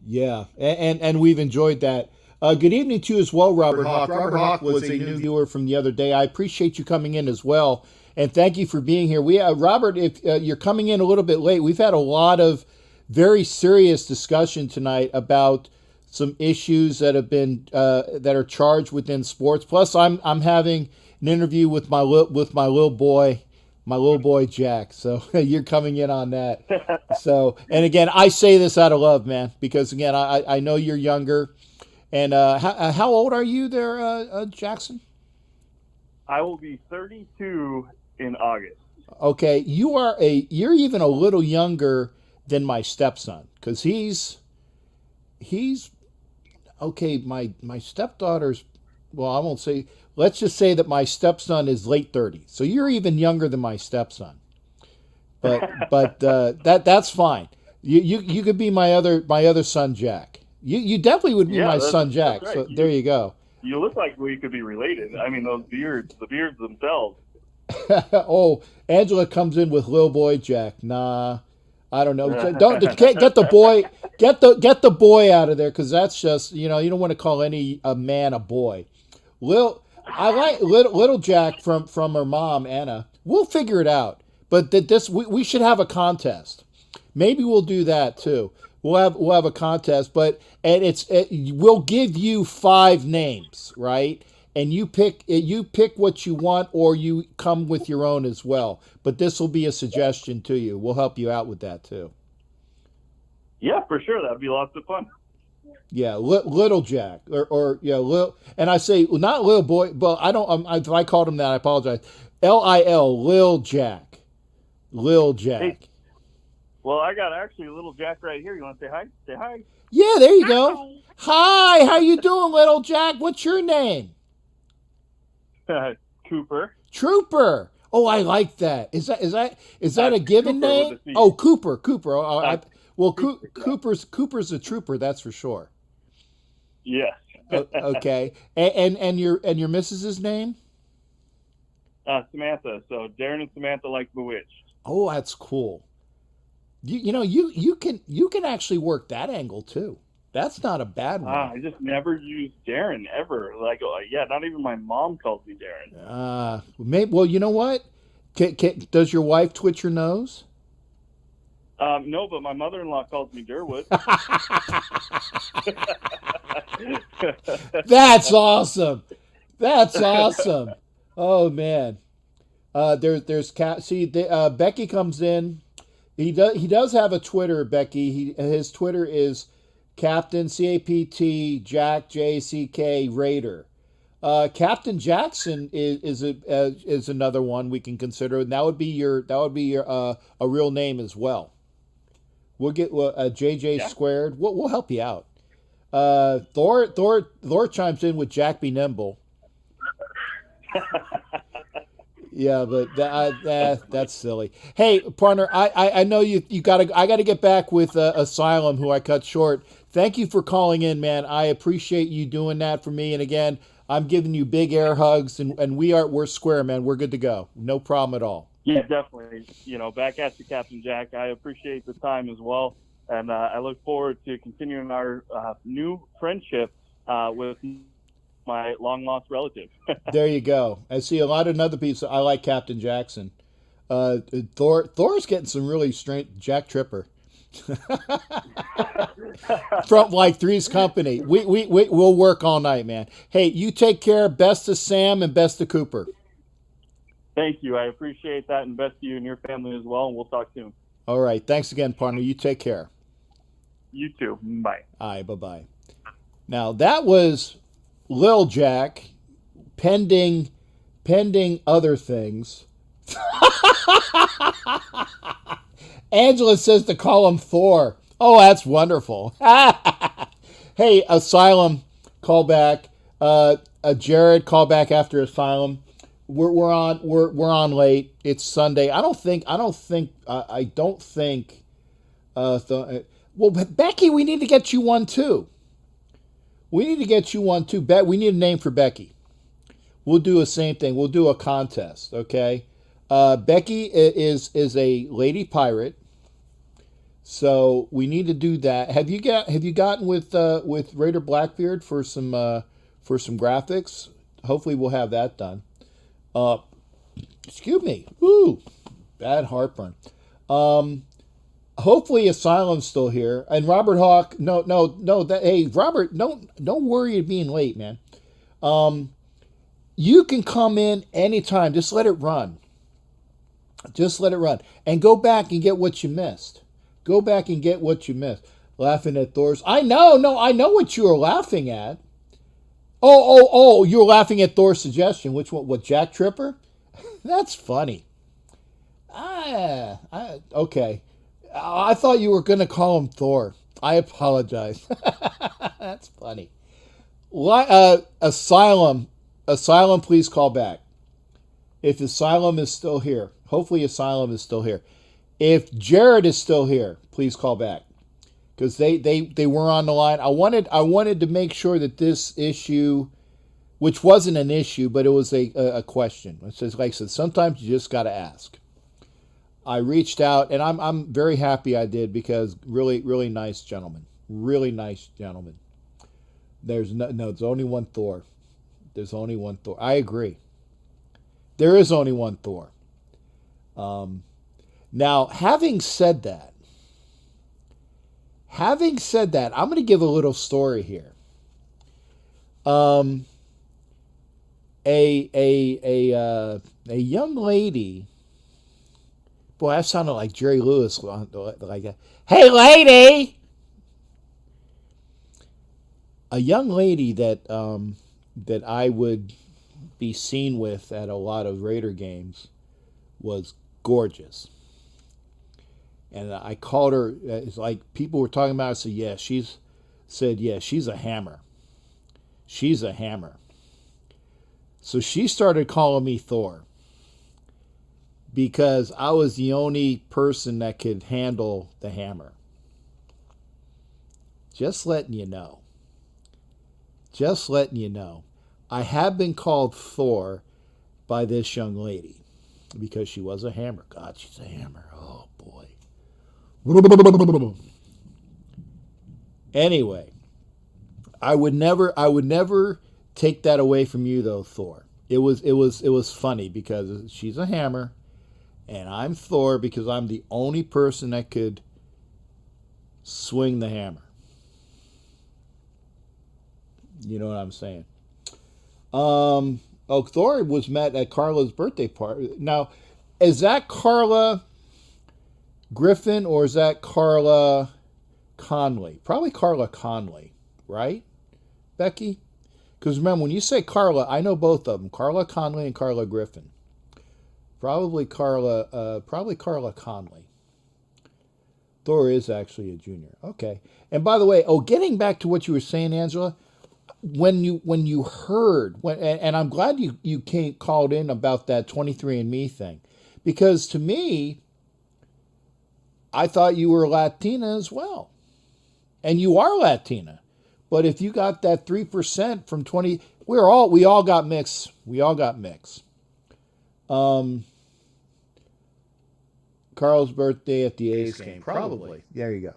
Yeah, and we've enjoyed that. Good evening to you as well, Robert Hawk. Robert Hawk was a new viewer from the other day. I appreciate you coming in as well, and thank you for being here. Robert, if you're coming in a little bit late, we've had a lot of very serious discussion tonight about some issues that have been that are charged within sports. Plus, I'm having an interview with my little boy Jack. So you're coming in on that. So, and again, I say this out of love, man, because again, I know you're younger. And how old are you there, Jackson? I will be 32 in August. Okay, you're even a little younger than my stepson, because he's okay. My stepdaughter's, well, I won't say. Let's just say that my stepson is late 30s. So you're even younger than my stepson. But that's fine. You could be my other son Jack. You definitely would be my son Jack. Right. So there you go. You look like we could be related. I mean, the beards themselves. Oh, Angela comes in with Lil Boy Jack. Nah, I don't know. Don't get the boy boy out of there, because that's just, you don't want to call a man a boy. I like little Jack from her mom Anna. We'll figure it out. But we should have a contest. Maybe we'll do that too. We'll have a contest, we'll give you 5 names, right? And you pick what you want, or you come with your own as well. But this will be a suggestion to you. We'll help you out with that too. Yeah, for sure. That'd be lots of fun. Yeah, little Jack, or little, and I say not little boy, but I don't. If I called him that, I apologize. Lil Jack, Lil Jack. Hey, well, I got actually little Jack right here. You want to say hi? Say hi. Yeah, there you go. Hi, how you doing, little Jack? What's your name? Cooper. Trooper. Oh, I like that. Is that a given name? Oh, Cooper. Cooper's a trooper. That's for sure. Yes. Okay. And your missus's name? Samantha. So Darren and Samantha like Bewitched. Oh, that's cool. You can actually work that angle too. That's not a bad one. I just never used Darren ever. Like, not even my mom calls me Darren. Maybe. Well, you know what? Does your wife twitch her nose? No, but my mother-in-law calls me Durwood. That's awesome. That's awesome. Oh man. There's Becky comes in. He does have a Twitter, Becky. His Twitter is Captain CAPT Jack JCK Raider. Captain Jackson is another one we can consider, and that would be your a real name as well. We'll get JJ squared. We'll help you out. Thor chimes in with Jack Be Nimble. Yeah, but that's silly. Hey, partner, I know you gotta. I gotta get back with Asylum, who I cut short. Thank you for calling in, man. I appreciate you doing that for me. And again, I'm giving you big air hugs, and we're square, man. We're good to go. No problem at all. Yeah, definitely. Back at you, Captain Jack. I appreciate the time as well, and I look forward to continuing our new friendship with my long-lost relative. There you go. I see a lot of other people. I like Captain Jackson. Thor's getting some really strange. Jack Tripper. From like Three's Company. We'll work all night, man. Hey, you take care. Best of Sam and best of Cooper. Thank you. I appreciate that, and best to you and your family as well, and we'll talk soon. All right. Thanks again, partner. You take care. You too. Bye. All right. Bye-bye. Now, that was Lil Jack, pending other things. Angela says to call him Thor. Oh, that's wonderful. Hey, Asylum, call back. Jared, call back after Asylum. We're on late. It's Sunday. I don't think. Well, Becky, we need to get you one too. We need a name for Becky. We'll do the same thing. We'll do a contest. Okay. Becky is a lady pirate. So we need to do that. Have you gotten with Raider Blackbeard for some graphics? Hopefully we'll have that done. Excuse me. Ooh, bad heartburn. Hopefully Asylum's still here. And Robert Hawk, no. Hey, Robert, don't worry about being late, man. You can come in anytime. Just let it run. And go back and get what you missed. Laughing at Thor's. I know what you were laughing at. Oh, you were laughing at Thor's suggestion. Which one? What, Jack Tripper? That's funny. Okay. I thought you were going to call him Thor. I apologize. That's funny. Asylum, please call back. If Asylum is still here. Hopefully Asylum is still here. If Jared is still here, please call back. Because they were on the line. I wanted to make sure that this issue, which wasn't an issue, but it was a question. It says, like I said, sometimes you just got to ask. I reached out, and I'm very happy I did, because really, really nice gentleman. Really nice gentleman. There's only one Thor. There's only one Thor. I agree. There is only one Thor. Now, having said that, I'm going to give a little story here. A young lady. Boy, that sounded like Jerry Lewis. Like, hey, lady! A young lady that I would be seen with at a lot of Raider games was gorgeous. And I called her. It's like people were talking about. I said, "Yeah, she's a hammer. She's a hammer." So she started calling me Thor, because I was the only person that could handle the hammer. Just letting you know. I have been called Thor by this young lady because she was a hammer. God, she's a hammer. Oh, boy. Anyway, I would never take that away from you though, Thor. It was funny because she's a hammer and I'm Thor because I'm the only person that could swing the hammer. You know what I'm saying? Thor was met at Carla's birthday party. Now, is that Carla Griffin or is that Carla Conley? Probably Carla Conley, right, Becky? Because remember, when you say Carla, I know both of them, Carla Conley and Carla Griffin. Probably Carla Conley. Thor is actually a junior. Okay. And by the way, getting back to what you were saying, Angela, when you heard, and I'm glad you called in about that 23andMe thing, because to me, I thought you were Latina as well. And you are Latina. But if you got that 3% from 20, we all got mixed. We all got mixed. Carl's birthday at the A's game. Probably. There you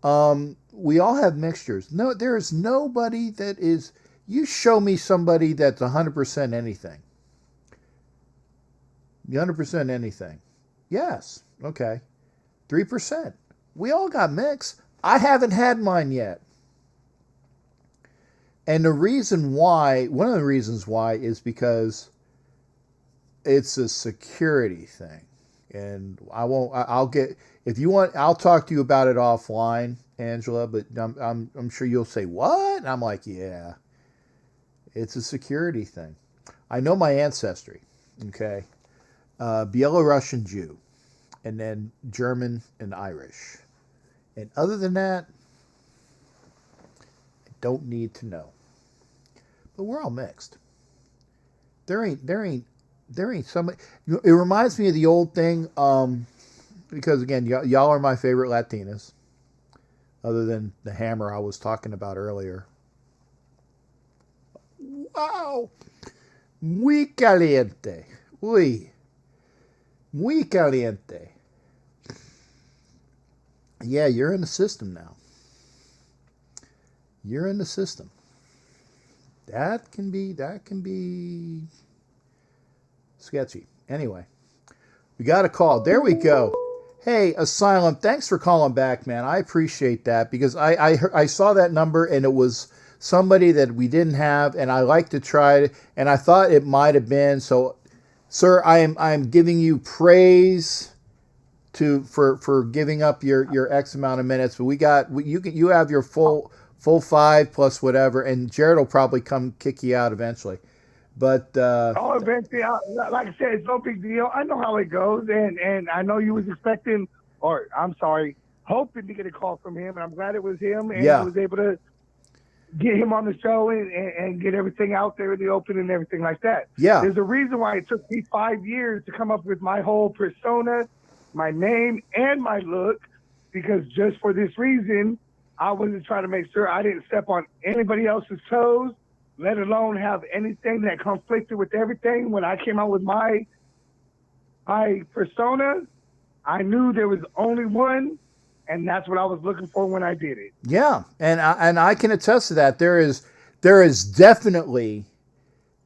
go. We all have mixtures. No, there is nobody that is, you show me somebody that's 100% anything. 100% anything. Yes. Okay. 3%. We all got mixed. I haven't had mine yet. And the reason why, one of the reasons why is because it's a security thing. And if you want, I'll talk to you about it offline, Angela, but I'm sure you'll say, what? And I'm like, yeah, it's a security thing. I know my ancestry, okay? Belarusian Jew, and then German and Irish. And other than that, I don't need to know. But we're all mixed. There ain't somebody. It reminds me of the old thing, because again, y'all are my favorite Latinas, other than the hammer I was talking about earlier. Wow, muy caliente, muy caliente. Yeah, you're in the system now. You're in the system. That can be sketchy. Anyway, we got a call. There we go. Hey, Asylum, thanks for calling back, man. I appreciate that because I saw that number and it was somebody that we didn't have, and I like to try it, and I thought it might have been. So, sir, I'm giving you praise for giving up your X amount of minutes, but you have your full 5 plus whatever, and Jared will probably come kick you out eventually. But eventually, like I said, it's no big deal. I know how it goes, and I know you was expecting, or I'm sorry, hoping to get a call from him, and I'm glad it was him, and I was able to get him on the show and get everything out there in the open and everything like that. Yeah. There's a reason why it took me 5 years to come up with my whole persona, my name, and my look, because just for this reason, I wasn't trying to make sure I didn't step on anybody else's toes, let alone have anything that conflicted with everything. When I came out with my persona, I knew there was only one, and that's what I was looking for when I did it. Yeah, and I can attest to that. There is definitely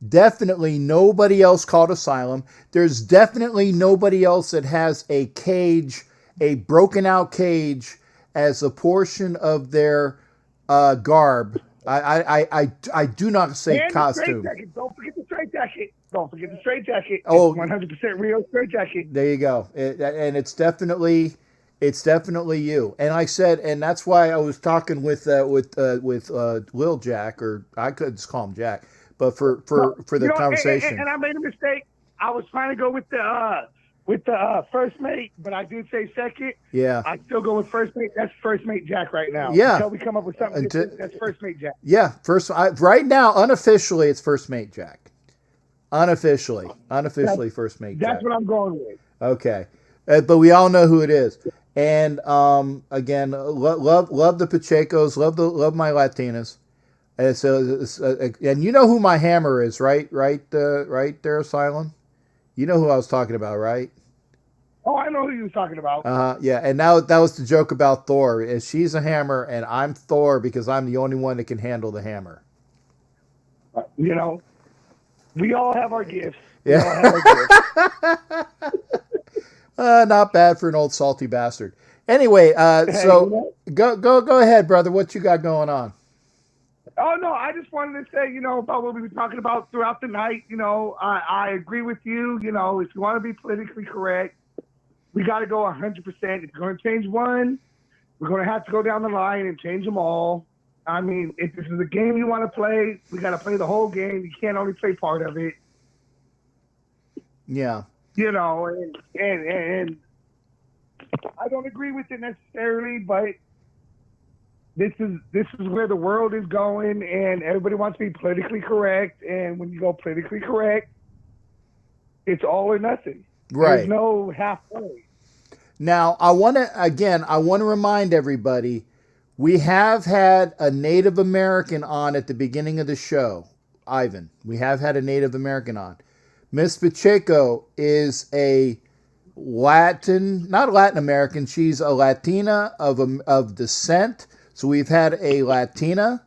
nobody else called Asylum. There's definitely nobody else that has a cage, a broken out cage, as a portion of their garb. I do not say and costume. Don't forget the straight jacket. Don't forget the straight jacket. Oh, 100% real straight jacket. There you go. And it's definitely you. And I said, and that's why I was talking with Lil Jack, or I could just call him Jack, but for the conversation. And I made a mistake. I was trying to go with the first mate, but I did say second. Yeah. I still go with first mate. That's first mate Jack right now. Yeah. Until we come up with something different, that's first mate Jack. Yeah. Right now, unofficially, it's first mate Jack. Unofficially, first mate Jack. That's what I'm going with. Okay. But we all know who it is. And again, love the Pachecos, love my Latinas. And so, and you know who my hammer is, right? Right there, Asylum. You know who I was talking about, right? Oh, I know who you was talking about. Yeah, and now that was the joke about Thor. Is she's a hammer, and I'm Thor because I'm the only one that can handle the hammer. You know, we all have our gifts. Yeah. We all have our gifts. Not bad for an old salty bastard. Anyway, so go ahead, brother. What you got going on? Oh, no, I just wanted to say, about what we were talking about throughout the night. I agree with you. If you want to be politically correct, we got to go 100%. If you're going to change one, we're going to have to go down the line and change them all. I mean, if this is a game you want to play, we got to play the whole game. You can't only play part of it. Yeah. And I don't agree with it necessarily, but this is where the world is going, and everybody wants to be politically correct. And when you go politically correct, it's all or nothing. Right. There's no halfway. Now, I want to remind everybody, we have had a Native American on at the beginning of the show, Ivan. We have had a Native American on. Miss Pacheco is a not Latin American. She's a Latina of descent. So we've had a Latina,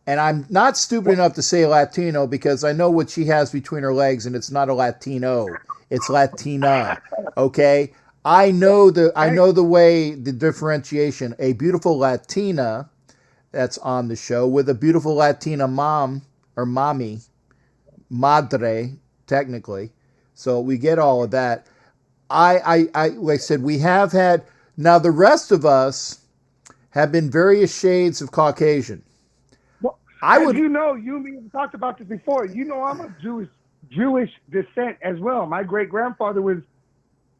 and I'm not stupid enough to say Latino because I know what she has between her legs, and it's not a Latino. It's Latina. Okay? I know the way, the differentiation. A beautiful Latina that's on the show with a beautiful Latina mom or mommy, madre, technically. So we get all of that. I like I said, we have had, now the rest of us have been various shades of Caucasian. Well, you and me have talked about this before. I'm of Jewish descent as well. My great grandfather was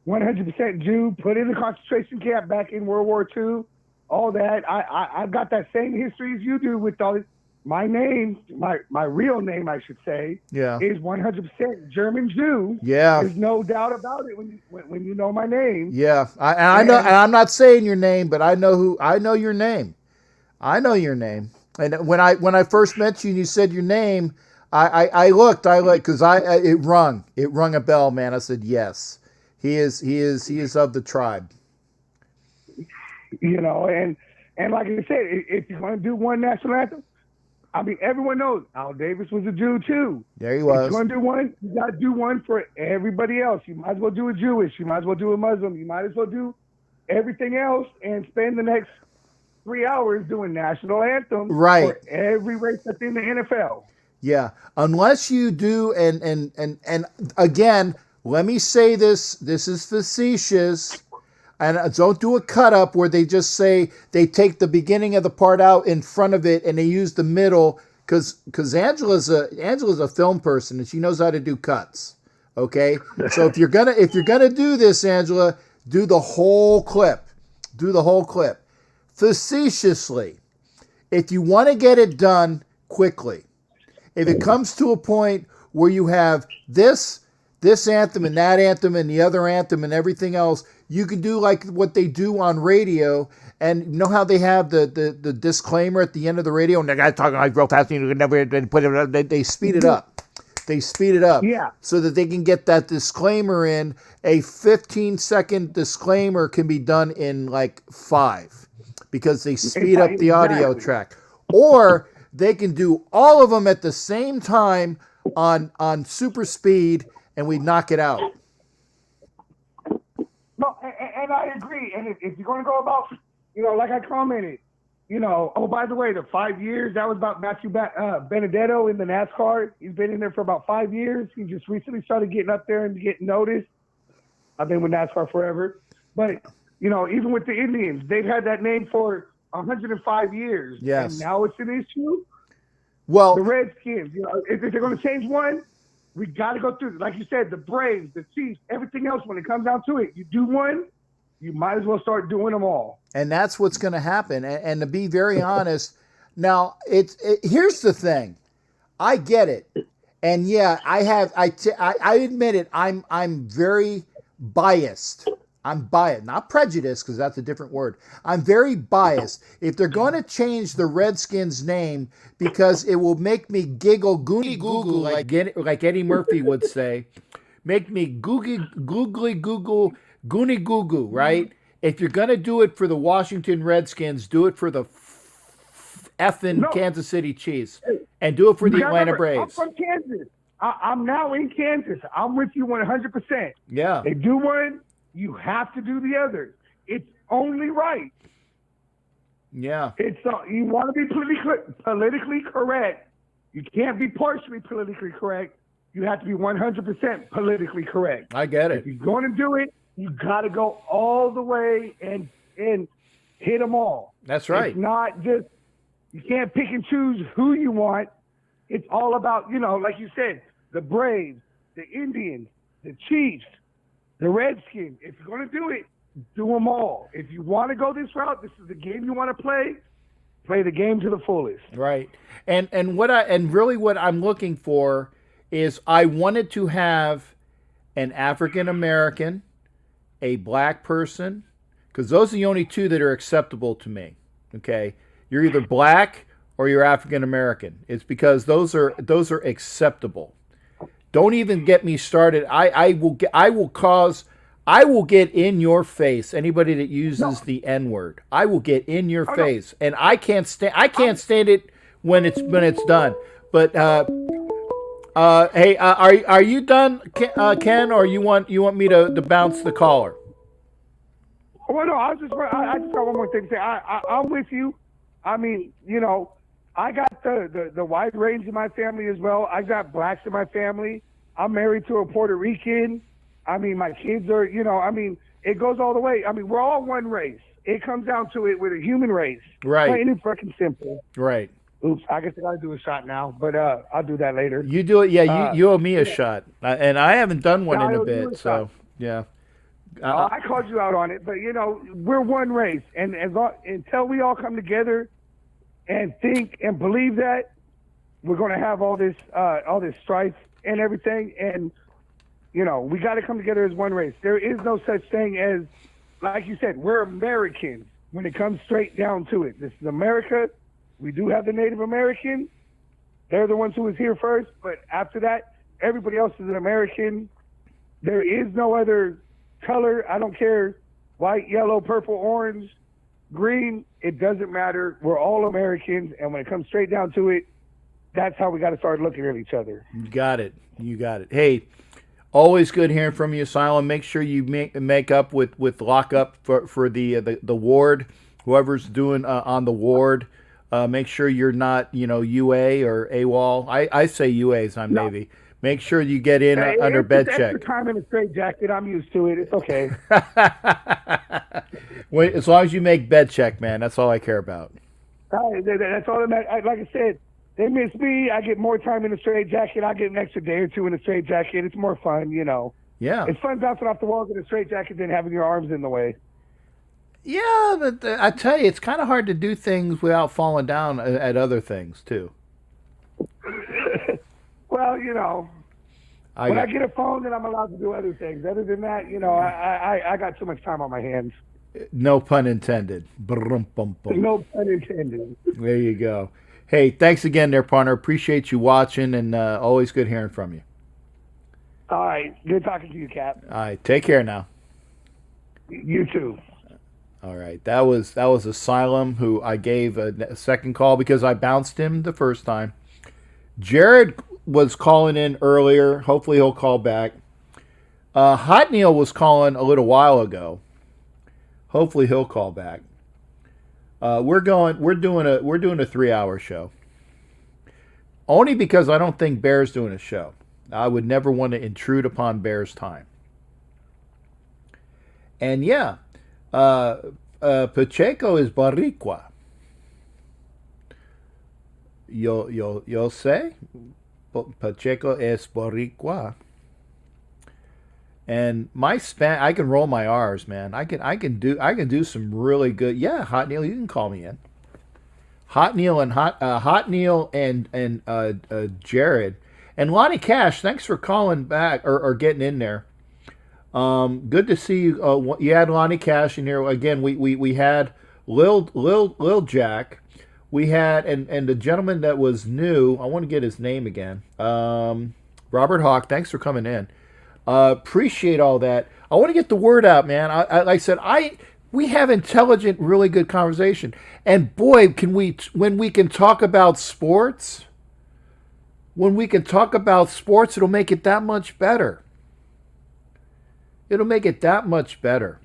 100% Jew, put in the concentration camp back in World War II, all that. I've got that same history as you do with all this. My name, my real name, I should say, is 100% German Jew. Yeah. There's no doubt about it when you know my name. Yeah. I know, and I'm not saying your name, but I know your name. I know your name. And when I first met you and you said your name, I looked, because it rung a bell, man. I said, yes. He is of the tribe. And like I said, if you're going to do one national anthem, I mean, everyone knows Al Davis was a Jew too. There he was. If you're going to do one, you got to do one for everybody else. You might as well do a Jewish. You might as well do a Muslim. You might as well do everything else and spend the next 3 hours doing national anthems for every race that's in the NFL. Yeah, unless you do, and again, let me say this is facetious, and don't do a cut up where they just say they take the beginning of the part out in front of it and they use the middle, because Angela's a film person and she knows how to do cuts. Okay, so if you're gonna do this, Angela, do the whole clip, facetiously. If you want to get it done quickly, if it comes to a point where you have this anthem and that anthem and the other anthem and everything else, you can do like what they do on radio. And you know how they have the disclaimer at the end of the radio, and the guy talking like real fast, and you never put it. They speed it up. Yeah. So that they can get that disclaimer in. A 15-second disclaimer can be done in like 5 because they speed up the audio track. Or they can do all of them at the same time on super speed, and we knock it out. No, and I agree. And if you're going to go about, like I commented, oh, by the way, the 5 years, that was about Matthew Benedetto in the NASCAR. He's been in there for about 5 years. He just recently started getting up there and getting noticed. I've been with NASCAR forever. But, even with the Indians, they've had that name for 105 years. Yes. And now it's an issue. Well, the Redskins, if they're going to change one, we got to go through, like you said, the Braves, the Chiefs, everything else. When it comes down to it, you do one, you might as well start doing them all. And that's what's going to happen. And to be very honest, now here's the thing. I get it, and yeah, I admit it. I'm very biased. I'm biased, not prejudiced, because that's a different word. I'm very biased. If they're going to change the Redskins' name because it will make me giggle, googly google, like Eddie Murphy would say, make me googly google, Goonie Goo Goo, right? If you're going to do it for the Washington Redskins, do it for the effing Kansas City Chiefs. And do it for the Atlanta Braves. I'm from Kansas. I'm now in Kansas. I'm with you 100%. Yeah. They do one, you have to do the other. It's only right. Yeah. It's you want to be politically correct. You can't be partially politically correct. You have to be 100% politically correct. I get it. If you're going to do it, you got to go all the way and hit them all. That's right. It's not just, you can't pick and choose who you want. It's all about, like you said, the Braves, the Indians, the Chiefs, the Redskins. If you're going to do it, do them all. If you want to go this route, this is the game you want to play the game to the fullest. Right. And really what I'm looking for is I wanted to have an African American, a black person, because those are the only two that are acceptable to me. Okay? You're either black or you're African American. It's because those are acceptable. Don't even get me started. I will get in your face anybody that uses the N-word. I will get in your face, and I can't stand it when it's done. But hey, are you done, Ken, or you want me to bounce the caller? Well, no, I just got one more thing to say. I'm with you. I mean, I got the wide range in my family as well. I got blacks in my family. I'm married to a Puerto Rican. I mean, my kids are, it goes all the way. I mean, we're all one race. It comes down to it with a human race. Right. Plain and fucking simple. Right. Oops, I guess I got to do a shot now, but I'll do that later. You do it, yeah. You owe me a shot, and I haven't done one in a bit, so yeah. I called you out on it, but we're one race, and until we all come together and think and believe that, we're going to have all this strife and everything, and we got to come together as one race. There is no such thing as, like you said, we're Americans when it comes straight down to it. This is America. We do have the Native Americans. They're the ones who was here first, but after that, everybody else is an American. There is no other color. I don't care, white, yellow, purple, orange, green. It doesn't matter. We're all Americans, and when it comes straight down to it, that's how we got to start looking at each other. You got it. Hey, always good hearing from you, Asylum. Make sure you make up with lockup for the ward, whoever's doing on the ward. Make sure you're not, UA or AWOL. I say UA, so I'm Navy. Make sure you get in under bed check. Extra time in a straight jacket. I'm used to it. It's okay. Wait, as long as you make bed check, man. That's all I care about. That's all that matters. Like I said, they miss me. I get more time in a straight jacket. I get an extra day or two in a straight jacket. It's more fun, Yeah. It's fun bouncing off the walls in a straight jacket than having your arms in the way. Yeah, but I tell you, it's kind of hard to do things without falling down at other things, too. Well, when I get a phone, then I'm allowed to do other things. Other than that, I got too much time on my hands. No pun intended. No pun intended. There you go. Hey, thanks again there, partner. Appreciate you watching, and always good hearing from you. All right. Good talking to you, Cap. All right. Take care now. You too. All right. That was Asylum, who I gave a second call because I bounced him the first time. Jared was calling in earlier. Hopefully he'll call back. Hot Neil was calling a little while ago. Hopefully he'll call back. We're doing a 3-hour show. Only because I don't think Bear's doing a show. I would never want to intrude upon Bear's time. And yeah, Pacheco is Boricua. Yo sé, Pacheco es Boricua. And my I can roll my R's, man. I can do some really good. Yeah, Hot Neil, you can call me in. Hot Neil and Jared and Lonnie Cash. Thanks for calling back or getting in there. Good to see you. You had Lonnie Cash in here again. We had Lil Jack. We had and the gentleman that was new. I want to get his name again. Robert Hawk. Thanks for coming in. Appreciate all that. I want to get the word out, man. Like I said, we have intelligent, really good conversation. And boy, when we can talk about sports, it'll make it that much better. It'll make it that much better.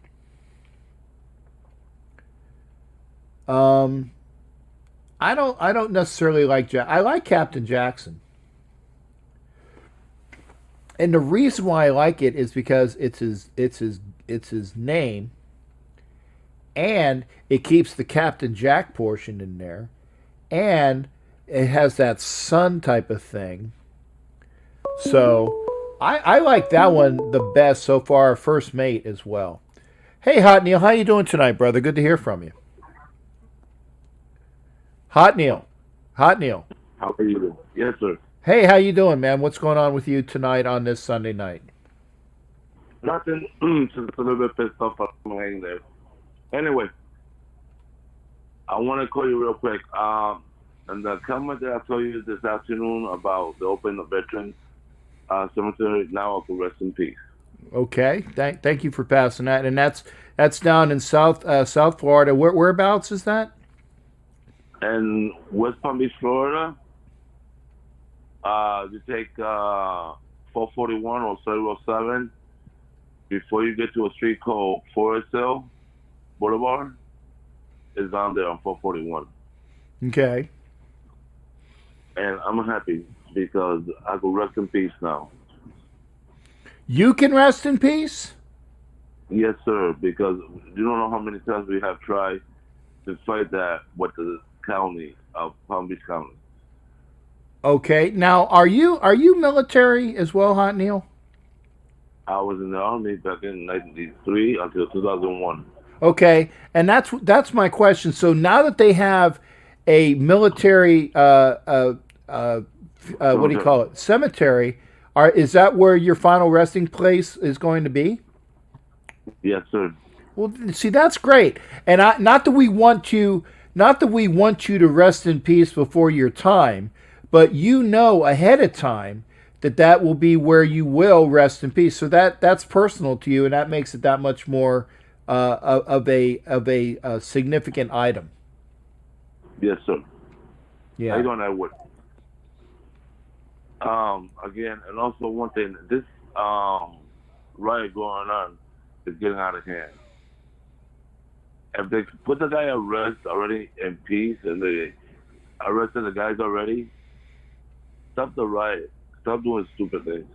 I don't necessarily like I like Captain Jackson. And the reason why I like it is because it's his name, and it keeps the Captain Jack portion in there, and it has that sun type of thing. So I like that one the best so far. First Mate as well. Hey, Hot Neil, how you doing tonight, brother? Good to hear from you. Hot Neil. How are you doing? Yes, sir. Hey, how you doing, man? What's going on with you tonight on this Sunday night? Nothing. Just a little bit pissed off. I'm hanging there. Anyway, I want to call you real quick. And the comment that I told you this afternoon about the Open Veterans Cemetery, now I can rest in peace. Okay. Thank you for passing that. And that's down in South Florida. Whereabouts is that? And West Palm Beach, Florida. You take 441 or 707 before you get to a street called Forest Hill Boulevard. It's down there on 441. Okay. And I'm happy because I can rest in peace now. You can rest in peace? Yes, sir, because you don't know how many times we have tried to fight that with the county of Palm Beach County. Okay. Now, are you military as well, Hot Neil? I was in the Army back in 1993 until 2001. Okay, and that's my question. So now that they have a military, what do you call it, cemetery, is that where your final resting place is going to be? Yes, sir. Well, see, that's great, and not that we want you to rest in peace before your time, but you know ahead of time that will be where you will rest in peace. So that's personal to you, and that makes it that much more of a significant item. Yes, sir. Yeah. I don't know what. Again, and also one thing, this riot going on is getting out of hand. If they put the guy at rest already in peace and they arrested the guys already, stop the riot. Stop doing stupid things.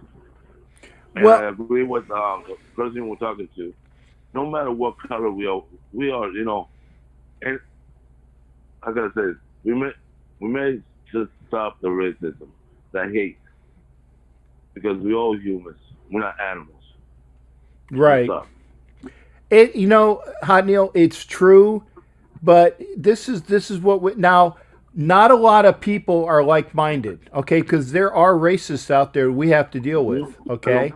And Well, I agree with the person we're talking to. No matter what color we are, you know, and I gotta say this, we may just stop the racism, the hate, because we're all humans. We're not animals. right. Hot Neil, it's true, but this is what now. Not a lot of people are like-minded, okay? Because there are racists out there we have to deal with, okay?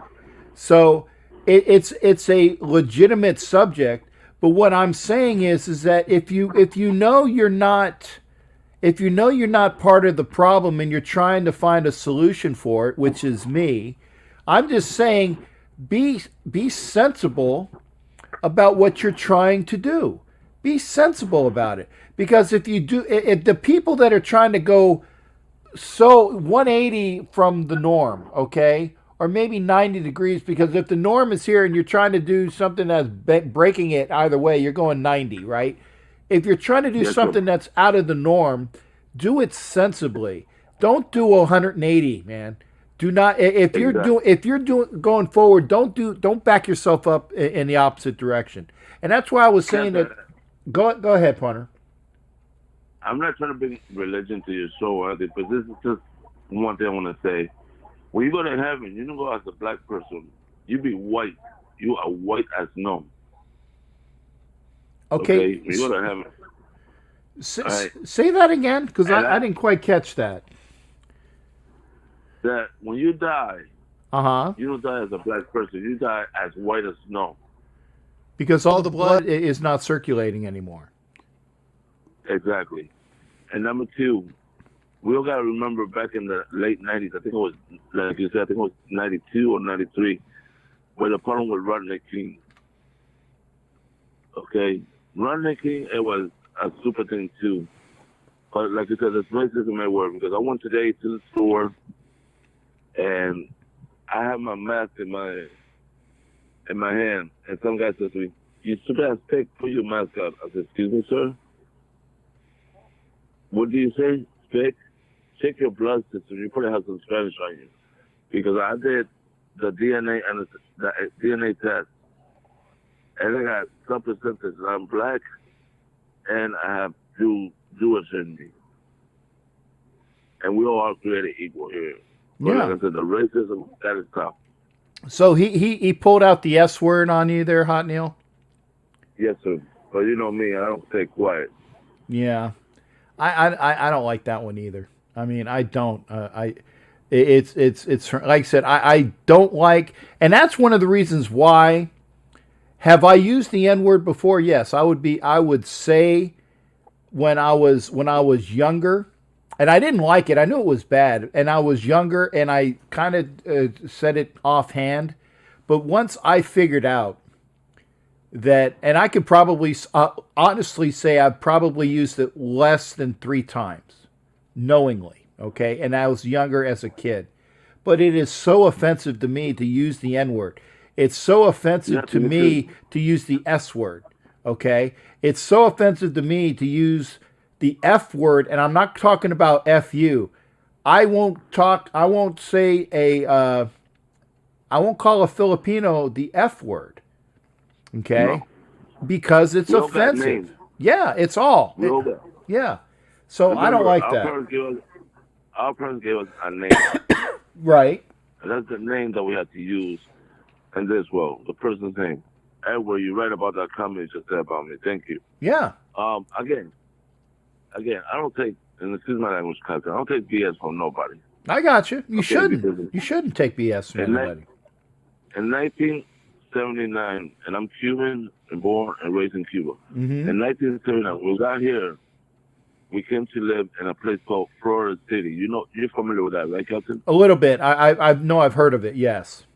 So it's a legitimate subject, but what I'm saying is that if you know you're not part of the problem and you're trying to find a solution for it, which is me, I'm just saying be sensible about what you're trying to do. Be sensible about it. Because if the people that are trying to go so 180 from the norm, okay, or maybe 90 degrees, because if the norm is here and you're trying to do something that's breaking it either way, you're going 90, right? If you're trying to do something that's out of the norm, do it sensibly. Don't do 180, man. Do not. If you're going forward, don't back yourself up in the opposite direction. And that's why I was saying that. Go ahead, partner. I'm not trying to bring religion to your show, but this is just one thing I want to say. When you go to heaven, you don't go as a black person. You be white. You are white as snow. Okay. When you go to heaven. Say that again, because I didn't quite catch that. That when you die, you don't die as a black person. You die as white as snow. Because all the blood is not circulating anymore. Exactly. And number two, we all got to remember back in the late 90s, I think it was, like you said, I think it was 92 or 93, with the problem with Rodney King. Okay, Rodney King, it was a super thing too. But like I said, this racism at work because I went today to the store and I have my mask in my hand, and some guy says to me, "You stupid ass pig, put your mask up." I said, "Excuse me, sir. What do you say, pig? Check your blood system. You probably have some Spanish on you." Because I did the DNA and the DNA test, and I got some percentage. I'm black, and I have Jewish in me, and we all are created equal here. But Yeah. like I said, the racism, that is tough. So he pulled out the S word on you there, Hot Neil? Yes, sir. But you know me, I don't stay quiet. Yeah. I don't like that one either. I mean, I don't. It's like I said, I don't like, and that's one of the reasons why. Have I used the N word before? Yes, I would say when I was younger, and I didn't like it. I knew it was bad, and I was younger, and I kind of said it offhand. But once I figured out that, and I could probably honestly say I've probably used it less than 3 times, knowingly, okay? And I was younger as a kid. But it is so offensive to me to use the N-word. It's so offensive to me to use the S word, okay? It's so offensive to me to use the F word, and I'm not talking about F-U. I won't call a Filipino the F word. Okay, No. because it's We all got offensive. names. Yeah, it's all. We all got- Yeah, so I don't like that. Our parents gave us a name. Right. And that's the name that we have to use in this world, the person's name. Edward, you're right about that comment you just said about me. Thank you. Yeah. Again, I don't take, and excuse my language, Captain, I don't take BS from nobody. I got you. You Okay, shouldn't. You shouldn't take BS from anybody. In 1979, and I'm Cuban and born and raised in Cuba. Mm-hmm. In 1979, when we got here, we came to live in a place called Florida City. You know, you're familiar with that, right, Captain? A little bit. I know I've heard of it. Yes.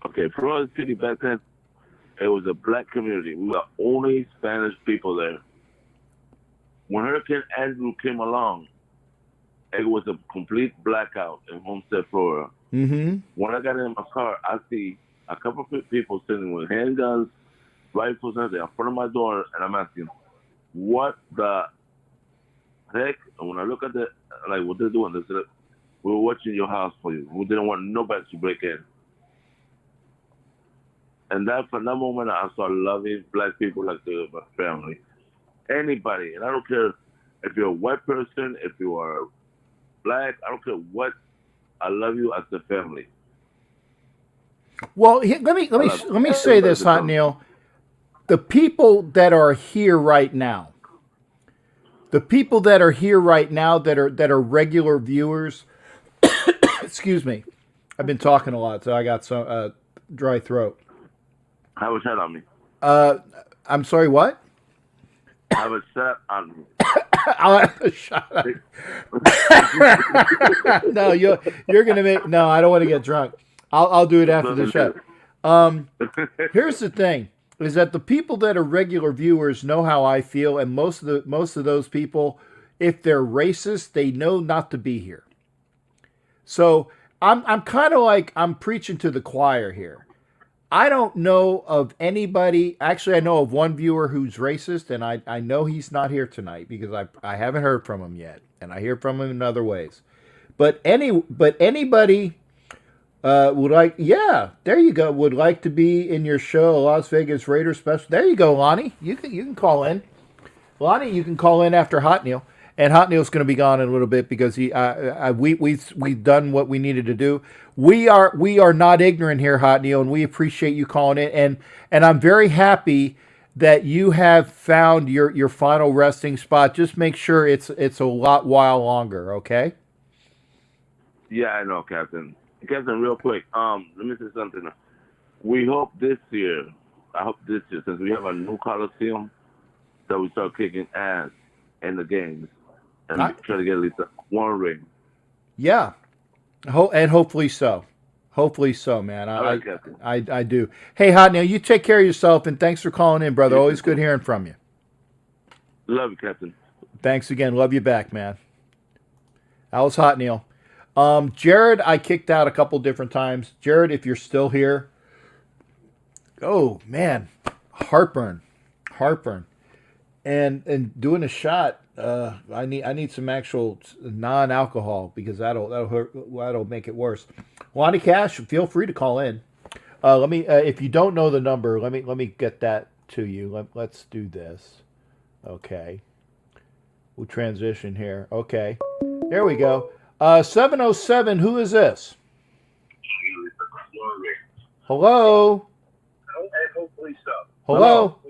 Okay, Florida City back then, it was a black community. We were only Spanish people there. When Hurricane Andrew came along, it was a complete blackout in Homestead, Florida. Mm-hmm. When I got in my car, I see a couple of people sitting with handguns, rifles, and everything in front of my door, and I'm asking, what the heck? And when I look at the, like, what they're doing, they said, we were watching your house for you. We didn't want nobody to break in. And that, from that moment, I started loving black people like my family. Anybody, and I don't care if you're a white person, if you are black, I don't care what, I love you as a family. Well, let me say this, Hot Neil. The people that are here right now, that are regular viewers. Excuse me, I've been talking a lot, so I got some dry throat. Have a shot on me. I'm sorry, what? Have a shot on me. I'll have a shot. No, you're gonna make. No, I don't want to get drunk. I'll do it after the show. Here's the thing: is that the people that are regular viewers know how I feel, and most of those people, if they're racist, they know not to be here. So I'm kind of like I'm preaching to the choir here. I don't know of anybody. Actually, I know of one viewer who's racist, and I know he's not here tonight because I haven't heard from him yet, and I hear from him in other ways. But anybody would like, yeah, there you go. Would like to be in your show, Las Vegas Raiders special. There you go, Lonnie. You can call in. Lonnie, you can call in after Hot Neil. And Hot Neil's going to be gone in a little bit because we've done what we needed to do. We are not ignorant here, Hot Neil, and we appreciate you calling in. And I'm very happy that you have found your final resting spot. Just make sure it's a while longer, okay? Yeah, I know, Captain. Captain, real quick. Let me say something. We hope this year, since we have a new Coliseum, that we start kicking ass in the games. And try to get at least one ring. Yeah. And hopefully so. Hopefully so, man. All right, Captain. I do. Hey, Hot Neil, you take care of yourself, and thanks for calling in, brother. Always good hearing from you. Love you, Captain. Thanks again. Love you back, man. That was Hot Neil. Jared, I kicked out a couple different times. Jared, if you're still here, oh man, heartburn, and doing a shot. I need some actual non-alcohol because that'll make it worse. Lonnie Cash, feel free to call in. Let me if you don't know the number, let me get that to you. Let's do this. Okay, we'll transition here. Okay, there we go. 707. Who is this? Hello. Hopefully so.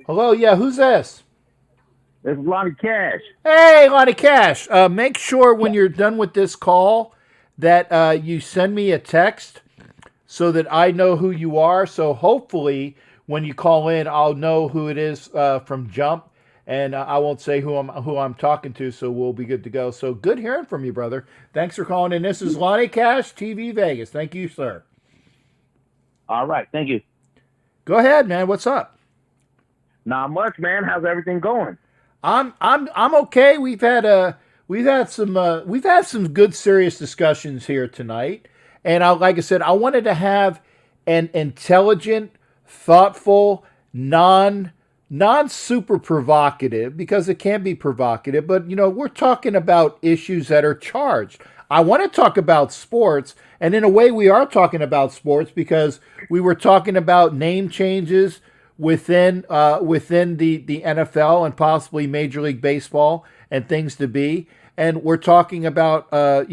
Hello. Yeah, who's this? This is Lonnie Cash. Hey, Lonnie Cash. Make sure when you're done with this call that you send me a text so that I know who you are. So hopefully when you call in, I'll know who it is from jump, and I won't say who I'm talking to. So we'll be good to go. So good hearing from you, brother. Thanks for calling in. This is Lonnie Cash, TV Vegas. Thank you, sir. All right, thank you. Go ahead, man. What's up? Not much, man. How's everything going? I'm okay. We've had some good serious discussions here tonight, and like I said, I wanted to have an intelligent, thoughtful, non super provocative, because it can be provocative, but we're talking about issues that are charged. I want to talk about sports, and in a way we are talking about sports because we were talking about name changes within the NFL and possibly Major League Baseball and things to be. And we're talking about the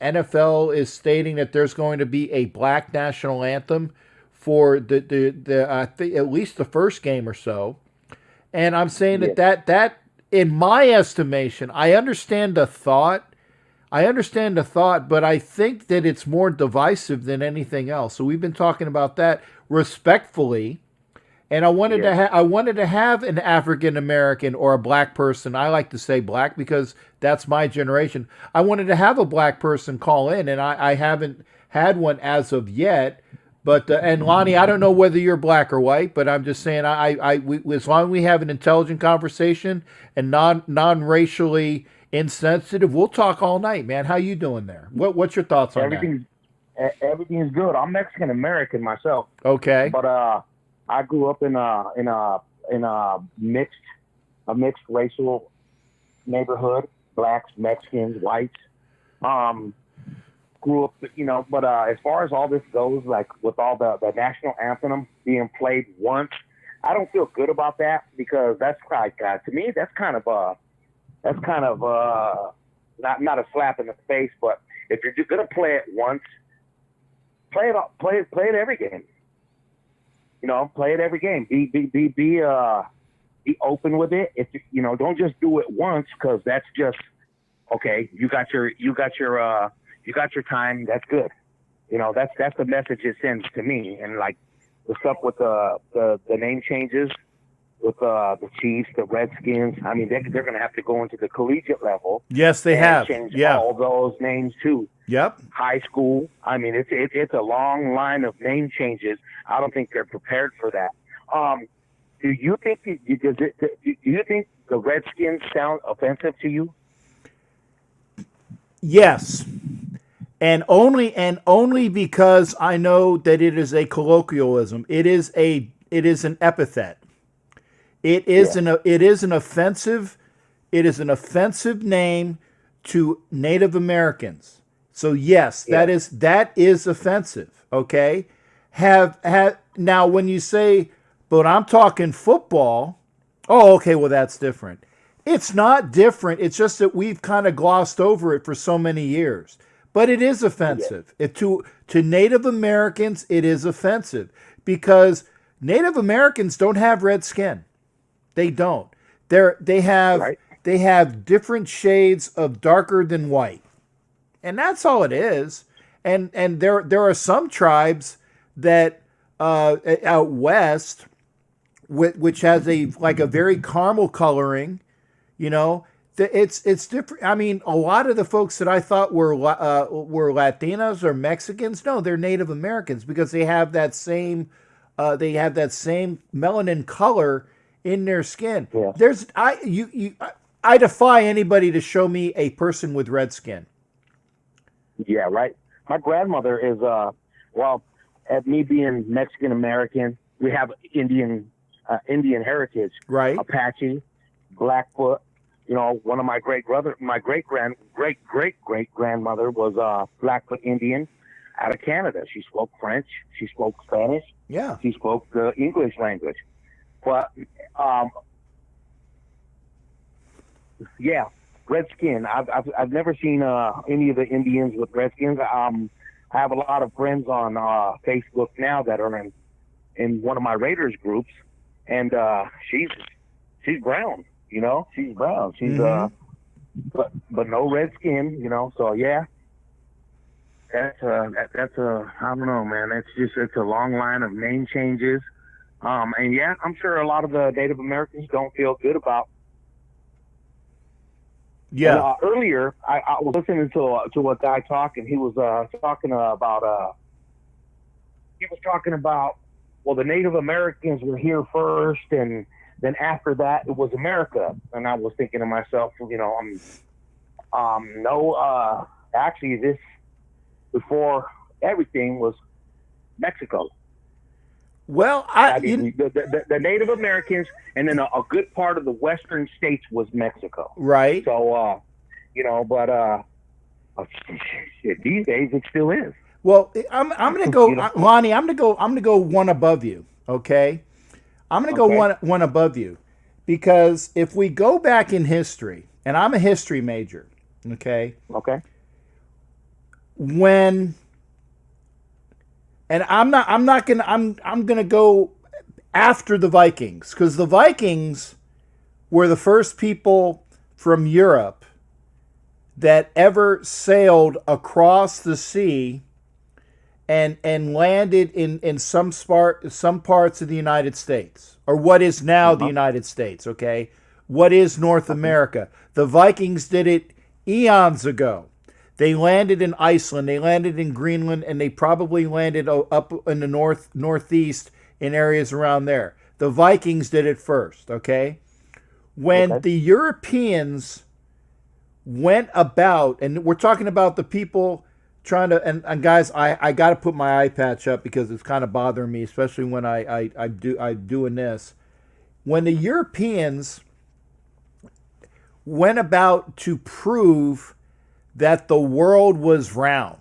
NFL is stating that there's going to be a black national anthem for at least the first game or so. And I'm saying that in my estimation, I understand the thought, but I think that it's more divisive than anything else. So we've been talking about that respectfully, and I wanted to have an African American or a black person. I like to say black because that's my generation. I wanted to have a black person call in, and I haven't had one as of yet. But and Lonnie, I don't know whether you're black or white, but I'm just saying as long as we have an intelligent conversation and non-racially insensitive, we'll talk all night, man. How you doing there? What's your thoughts on that? Everything's good. I'm Mexican American myself. Okay. But I grew up in a mixed racial neighborhood, blacks, Mexicans, whites. Grew up, but as far as all this goes, like with all the national anthem being played once, I don't feel good about that because that's like to me that's kind of not a slap in the face, but if you're just gonna play it once, play it every game. Play it every game. Be open with it. If don't just do it once because that's just okay. You got your time. That's good. That's the message it sends to me. And like the stuff with the name changes with the Chiefs, the Redskins. I mean, they're going to have to go into the collegiate level. Yes, they have. Change all those names too. Yep. High school. I mean, it's a long line of name changes. I don't think they're prepared for that. Do you think the Redskins sound offensive to you? Yes. And only because I know that it is a colloquialism. It is an epithet. It is an offensive name to Native Americans. So yes, that is offensive. Okay. Now when you say, but I'm talking football, oh, okay, well that's different. It's not different. It's just that we've kind of glossed over it for so many years. But it is offensive. To Native Americans, it is offensive because Native Americans don't have red skin. They don't. They have different shades of darker than white, and that's all it is. And there are some tribes that out west, which has a very caramel coloring. It's different. I mean, a lot of the folks that I thought were Latinos or Mexicans, no, they're Native Americans because they have that same melanin color in their skin. Yeah. I defy anybody to show me a person with red skin. Yeah, right. My grandmother is well, at me being Mexican American, we have Indian heritage. Right. Apache, Blackfoot. You know, one of my great great grandmother was Blackfoot Indian out of Canada. She spoke French. She spoke Spanish. Yeah. She spoke the English language. But yeah, red skin. I've never seen any of the Indians with red skins. I have a lot of friends on Facebook now that are in one of my Raiders groups, and she's brown. You know, she's brown. She's but no red skin. You know, so yeah. That's a I don't know, man. It's a long line of name changes, and yeah, I'm sure a lot of the Native Americans don't feel good about. Yeah. And, earlier, I was listening to a guy talking. He was talking about well, the Native Americans were here first, and then after that it was America. And I was thinking to myself, you know, no, actually this. Before everything was Mexico. Well, the Native Americans, and then a good part of the western states was Mexico. Right. So, you know, but these days it still is. Well, I'm going to go, Lonnie. I'm going to go one above you. Okay. I'm going to go one above you, because if we go back in history, and I'm a history major. Okay. Okay. I'm gonna go after the Vikings, because the Vikings were the first people from Europe that ever sailed across the sea and landed in some parts of the United States, or what is now the United States. Okay, what is North America? The Vikings did it eons ago. They landed in Iceland, they landed in Greenland, and they probably landed up in the northeast in areas around there. The Vikings did it first, okay? When the Europeans went about, and we're talking about the people trying to, and guys, I got to put my eye patch up because it's kind of bothering me, especially when I'm doing this. When the Europeans went about to prove that the world was round.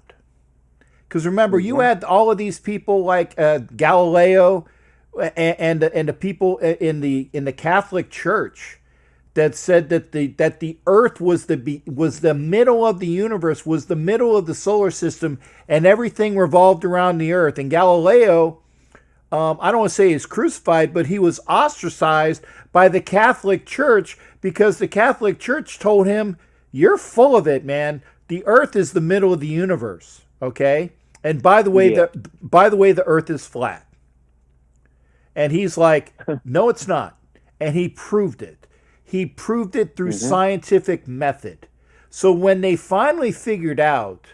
Because remember, you had all of these people like Galileo and the people in the Catholic Church that said that the Earth was the middle of the universe, was the middle of the solar system, and everything revolved around the Earth. And Galileo, I don't want to say he's crucified, but he was ostracized by the Catholic Church because the Catholic Church told him, "You're full of it, man. The Earth is the middle of the universe, okay? And by the way, the Earth is flat." And he's like, "No, it's not." And he proved it. He proved it through scientific method. So when they finally figured out,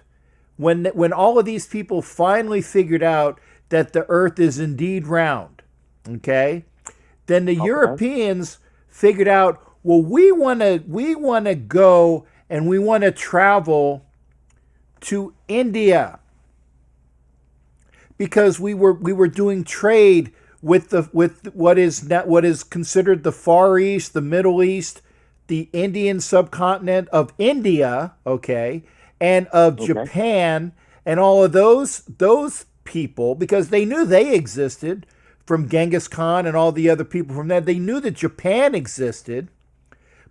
when all of these people finally figured out that the Earth is indeed round, okay, then the Europeans figured out, well, we want to go and we want to travel to India, because we were doing trade with what is considered the Far East, the Middle East, the Indian subcontinent of India, okay, and of Japan, and all of those people, because they knew they existed from Genghis Khan and all the other people from there. They knew that Japan existed.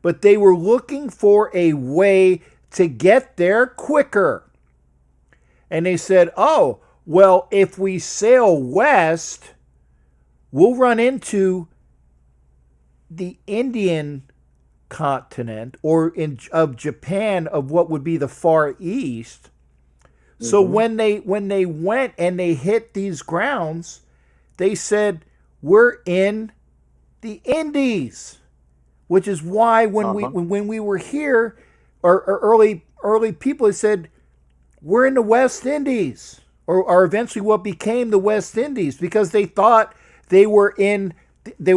But they were looking for a way to get there quicker. And they said, oh, well, if we sail west, we'll run into the Indian continent, or of Japan, of what would be the Far East. So when they went and they hit these grounds, they said, we're in the Indies. which is why when we were here, or early people had said we're in the West Indies, or eventually what became the West Indies, because they thought they were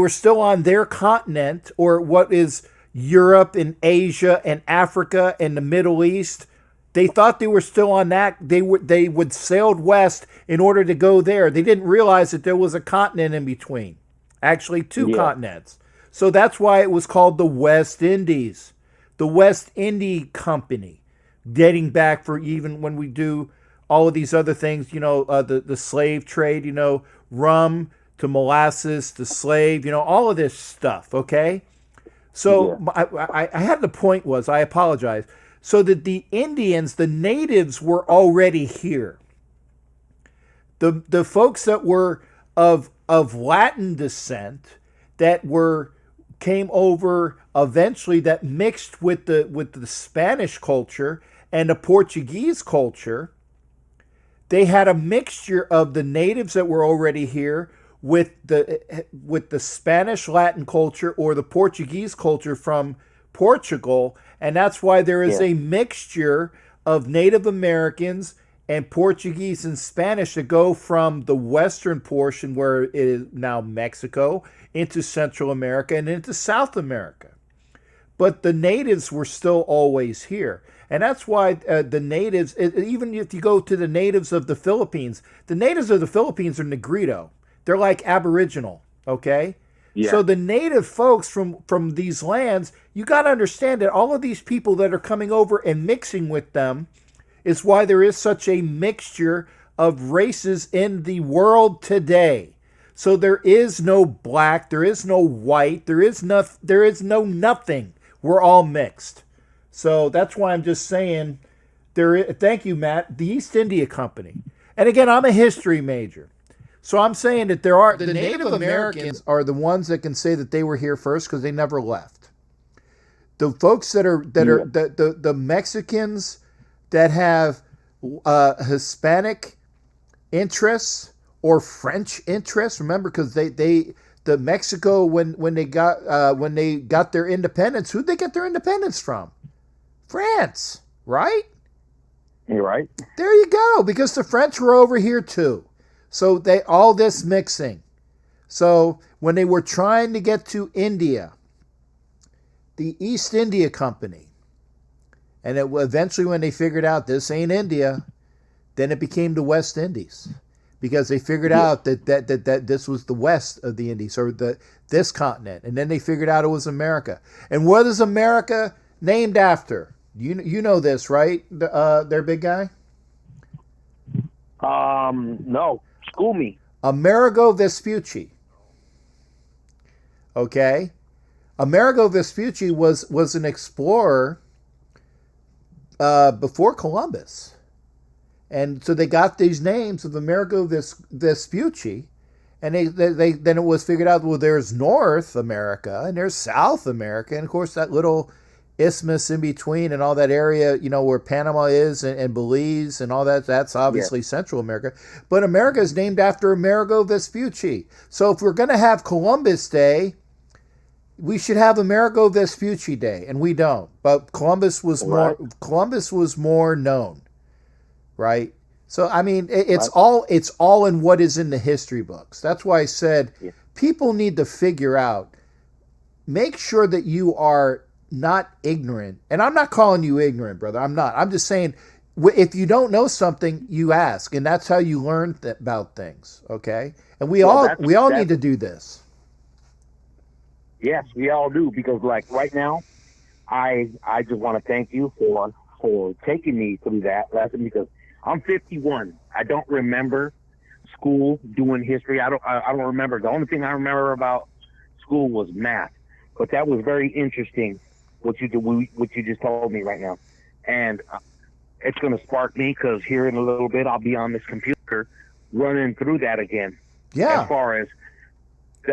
still on their continent, or what is Europe and Asia and Africa and the Middle East. They thought they were still on that. They would sailed west in order to go there. They didn't realize that there was a continent in between, actually two continents. So that's why it was called the West Indies, the West India Company, dating back for even when we do all of these other things, the slave trade, rum to molasses to slave, all of this stuff, okay? So I had the point was, I apologize, so that the Indians, the natives, were already here. The folks that were of Latin descent, that came over eventually, that mixed with the Spanish culture and the Portuguese culture. They had a mixture of the natives that were already here with the Spanish Latin culture or the Portuguese culture from Portugal, and that's why there is a mixture of Native Americans and Portuguese and Spanish that go from the western portion, where it is now Mexico, into Central America and into South America. But the natives were still always here. And that's why the natives, even if you go to the natives of the Philippines, the natives of the Philippines are Negrito. They're like Aboriginal, okay? Yeah. So the native folks from these lands, you got to understand that all of these people that are coming over and mixing with them is why there is such a mixture of races in the world today. So there is no black, there is no white, there is no nothing. We're all mixed. So that's why I'm just saying, thank you, Matt, the East India Company. And again, I'm a history major. So I'm saying that the Native Americans are the ones that can say that they were here first because they never left. The folks that are the Mexicans that have Hispanic interests or French interests, remember, because the Mexico when they got their independence, who'd they get their independence from? France, right? You're right. There you go, because the French were over here too. So all this mixing. So when they were trying to get to India, the East India Company, and eventually when they figured out this ain't India, then it became the West Indies, because they figured out that this was the west of the Indies, or this continent, and then they figured out it was America. And what is America named after? You know this, right? Their big guy. No. School me. Amerigo Vespucci. Okay, Amerigo Vespucci was an explorer before Columbus, and so they got these names of Amerigo Vespucci, and then it was figured out, well, there's North America and there's South America, and of course that little isthmus in between and all that area, where Panama is and Belize and all that, that's obviously Central America. But America is named after Amerigo Vespucci. So if we're going to have Columbus Day, we should have Amerigo Vespucci Day, and we don't. But Columbus was more known, right? So I mean, it's all in what is in the history books. That's why I said people need to figure out, make sure that you are not ignorant. And I'm not calling you ignorant, brother. I'm not. I'm just saying, if you don't know something, you ask, and that's how you learn about things. Okay, and we all need to do this. Yes, we all do, because like right now, I just want to thank you for taking me through that lesson, because I'm 51. I don't remember school doing history. I don't remember. The only thing I remember about school was math. But that was very interesting, what you just told me right now, and it's going to spark me, because here in a little bit I'll be on this computer running through that again. Yeah. As far as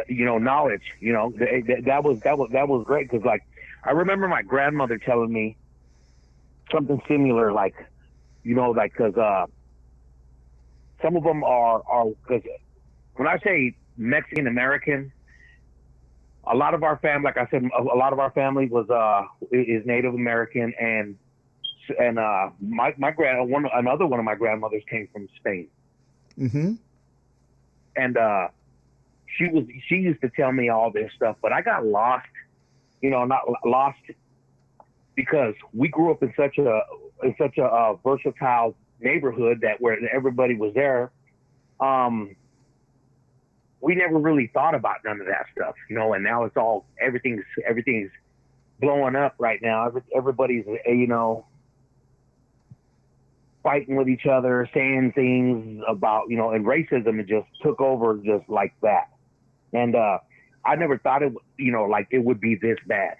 knowledge, that was great, because like I remember my grandmother telling me something similar, because some of them are because when I say Mexican American, a lot of our family, like I said, a lot of our family is Native American, and another one of my grandmothers came from Spain. Mm-hmm. And she used to tell me all this stuff, but I got lost, not lost, because we grew up in such a versatile neighborhood that where everybody was there. We never really thought about none of that stuff, and now everything's blowing up right now. Everybody's, fighting with each other, saying things about, and racism, it just took over just like that. And I never thought it would be this bad.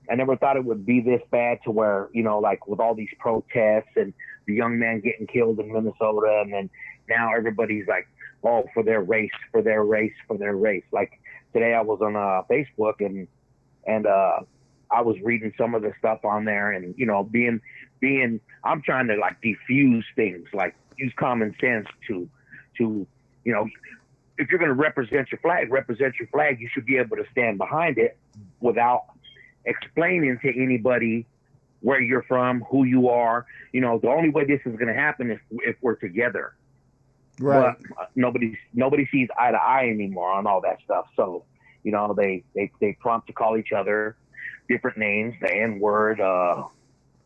I never thought it would be this bad to where, with all these protests and the young man getting killed in Minnesota, and then now everybody's like, oh, for their race. Like today I was on Facebook and I was reading some of the stuff on there, and being I'm trying to like diffuse things, like use common sense to if you're going to represent your flag, you should be able to stand behind it without explaining to anybody where you're from, who you are. The only way this is going to happen is if we're together. Right. But nobody sees eye to eye anymore on all that stuff. So, they prompt to call each other different names, the N-word,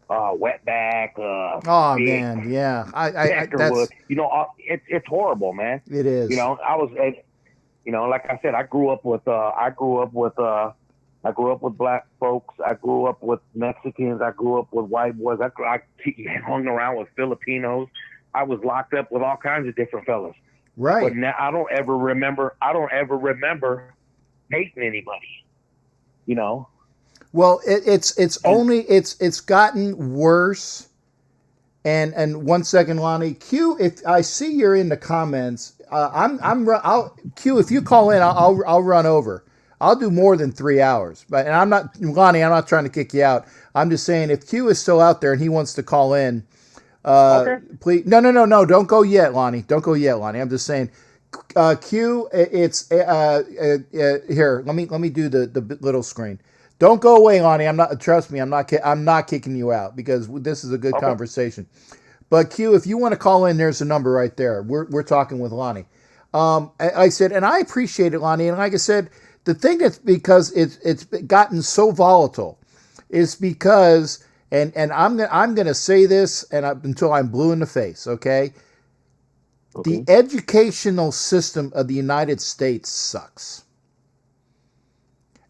wetback. Oh man, yeah. That's, it's horrible, man. It is. I was, like I said, I grew up with black folks. I grew up with Mexicans. I grew up with white boys. I hung around with Filipinos. I was locked up with all kinds of different fellas. Right. But now I don't ever remember hating anybody. Well, it's gotten worse. And 1 second, Lonnie. Q, if I see you're in the comments, Q, if you call in, I'll run over. I'll do more than 3 hours. But I'm not, Lonnie, I'm not trying to kick you out. I'm just saying if Q is still out there and he wants to call in, okay. Please. No. Don't go yet, Lonnie. I'm just saying, Q, it's here. Let me do the little screen. Don't go away, Lonnie. Trust me. I'm not kicking you out because this is a good conversation. But Q, if you want to call in, there's a number right there. We're talking with Lonnie. I said, and I appreciate it, Lonnie. And like I said, the thing that's because it's gotten so volatile is because. And I'm gonna say this until I'm blue in the face, okay? The educational system of the United States sucks.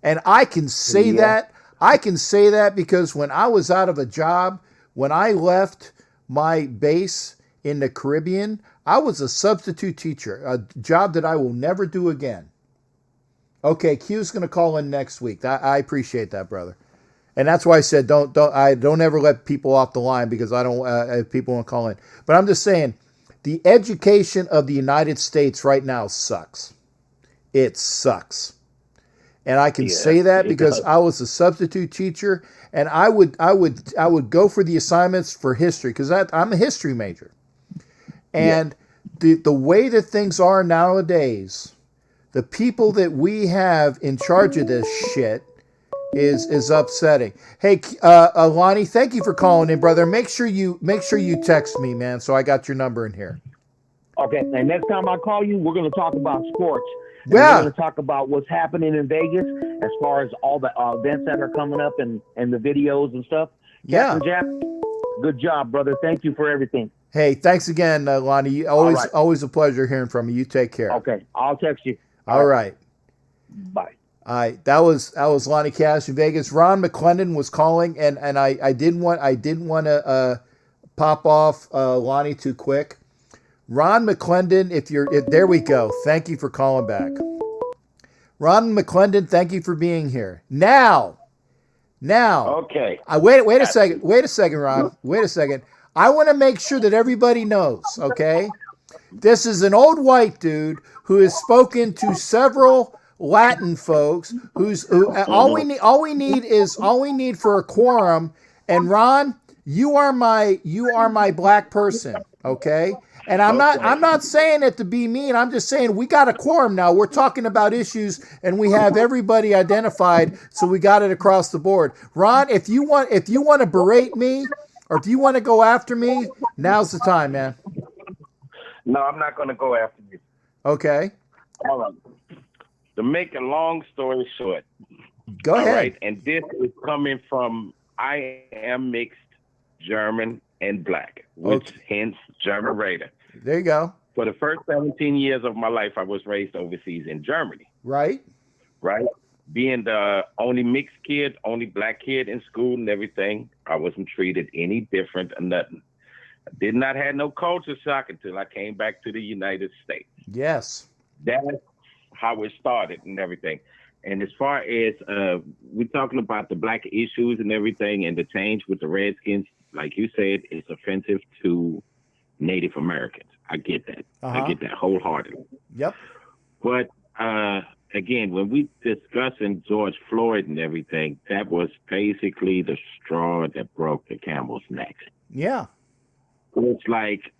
And I can say that. I can say that because when I was out of a job, when I left my base in the Caribbean, I was a substitute teacher, a job that I will never do again. Okay, Q's gonna call in next week. I appreciate that, brother. And that's why I said don't ever let people off the line because I don't if people want to call in. But I'm just saying the education of the United States right now sucks. It sucks. And I can say that because I was a substitute teacher and I would go for the assignments for history because I'm a history major. And the way that things are nowadays, the people that we have in charge of this shit is upsetting. Hey, Lonnie, thank you for calling in, brother. Make sure you text me, man, so I got your number in here. Okay, and next time I call you, we're going to talk about sports. Yeah. We're going to talk about what's happening in Vegas as far as all the events that are coming up and the videos and stuff. Yeah. Captain Jack, good job, brother. Thank you for everything. Hey, thanks again, Lonnie. Always a pleasure hearing from you. You take care. Okay, I'll text you. All right. Bye. All right, that was Lonnie Cash in Vegas. Ron McClendon was calling, and I didn't want to pop off Lonnie too quick. Ron McClendon, there we go. Thank you for calling back. Ron McClendon, thank you for being here. Now. Okay. Wait a second, Ron. Wait a second. I want to make sure that everybody knows. Okay, this is an old white dude who has spoken to several Latin folks all we need for a quorum. And Ron, you are my black person, okay? And I'm not saying it to be mean. I'm just saying we got a quorum now. We're talking about issues and we have everybody identified, so we got it across the board. Ron, if you want to berate me or if you want to go after me, now's the time, man. No, I'm not going to go after you. Okay. All right. To make a long story short. Go ahead. All right. And this is coming from I am mixed German and black, which hence German Raider. There you go. For the first 17 years of my life, I was raised overseas in Germany. Right. Right. Being the only mixed kid, only black kid in school and everything, I wasn't treated any different or nothing. I did not have no culture shock until I came back to the United States. Yes. That's how it started and everything. And as far as we're talking about the black issues and everything and the change with the Redskins, like you said, it's offensive to Native Americans. I get that. I get that wholeheartedly. Yep. But again, when we discussing George Floyd and everything, that was basically the straw that broke the camel's neck. Yeah. It's like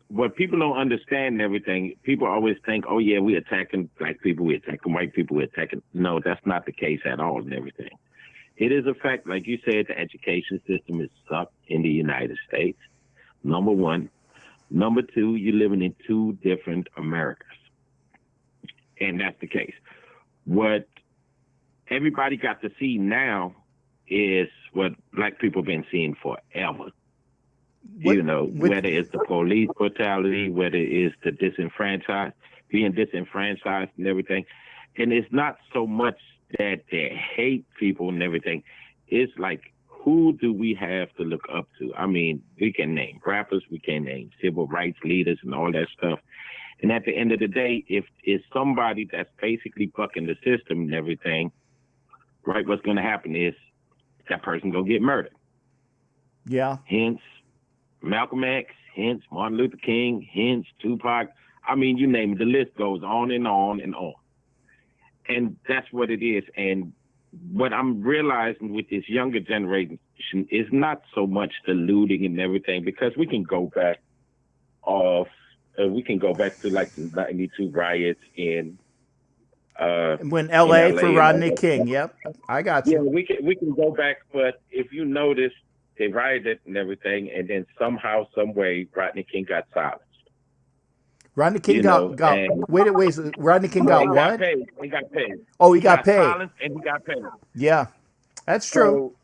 what people don't understand and everything, people always think, oh, yeah, we're attacking black people, we're attacking white people, we're attacking. No, that's not the case at all and everything. It is a fact, like you said, the education system is sucked in the United States, number one. Number two, you're living in two different Americas. And that's the case. What everybody got to see now is what black people have been seeing forever. Whether it's the police brutality, whether it's the being disenfranchised and everything. And it's not so much that they hate people and everything. It's like, who do we have to look up to? I mean, we can name rappers, we can name civil rights leaders and all that stuff. And at the end of the day, if it's somebody that's basically bucking the system and everything, right, what's going to happen is that person going to get murdered. Yeah. Hence Malcolm X, hence Martin Luther King, hence Tupac. I mean, you name it, the list goes on and on and on. And that's what it is. And what I'm realizing with this younger generation is not so much the looting and everything, because we can go back to like the 92 riots in when LA for Rodney King. Yep. I got you. Yeah, we can go back, but if you notice, they rioted and everything, and then somehow, some way, Rodney King got silenced. Rodney King wait. Rodney King got what? He got paid. Oh, he got paid. Silenced and he got paid. Yeah, that's true.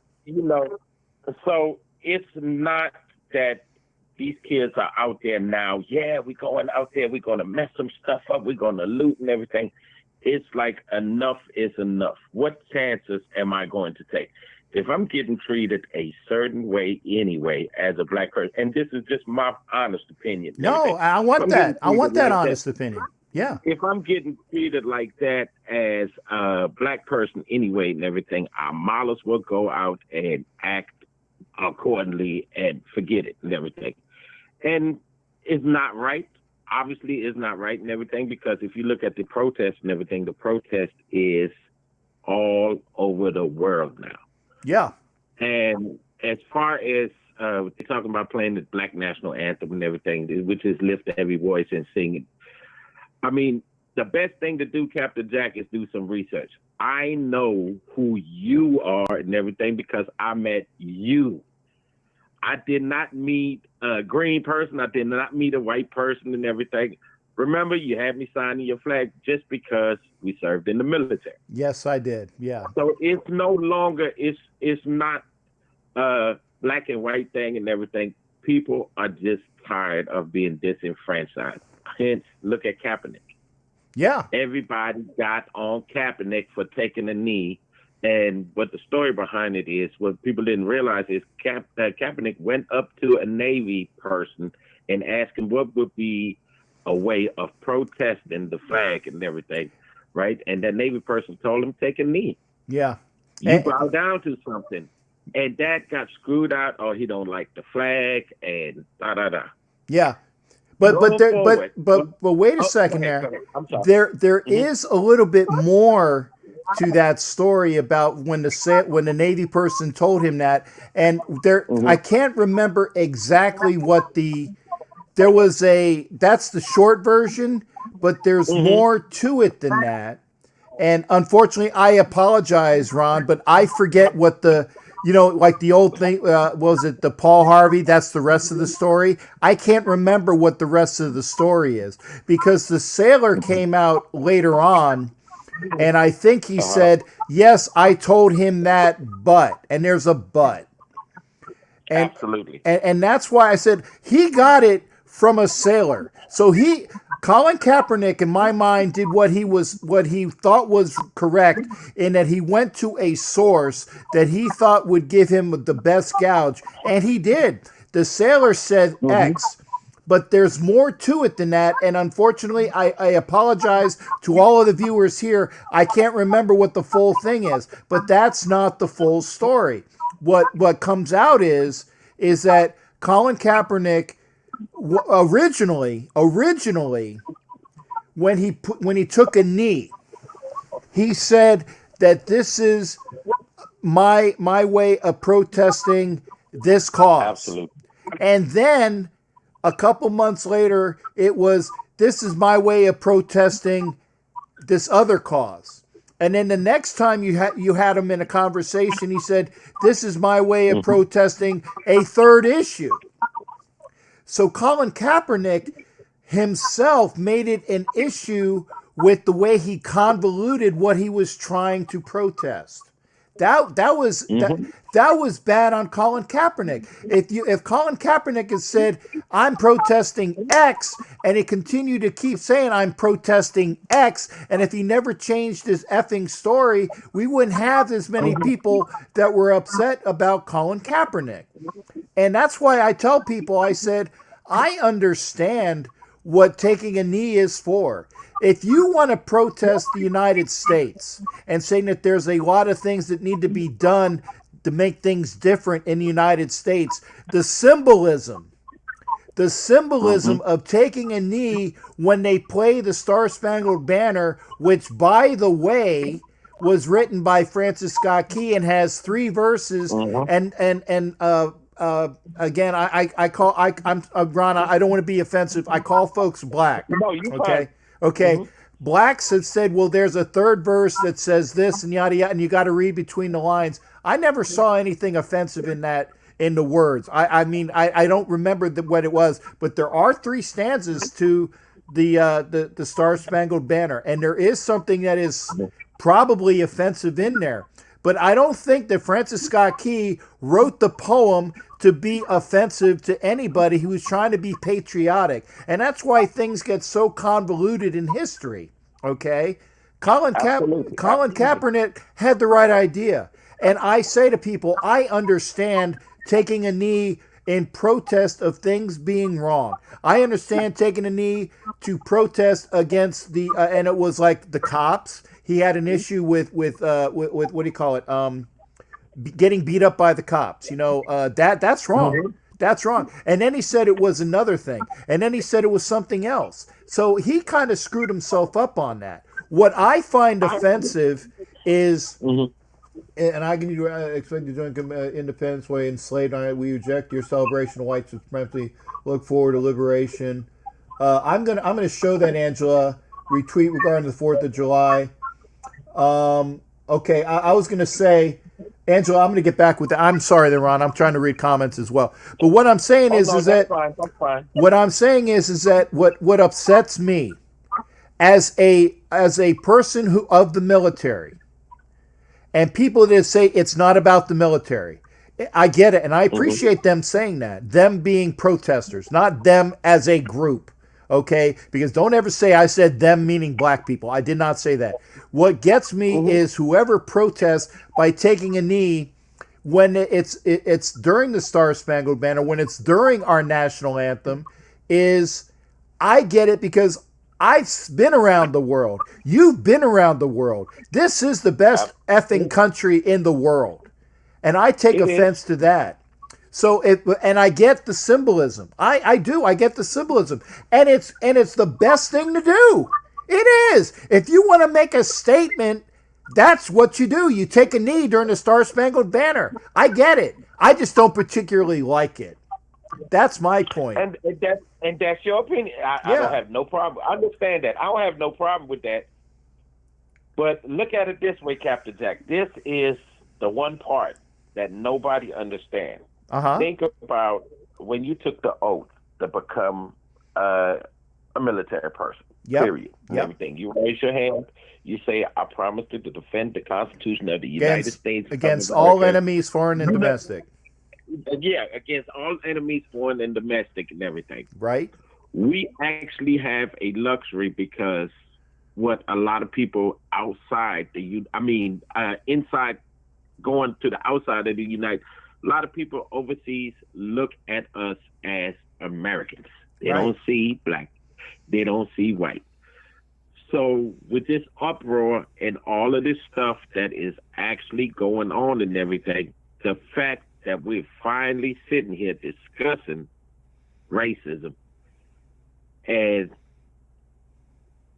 So it's not that these kids are out there now. Yeah, we're going out there. We're going to mess some stuff up. We're going to loot and everything. It's like enough is enough. What chances am I going to take? If I'm getting treated a certain way anyway as a black person, and this is just my honest opinion. No, I want that. I want that honest opinion. Yeah. If I'm getting treated like that as a black person anyway and everything, I might as well go out and act accordingly and forget it and everything. And it's not right. Obviously, it's not right and everything, because if you look at the protest and everything, the protest is all over the world now. Yeah. And as far as they're talking about playing the Black National Anthem and everything, which is lift every voice and sing it. I mean, the best thing to do, Captain Jack, is do some research. I know who you are and everything because I met you. I did not meet a green person. I did not meet a white person and everything. Remember, you had me signing your flag just because we served in the military. Yes, I did. Yeah. So it's no longer, it's not a black and white thing and everything. People are just tired of being disenfranchised. Hence, look at Kaepernick. Yeah. Everybody got on Kaepernick for taking a knee. And what the story behind it is, what people didn't realize is Kaepernick went up to a Navy person and asked him what would be a way of protesting the flag and everything, right? And that Navy person told him, take a knee. Yeah. You bow down to something. And that got screwed out, or he don't like the flag, and da-da-da. Yeah. But wait a second there. I'm sorry. There is a little bit more to that story about when the Navy person told him that, and there I can't remember exactly what the that's the short version, but there's more to it than that. And unfortunately, I apologize, Ron, but I forget what like the old thing, was it the Paul Harvey? That's the rest of the story. I can't remember what the rest of the story is because the sailor came out later on, and I think he said, yes, I told him that, but, and there's a but. And, Absolutely. And that's why I said he got it from a sailor. So Colin Kaepernick, in my mind, did what he thought was correct in that he went to a source that he thought would give him the best gouge, and he did. The sailor said X, but there's more to it than that, and unfortunately, I apologize to all of the viewers here. I can't remember what the full thing is, but that's not the full story. What comes out is that Colin Kaepernick originally when he took a knee, he said that this is my way of protesting this cause. Absolutely. And then a couple months later, it was, this is my way of protesting this other cause. And then the next time you had him in a conversation, he said, this is my way of protesting a third issue. So Colin Kaepernick himself made it an issue with the way he convoluted what he was trying to protest. That was bad on Colin Kaepernick. If Colin Kaepernick had said, I'm protesting X, and he continued to keep saying I'm protesting X, and if he never changed his effing story, we wouldn't have as many people that were upset about Colin Kaepernick. And that's why I tell people, I said, I understand what taking a knee is for. If you want to protest the United States and saying that there's a lot of things that need to be done to make things different in the United States, the symbolism of taking a knee when they play the Star-Spangled Banner, which, by the way, was written by Francis Scott Key and has 3 verses, and again, I'm Ron, I don't want to be offensive. I call folks black. No, you okay? Okay. Blacks have said, well, there's a third verse that says this and yada yada, and you got to read between the lines. I never saw anything offensive in that, in the words. I mean, I don't remember what it was, but there are 3 stanzas to the Star-Spangled Banner, and there is something that is probably offensive in there. But I don't think that Francis Scott Key wrote the poem to be offensive to anybody who was trying to be patriotic. And that's why things get so convoluted in history, okay? Colin Kaepernick had the right idea. And I say to people, I understand taking a knee in protest of things being wrong. I understand taking a knee to protest against and it was like the cops. He had an issue with what do you call it? Getting beat up by the cops. That's wrong. That's wrong. And then he said it was another thing. And then he said it was something else. So he kind of screwed himself up on that. What I find offensive is, and I can expect to join Independence Way enslaved on it. We reject your celebration of white supremacy. Look forward to liberation. I'm gonna show that, Angela. Retweet regarding the 4th of July. Okay, I was going to say, Angela, I'm going to get back with that. I'm sorry there, Ron. I'm trying to read comments as well. But what I'm saying is that what I'm saying is that what upsets me as a person of the military, and people that say it's not about the military, I get it, and I appreciate them saying that, them being protesters, not them as a group. Okay, because don't ever say I said them meaning black people. I did not say that. What gets me is whoever protests by taking a knee when it's during the Star-Spangled Banner, when it's during our national anthem, is I get it because I've been around the world. You've been around the world. This is the best effing country in the world, and I take offense to that. So and I get the symbolism. I do. I get the symbolism. And it's the best thing to do. It is. If you want to make a statement, that's what you do. You take a knee during the Star-Spangled Banner. I get it. I just don't particularly like it. That's my point. And that's your opinion. I don't have no problem. I understand that. I don't have no problem with that. But look at it this way, Captain Jack. This is the one part that nobody understands. Think about when you took the oath to become a military person. Period. And everything. You raise your hand. You say, "I promise to defend the Constitution of the United States against all enemies, foreign and domestic." Yeah, against all enemies, foreign and domestic, and everything. Right. We actually have a luxury because what a lot of people outside inside, going to the outside of the United, a lot of people overseas look at us as Americans. They don't see black. They don't see white. So with this uproar and all of this stuff that is actually going on and everything, the fact that we're finally sitting here discussing racism, and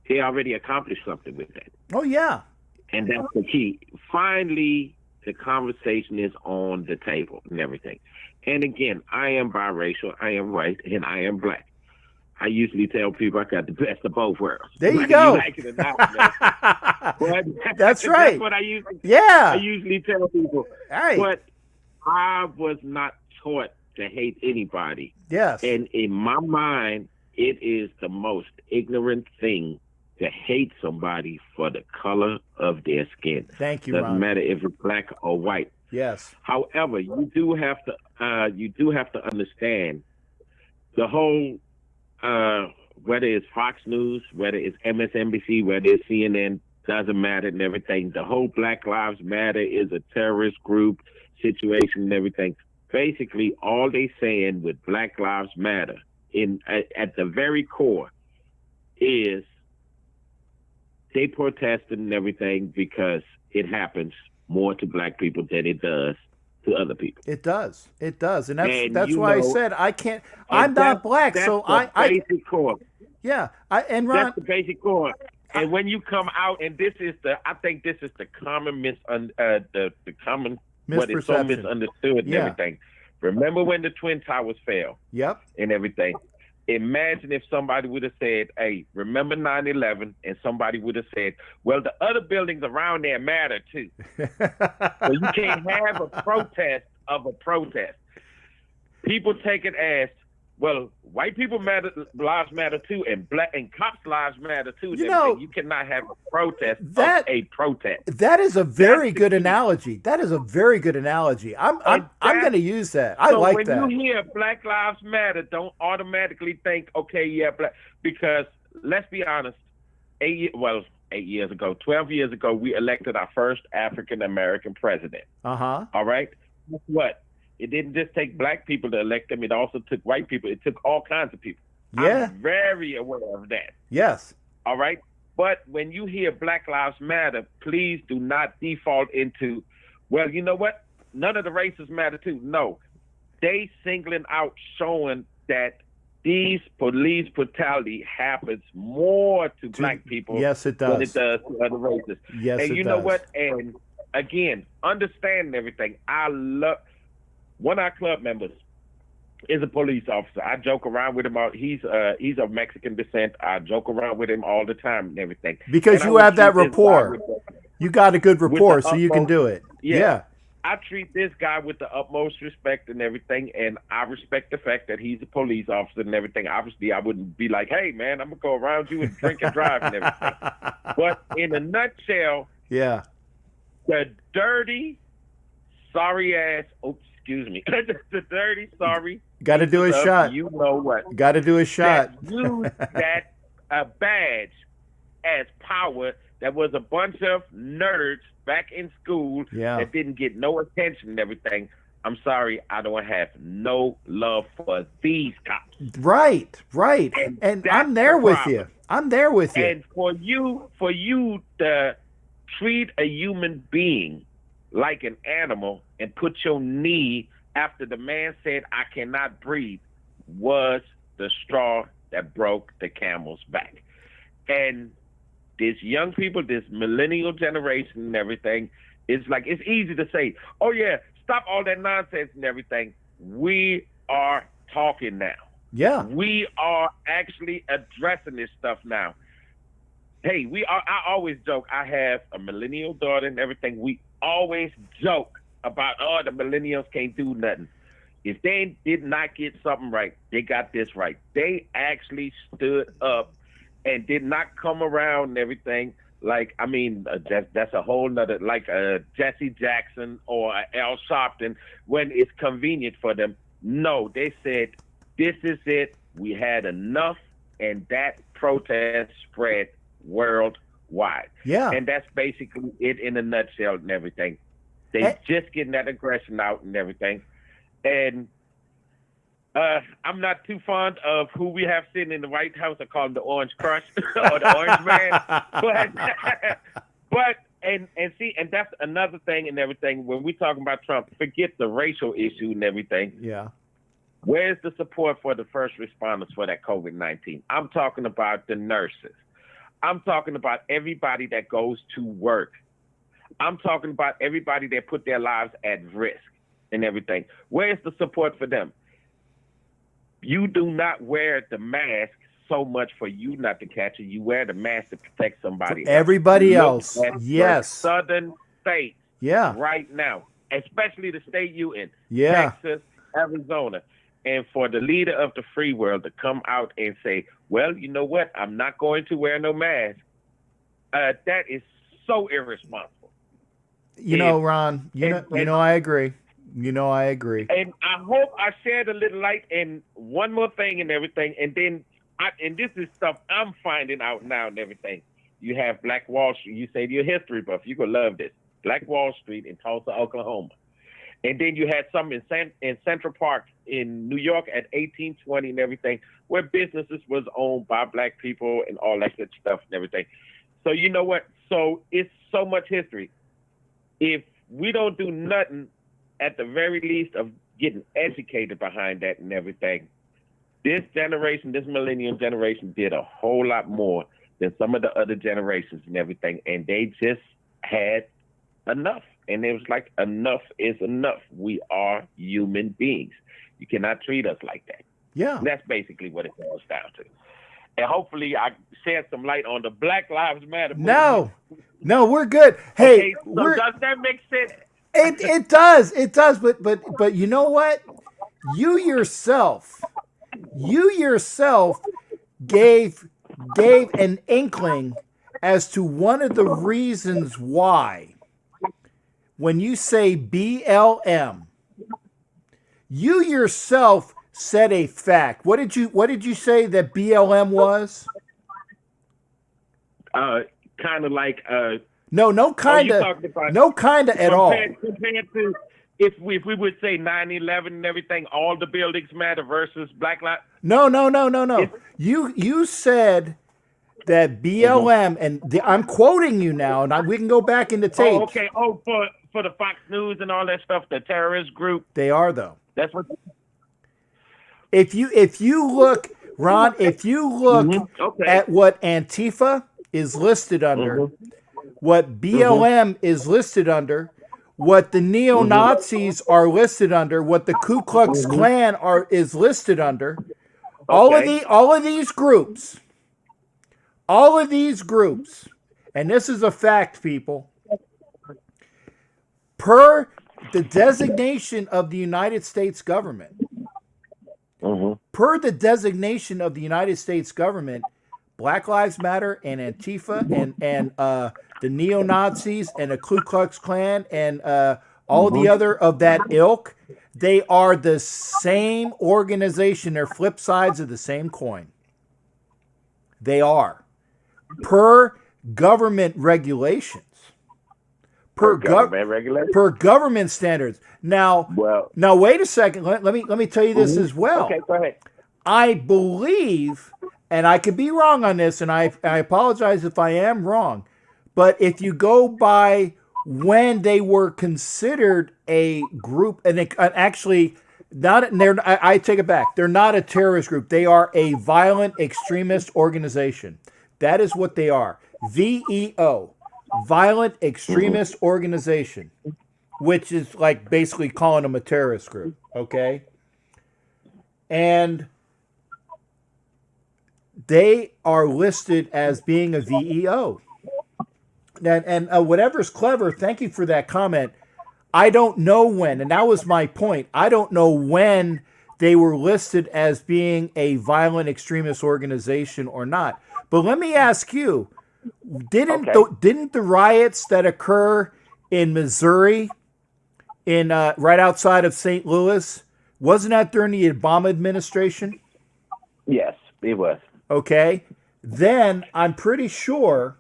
they already accomplished something with that. Oh, yeah. And that's the key. Finally, the conversation is on the table and everything. And again, I am biracial, I am white, and I am black. I usually tell people I got the best of both worlds. There you go. You like it or not, but that's right. That's what I usually, I usually tell people. Right. But I was not taught to hate anybody. Yes. And in my mind, it is the most ignorant thing to hate somebody for the color of their skin. Thank you, Doesn't Ron. matter if it's black or white. Yes. However, you do have to understand the whole, whether it's Fox News, whether it's MSNBC, whether it's CNN, doesn't matter and everything. The whole Black Lives Matter is a terrorist group situation and everything. Basically, all they saying with Black Lives Matter at the very core is they protested and everything because it happens more to black people than it does to other people. It does. It does. And that's why I said I can't. I'm not black, so basic core. Yeah. And Ron, that's the basic core. And when you come out, and I think this is the common what is so misunderstood and everything. Remember when the Twin Towers fell? Yep. And everything. Imagine if somebody would have said, "Hey, remember 9/11?" and somebody would have said, "Well, the other buildings around there matter too." So you can't have a protest of a protest. People take it as, well, white people lives matter too, and black and cops' lives matter too. You cannot have a protest of a protest. That is a very good analogy. That is a very good analogy. I'm going to use that. I like that. When you hear Black Lives Matter, don't automatically think, okay, yeah, black, because let's be honest, 12 years ago, we elected our first African American president. All right, guess what? It didn't just take black people to elect him. It also took white people. It took all kinds of people. Yeah. I'm very aware of that. Yes. All right. But when you hear Black Lives Matter, please do not default into, well, you know what? None of the races matter too. No. They singling out, showing that these police brutality happens more to black people yes, it does. than it does to other races. Yes, and it you does. know what? And again, understanding everything. One of our club members is a police officer. I joke around with him. He's of Mexican descent. I joke around with him all the time and everything. Because you have that rapport. You got a good rapport, so you can do it. Yeah. I treat this guy with the utmost respect and everything, and I respect the fact that he's a police officer and everything. Obviously, I wouldn't be like, "Hey, man, I'm going to go around you and drink and drive and everything." But in a nutshell, the dirty, sorry-ass... Excuse me. The dirty, sorry. Got to do a shot. You know what? Got to do a shot. That used that badge as power. That was a bunch of nerds back in school that didn't get no attention and everything. I'm sorry, I don't have no love for these cops. Right. And I'm there with you. I'm there with you. And for you to treat a human being like an animal and put your knee after the man said, "I cannot breathe," was the straw that broke the camel's back. And these young people, this millennial generation and everything, it's easy to say, "Oh yeah, stop all that nonsense and everything." We are talking now. Yeah. We are actually addressing this stuff now. Hey, I always joke. I have a millennial daughter and everything. We always joke about, oh, the millennials can't do nothing. If they did not get something right, they got this right. They actually stood up and did not come around and everything. Like, I mean, that's a whole nother, like Jesse Jackson or Al Sharpton, when it's convenient for them. No, they said, this is it. We had enough, and that protest spread worldwide. Yeah. And that's basically it in a nutshell and everything. They just getting that aggression out and everything. And I'm not too fond of who we have sitting in the White House. I call him the Orange Crush or the Orange Man. But and that's another thing and everything. When we talking about Trump, forget the racial issue and everything. Yeah. Where's the support for the first responders for that COVID-19? I'm talking about the nurses. I'm talking about everybody that goes to work. I'm talking about everybody that put their lives at risk and everything. Where's the support for them? You do not wear the mask so much for you not to catch it. You wear the mask to protect somebody else. Everybody else. Yes. Southern states. Yeah. Right now, especially the state you in. Yeah. Texas, Arizona. And for the leader of the free world to come out and say, well, you know what? I'm not going to wear no mask. That is so irresponsible. You know, Ron, you know, I agree. You know, I agree. And I hope I shared a little light. And one more thing and everything. And then, and this is stuff I'm finding out now and everything. You have Black Wall Street. You say you're a history buff. You're going to love this. Black Wall Street in Tulsa, Oklahoma. And then you had some in Central Park in New York at 1820 and everything, where businesses was owned by Black people and all that good stuff and everything. So you know what? So it's so much history. If we don't do nothing, at the very least, of getting educated behind that and everything, this generation, this millennial generation, did a whole lot more than some of the other generations and everything. And they just had enough. And it was like, enough is enough. We are human beings. You cannot treat us like that. Yeah. And that's basically what it boils down to. And hopefully I shed some light on the Black Lives Matter movement. No, we're good. Hey, okay, so does that make sense? It does. But you know what? You yourself gave an inkling as to one of the reasons why, when you say BLM, you yourself said a fact. What did you say that BLM was? Kind of like no kind of at all. Compared to if we would say 9/11 and everything, all the buildings matter versus Black Lives. No. You said that BLM, and I'm quoting you now, and we can go back in the tapes. Oh, okay. Oh, for the Fox News and all that stuff, the terrorist group. They are, though. That's what. If you look, Ron, at what Antifa is listed under, what BLM is listed under, what the neo-Nazis are listed under, what the Ku Klux Klan is listed under, all of these groups, and this is a fact, people, per the designation of the United States government, Black Lives Matter and Antifa and the neo-Nazis and the Ku Klux Klan and all the other of that ilk, they are the same organization. They're flip sides of the same coin. They are. Per government regulations. Per government standards. Now wait a second. Let me tell you this as well. Okay, go ahead. I believe, and I could be wrong on this, and I apologize if I am wrong, but if you go by when they were considered a group, and they actually I take it back. They're not a terrorist group. They are a violent extremist organization. That is what they are. VEO, violent extremist organization, which is like basically calling them a terrorist group. Okay. and they are listed as being a VEO. And whatever's clever, thank you for that comment. I don't know when, and that was my point. I don't know when they were listed as being a violent extremist organization or not. But let me ask you, didn't the riots that occur in Missouri, in right outside of St. Louis, wasn't that during the Obama administration? Yes, it was. Okay. Then I'm pretty sure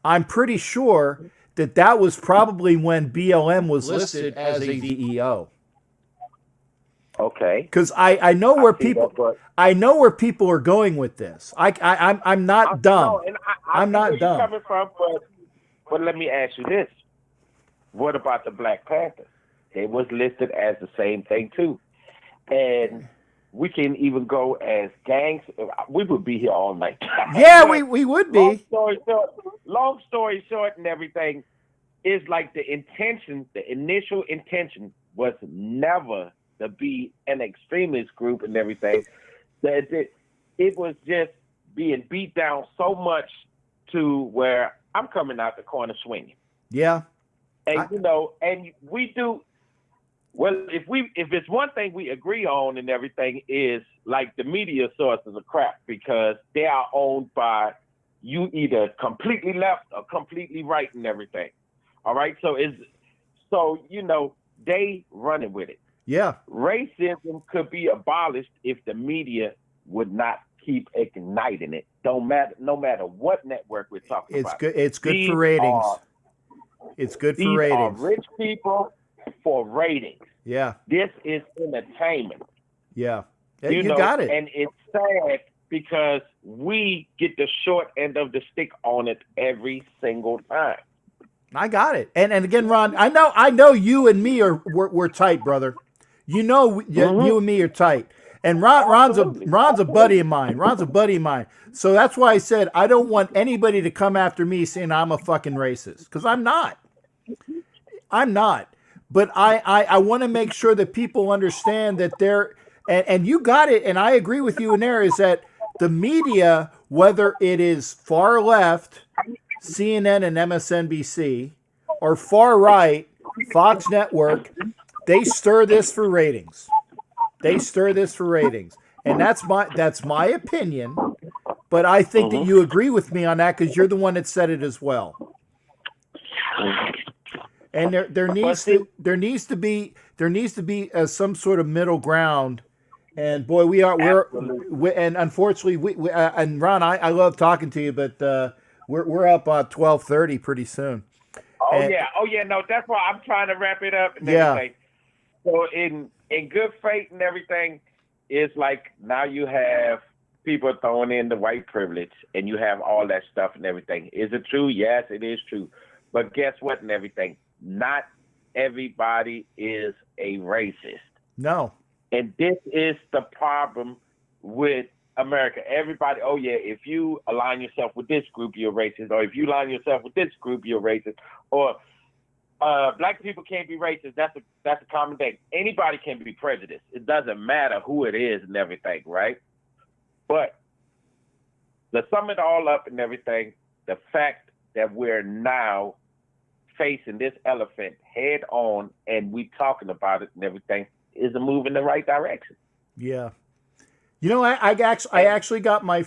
that was probably when BLM was listed as a VEO. Okay. Because I know where people are going with this. I'm not dumb. No, and I'm not where dumb. you're coming from, but let me ask you this: what about the Black Panthers? They was listed as the same thing too, and we can even go as gangs. We would be here all night. Yeah, we would be. Long story short, and everything is like the initial intention was never to be an extremist group and everything. That it was just being beat down so much to where I'm coming out the corner swinging. Yeah. And and we do well. If it's one thing we agree on and everything is like the media sources are crap because they are owned by you either completely left or completely right and everything. All right, so they running with it. Yeah. Racism could be abolished if the media would not keep igniting it. No matter what network we're talking about. It's good for ratings. It's good for ratings. Are rich people for ratings. Yeah. This is entertainment. Yeah. You got it. And it's sad because we get the short end of the stick on it every single time. I got it. And again, Ron, I know you and me we're tight, brother. You and me are tight. And Ron's a buddy of mine. Ron's a buddy of mine. So that's why I said I don't want anybody to come after me saying I'm a fucking racist, because I'm not. I'm not. But I want to make sure that people understand that and you got it, and I agree with you in there, is that the media, whether it is far left, CNN and MSNBC, or far right, Fox Network, they stir this for ratings. They stir this for ratings. And that's my opinion, but I think that you agree with me on that because you're the one that said it as well. And there needs to be some sort of middle ground. And boy, and unfortunately and Ron, I love talking to you, but we're up on 12:30 pretty soon. Oh yeah, no, that's why I'm trying to wrap it up and everything. So in good faith and everything, it's like now you have people throwing in the white privilege and you have all that stuff and everything. Is it true? Yes, it is true. But guess what and everything? Not everybody is a racist. No. And this is the problem with America. Everybody, oh yeah, if you align yourself with this group, you're racist. Or if you align yourself with this group, you're racist. Or black people can't be racist. That's a common thing. Anybody can be prejudiced. It doesn't matter who it is and everything, right? But to sum it all up and everything, the fact that we're now facing this elephant head on and we talking about it and everything is a move in the right direction. Yeah. I actually got my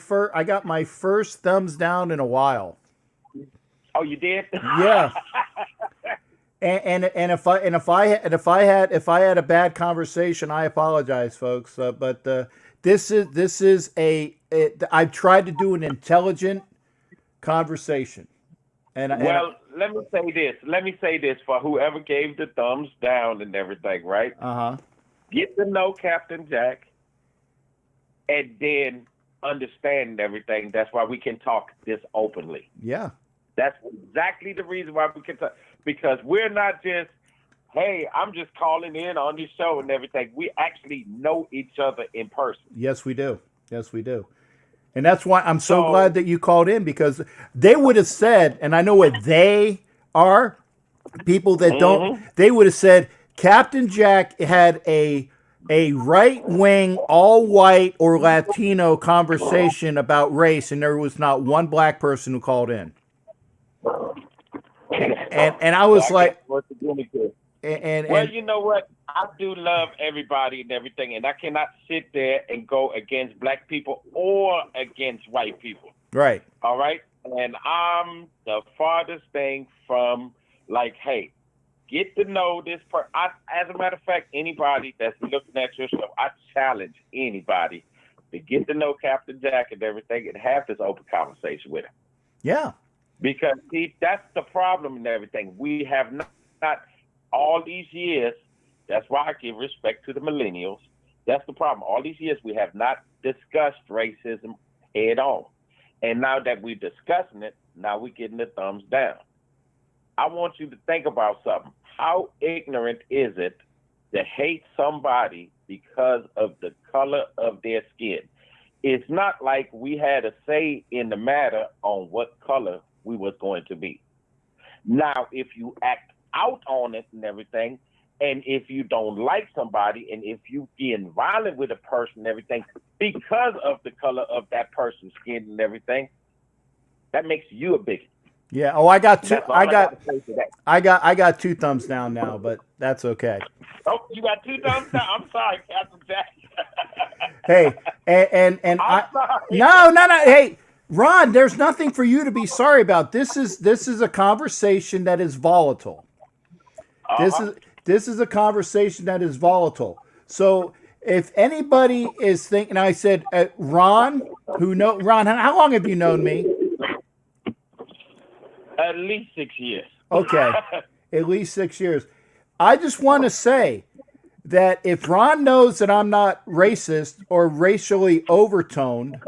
first thumbs down in a while. Oh, you did? Yeah. And if I had a bad conversation, I apologize, folks. But this is I've tried to do an intelligent conversation. Let me say this for whoever gave the thumbs down and everything, right? Get to know Captain Jack, and then understand everything. That's why we can talk this openly. Yeah. That's exactly the reason why we can talk, because we're not just, hey, I'm just calling in on this show and everything. We actually know each other in person. Yes, we do. And that's why I'm so glad that you called in, because they would have said, and I know what they are, people that don't, they would have said Captain Jack had a a right-wing, all-white or Latino conversation about race, and there was not one black person who called in. And I was like, well, you know what? I do love everybody and everything, and I cannot sit there and go against black people or against white people. right. All right? And I'm the farthest thing from, like, hey, get to know this person. As a matter of fact, anybody that's looking at your show, I challenge anybody to get to know Captain Jack and everything and have this open conversation with him. Yeah. Because, see, that's the problem and everything. We have not all these years, that's why I give respect to the millennials. That's the problem. All these years, we have not discussed racism head on. And now that we're discussing it, now we're getting the thumbs down. I want you to think about something. How ignorant is it to hate somebody because of the color of their skin? It's not like we had a say in the matter on what color we was going to be. Now, if you act out on it and everything, and if you don't like somebody, and if you being violent with a person and everything because of the color of that person's skin and everything, that makes you a bigot. Yeah. Oh, I got two. That's all gotta say to that. I got 2 thumbs down now, but that's okay. Oh, you got 2 thumbs down. I'm sorry, Captain Jack. Hey, and I'm sorry. No. Hey, Ron, there's nothing for you to be sorry about. This is a conversation that is volatile. This is a conversation that is volatile. So if anybody is thinking, I said, Ron, Ron, how long have you known me? At least 6 years. Okay, at least 6 years. I just want to say that if Ron knows that I'm not racist or racially overtoned,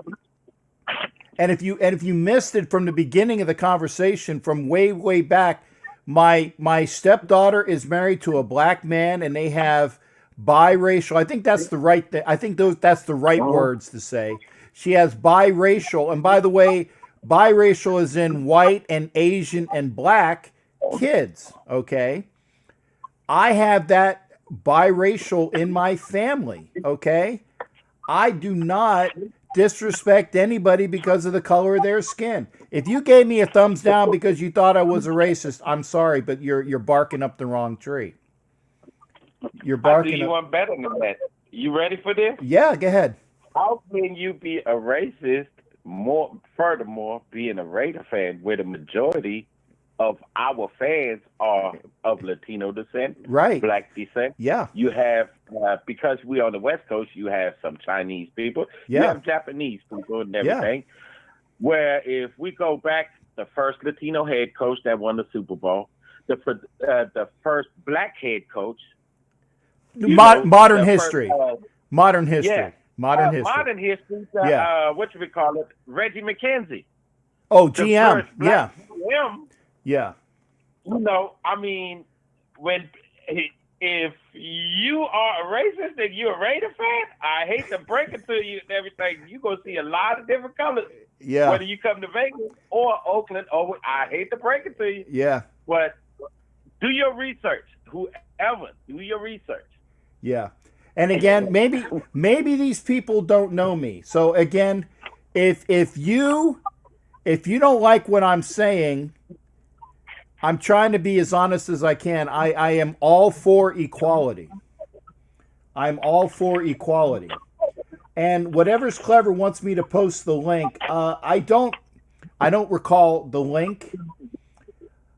and if you missed it from the beginning of the conversation from way back, my stepdaughter is married to a black man, and they have biracial. I think that's the right thing. I think that's the right words to say. She has biracial, and by the way, biracial is in white and Asian and black kids. Okay, I have that biracial in my family. Okay, I do not disrespect anybody because of the color of their skin. If you gave me a thumbs down because you thought I was a racist, I'm sorry, but you're barking up the wrong tree. You're barking. I do you want better than that. You ready for this? Yeah, go ahead. How can you be a racist? Furthermore, being a Raider fan, where the majority of our fans are of Latino descent, right? Black descent. Yeah. You have because we're on the West Coast, you have some Chinese people. Yeah. You have Japanese people and everything. Yeah. Where if we go back, the first Latino head coach that won the Super Bowl, the first black head coach. Modern history. Modern history. Yeah. Modern history. Modern history. What should we call it? Reggie McKenzie. Oh, GM. Yeah. GM. Yeah. You know, I mean, if you are a racist and you're a Raider fan, I hate to break it to you and everything, you're going to see a lot of different colors. Yeah. Whether you come to Vegas or Oakland, I hate to break it to you. Yeah. But do your research. Whoever, do your research. Yeah. And again, maybe these people don't know me. So again, if you don't like what I'm saying, I'm trying to be as honest as I can. I am all for equality. I'm all for equality. And whatever's clever wants me to post the link. I don't recall the link.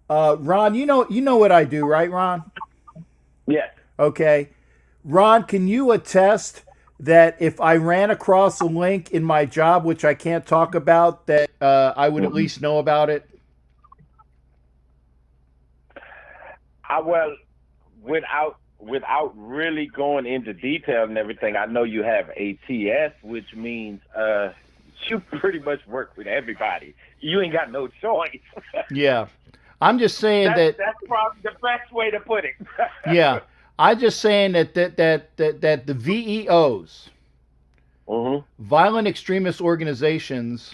Ron, you know what I do, right, Ron? Yes. Okay. Ron, can you attest that if I ran across a link in my job, which I can't talk about, that I would at least know about it? Well, without really going into detail and everything, I know you have ATS, which means you pretty much work with everybody. You ain't got no choice. Yeah. I'm just saying that's probably the best way to put it. Yeah. I'm just saying that the VEOs, violent extremist organizations,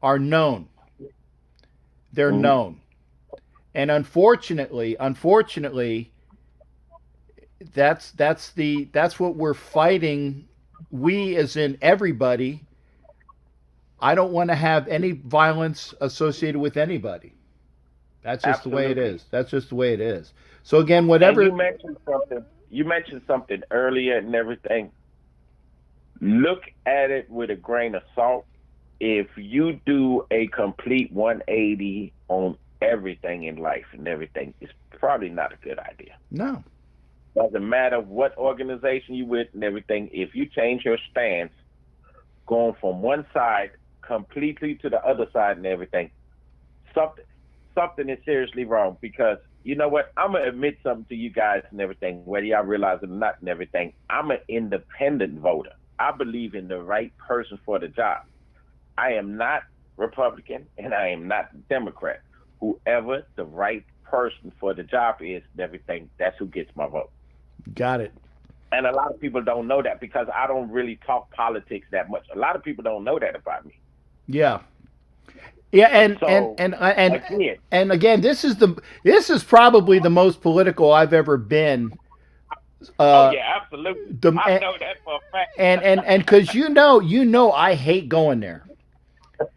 are known. They're known. And unfortunately, that's what we're fighting. We, as in everybody. I don't want to have any violence associated with anybody. That's just the way it is. That's just the way it is. So again, whatever. And you mentioned something earlier and everything. Look at it with a grain of salt. If you do a complete 180 on everything in life and everything, it's probably not a good idea. No. Doesn't matter what organization you with and everything. If you change your stance, going from one side completely to the other side and everything, something is seriously wrong. Because you know what, I'm gonna admit something to you guys and everything, whether y'all realize it or not and everything. I'm an independent voter. I believe in the right person for the job. I am not Republican and I am not Democrat. Whoever the right person for the job is and everything, that's who gets my vote. Got it. And a lot of people don't know that because I don't really talk politics that much. A lot of people don't know that about me. Yeah. Yeah, and again, this is probably the most political I've ever been. Oh yeah, absolutely. I know that for a fact. And because you know, I hate going there.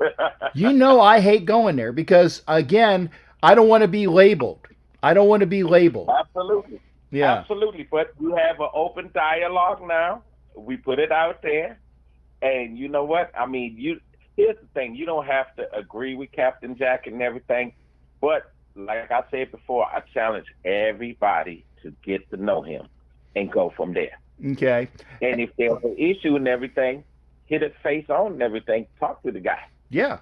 I hate going there because again, I don't want to be labeled. Absolutely. Yeah. Absolutely. But we have an open dialogue now. We put it out there, and you know what? I mean, here's the thing. You don't have to agree with Captain Jack and everything, but like I said before, I challenge everybody to get to know him and go from there. Okay. And if there's an issue and everything, hit it face on and everything. Talk to the guy. Yeah.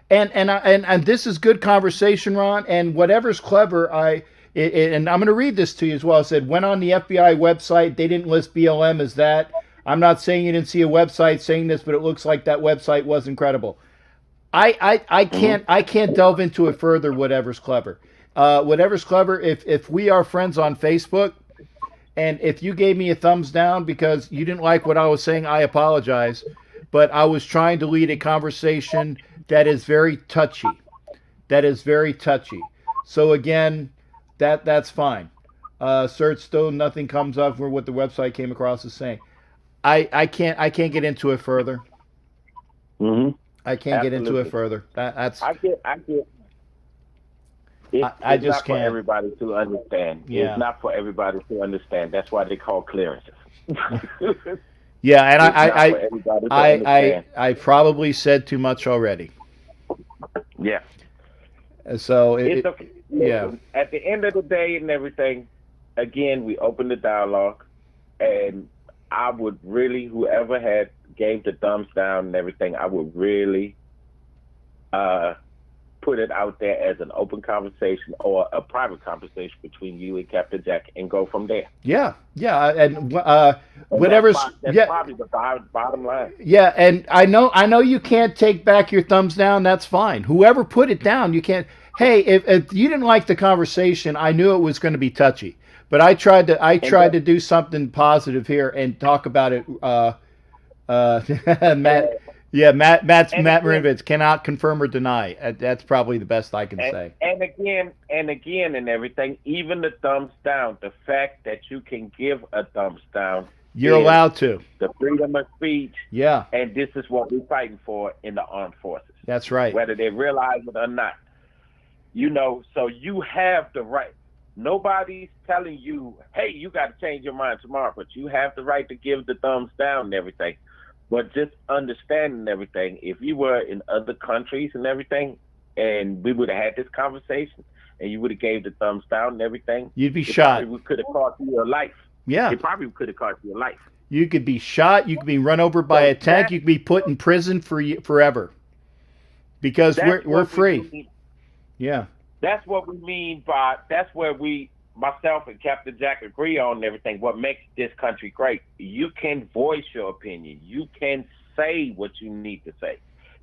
And this is good conversation, Ron. And whatever's clever, and I'm going to read this to you as well. It said, went on the FBI website. They didn't list BLM as that. I'm not saying you didn't see a website saying this, but it looks like that website was incredible. I can't delve into it further. Whatever's clever. If we are friends on Facebook, and if you gave me a thumbs down because you didn't like what I was saying, I apologize. But I was trying to lead a conversation that is very touchy. So again, that's fine. Search still nothing comes up for what the website came across as saying. I can't get into it further. Mm-hmm. I can't get into it further. That's I get. It's just not can't. for everybody to understand. Yeah. It's not for everybody to understand. That's why they call clearances. Yeah, and I I probably said too much already. Yeah. So yeah. At the end of the day and everything, again, we opened the dialogue, and I would really, whoever had gave the thumbs down and everything, I would really put it out there as an open conversation or a private conversation between you and Captain Jack and go from there. Yeah, and whatever's that's probably the bottom line. Yeah, and I know you can't take back your thumbs down. That's fine. Whoever put it down, you can't. Hey, if you didn't like the conversation, I knew it was going to be touchy, but I tried to do something positive here and talk about it. Matt. Yeah, Matt Marinovich cannot confirm or deny. That's probably the best I can say. And again, and everything, even the thumbs down, the fact that you can give a thumbs down. You're allowed to. The freedom of speech. Yeah. And this is what we're fighting for in the armed forces. That's right. Whether they realize it or not. You know, so you have the right. Nobody's telling you, hey, you got to change your mind tomorrow, but you have the right to give the thumbs down and everything. But just understanding everything, if you were in other countries and everything, and we would have had this conversation, and you would have gave the thumbs down and everything, you'd be shot. It could have cost you your life. Yeah. It probably could have cost you your life. You could be shot. You could be run over by a tank. You could be put in prison forever. Because we're free. Yeah. That's what we mean by, that's where myself and Captain Jack agree on everything. What makes this country great? You can voice your opinion. You can say what you need to say.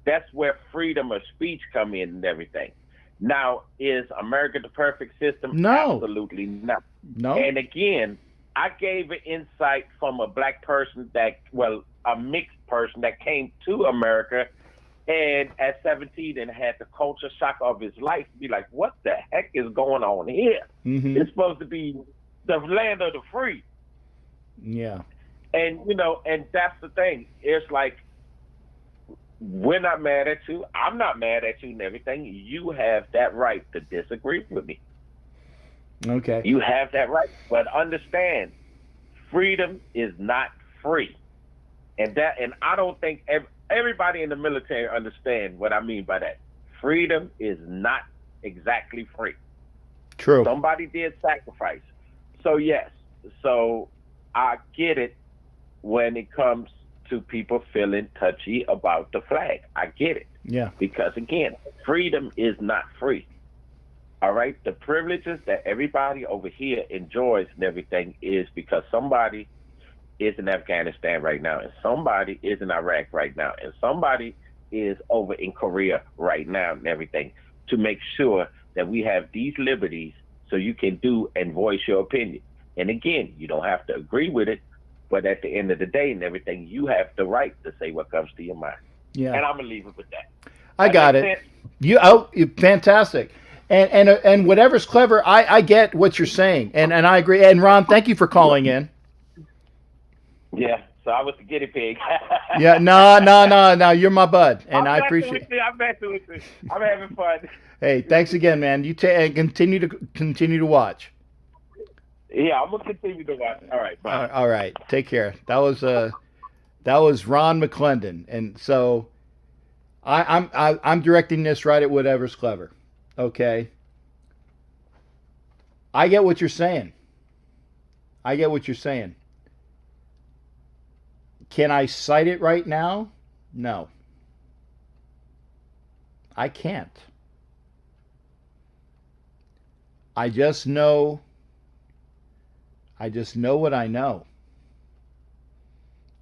That's where freedom of speech come in and everything. Now, is America the perfect system? No. Absolutely not. No. And again, I gave an insight from a black person a mixed person that came to America and at 17 and had the culture shock of his life, be like, what the heck is going on here? Mm-hmm. It's supposed to be the land of the free. Yeah. And and that's the thing. It's like we're not mad at you. I'm not mad at you and everything. You have that right to disagree with me. Okay. You have that right. But understand, freedom is not free. And I don't think everybody in the military understand what I mean by that. Freedom is not exactly free. True. Somebody did sacrifice. So yes. So I get it when it comes to people feeling touchy about the flag. I get it. Yeah. Because again, freedom is not free. All right? The privileges that everybody over here enjoys and everything is because somebody is in Afghanistan right now, and somebody is in Iraq right now, and somebody is over in Korea right now and everything, to make sure that we have these liberties so you can do and voice your opinion. And again, you don't have to agree with it, but at the end of the day and everything, you have the right to say what comes to your mind. Yeah. And I'm gonna leave it with that. I got it. Fantastic. And whatever's clever, I get what you're saying, and I agree. And Ron, thank you for calling in. Yeah. So I was the guinea pig. Yeah. No. You're my bud, and I appreciate it. I'm messing with you. I'm having fun. Hey, thanks again, man. You continue to watch. Yeah, I'm gonna continue to watch. All right, bye. All right, take care. That was Ron McClendon, and so I'm directing this right at whatever's clever. Okay. I get what you're saying. Can I cite it right now? No. I can't. I just know what I know.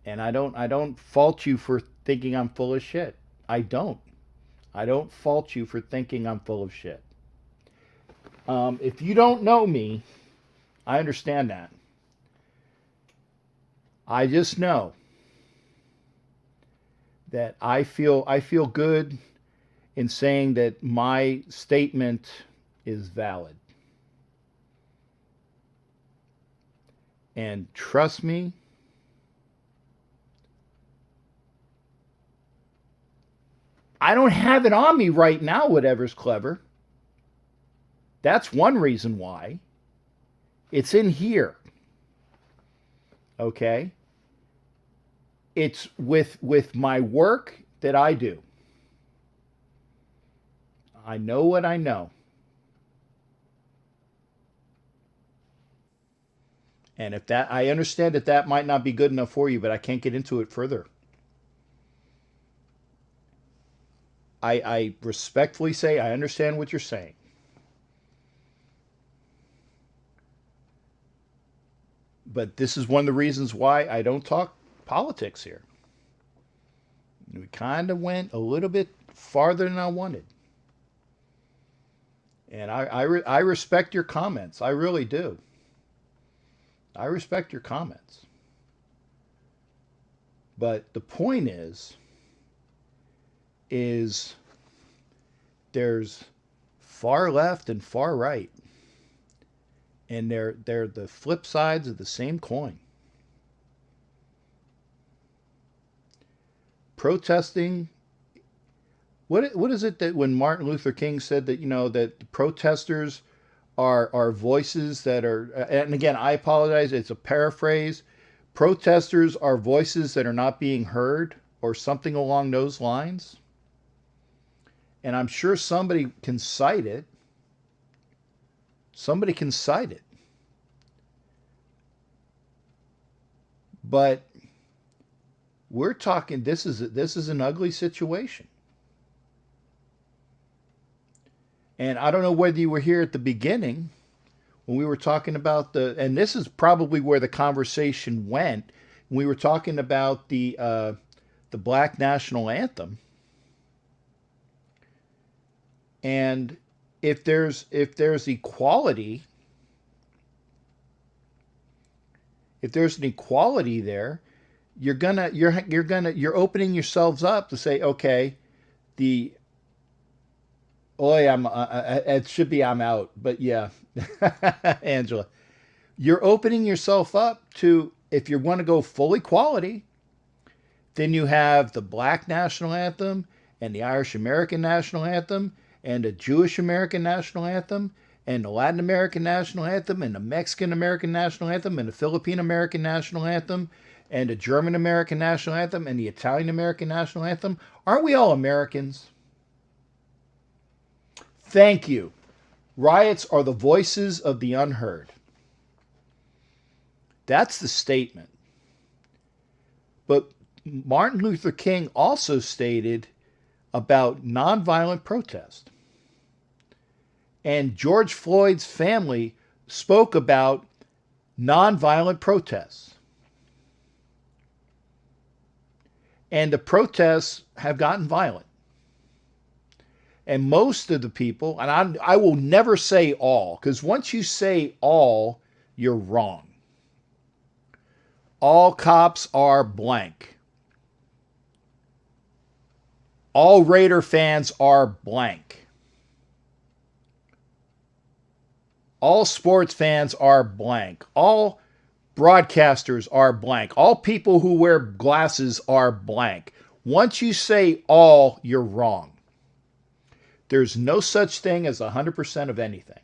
And I don't fault you for thinking I'm full of shit. I don't fault you for thinking I'm full of shit. If you don't know me, I understand that. I just know that I feel good in saying that my statement is valid. And trust me, I don't have it on me right now, whatever's clever. That's one reason why. It's in here. Okay? It's with my work that I do. I know what I know. And if that, I understand that might not be good enough for you, but I can't get into it further. I respectfully say I understand what you're saying. But this is one of the reasons why I don't talk politics here. We kind of went a little bit farther than I wanted. And I respect your comments. I really do. I respect your comments. But the point is there's far left and far right. And they're the flip sides of the same coin. Protesting. What is it that when Martin Luther King said that, that the protesters are voices that are, and again, I apologize, it's a paraphrase. Protesters are voices that are not being heard, or something along those lines. And I'm sure somebody can cite it. Somebody can cite it. But we're talking, this is an ugly situation. And I don't know whether you were here at the beginning when we were talking about and this is probably where the conversation went, when we were talking about the Black National Anthem. And if there's equality, if there's an equality there, you're opening yourselves up to say, okay, it should be I'm out, but yeah, Angela, you're opening yourself up to if you want to go full equality, then you have the Black national anthem and the Irish American national anthem and the Jewish American national anthem and the Latin American national anthem and the Mexican American national anthem and the Philippine American national anthem and the German American national anthem and the Italian American national anthem. Aren't we all Americans? Thank you. Riots are the voices of the unheard. That's the statement. But Martin Luther King also stated about nonviolent protest. And George Floyd's family spoke about nonviolent protests. And the protests have gotten violent. And most of the people, and I will never say all, because once you say all, you're wrong. All cops are blank. All Raider fans are blank. All sports fans are blank. All broadcasters are blank. All people who wear glasses are blank. Once you say all, you're wrong. There's no such thing as 100% of anything.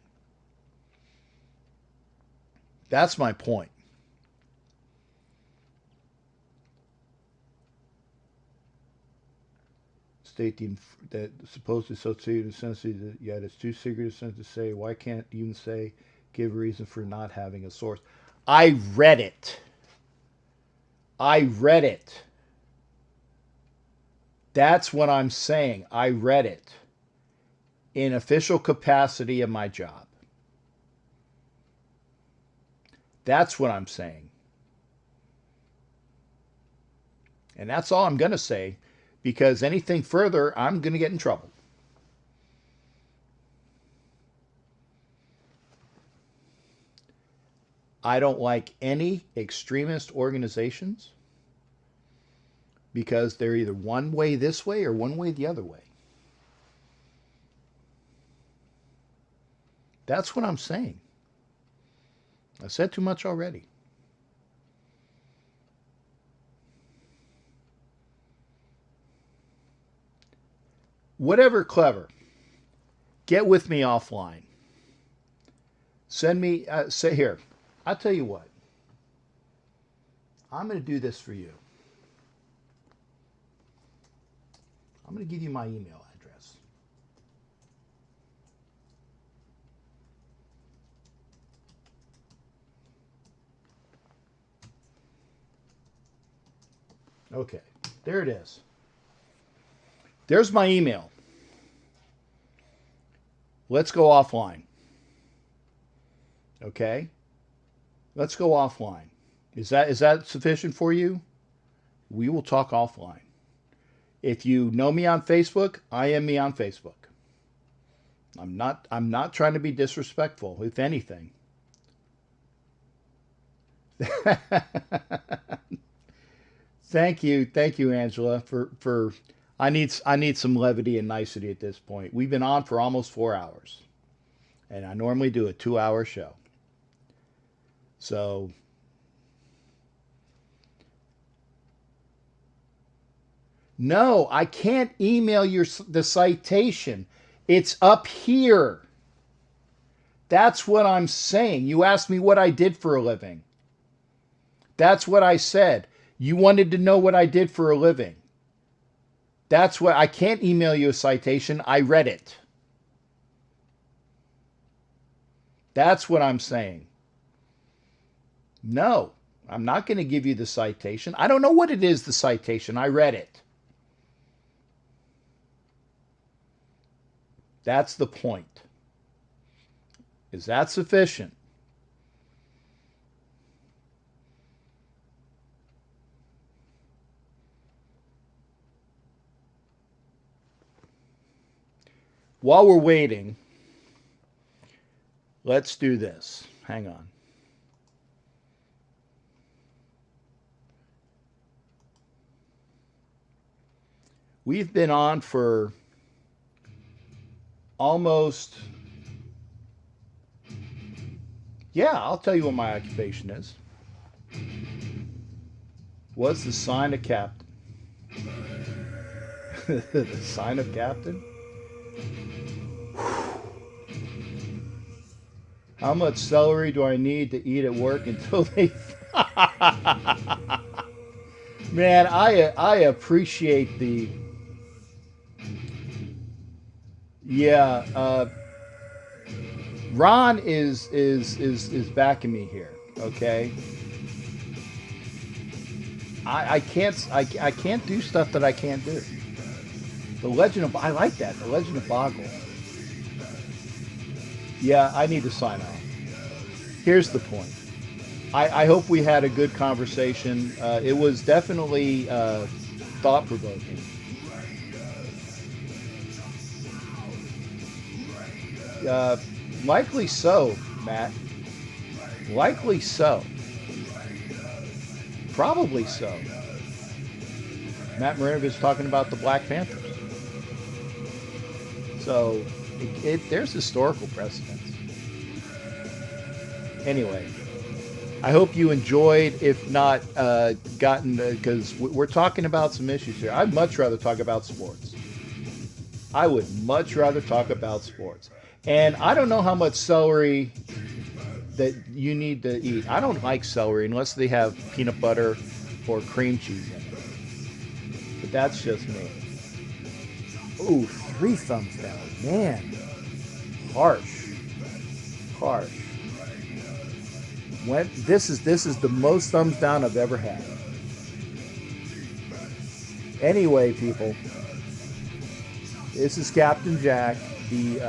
That's my point. State that supposed associated sentences, yet it's too secret a sentence to say. Why can't you even say, give a reason for not having a source? I read it. I read it. That's what I'm saying. I read it in official capacity of my job. That's what I'm saying. And that's all I'm going to say, because anything further, I'm going to get in trouble. I don't like any extremist organizations because they're either one way this way or one way the other way. That's what I'm saying. I said too much already. Whatever, clever. Get with me offline. Send me, say here, I'll tell you what. I'm going to do this for you. I'm going to give you my email address. Okay, there it is. There's my email. Let's go offline. Okay? Let's go offline. Is that sufficient for you? We will talk offline. If you know me on Facebook, I am me on Facebook. I'm not trying to be disrespectful, if anything. Thank you, Angela, for I need some levity and nicety at this point. We've been on for almost 4 hours, and I normally do a 2-hour show. So, no, I can't email you the citation. It's up here. That's what I'm saying. You asked me what I did for a living. That's what I said. You wanted to know what I did for a living. That's what, I can't email you a citation. I read it. That's what I'm saying. No, I'm not going to give you the citation. I don't know what it is, the citation. I read it. That's the point. Is that sufficient? While we're waiting, let's do this. Hang on. We've been on for almost, yeah, I'll tell you what my occupation is. What's the sign of captain? The sign of captain? How much celery do I need to eat at work until they... Man, I appreciate the... Yeah, Ron is backing me here, okay? I can't do stuff that I can't do. The Legend of... I like that. The Legend of Boggle. Yeah, I need to sign off. Here's the point. I hope we had a good conversation. It was definitely thought-provoking. Likely so, Matt. Likely so. Probably so. Matt Marinovich talking about the Black Panthers. So, there's historical precedence. Anyway, I hope you enjoyed, if not gotten, because we're talking about some issues here. I'd much rather talk about sports. I would much rather talk about sports. And I don't know how much celery that you need to eat. I don't like celery unless they have peanut butter or cream cheese in it. But that's just me. Ooh, 3 thumbs down. Man. Harsh. This is the most thumbs down I've ever had. Anyway, people, this is Captain Jack, the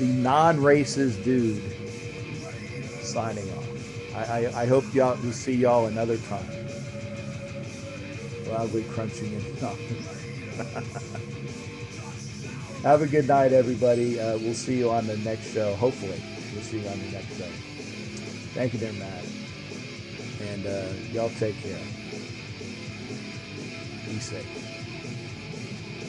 non-racist dude, signing off. I hope y'all will see y'all another time. Loudly crunching in Have a good night, everybody. We'll see you on the next show. Hopefully, we'll see you on the next show. Thank you there, Matt. And y'all take care. Be safe.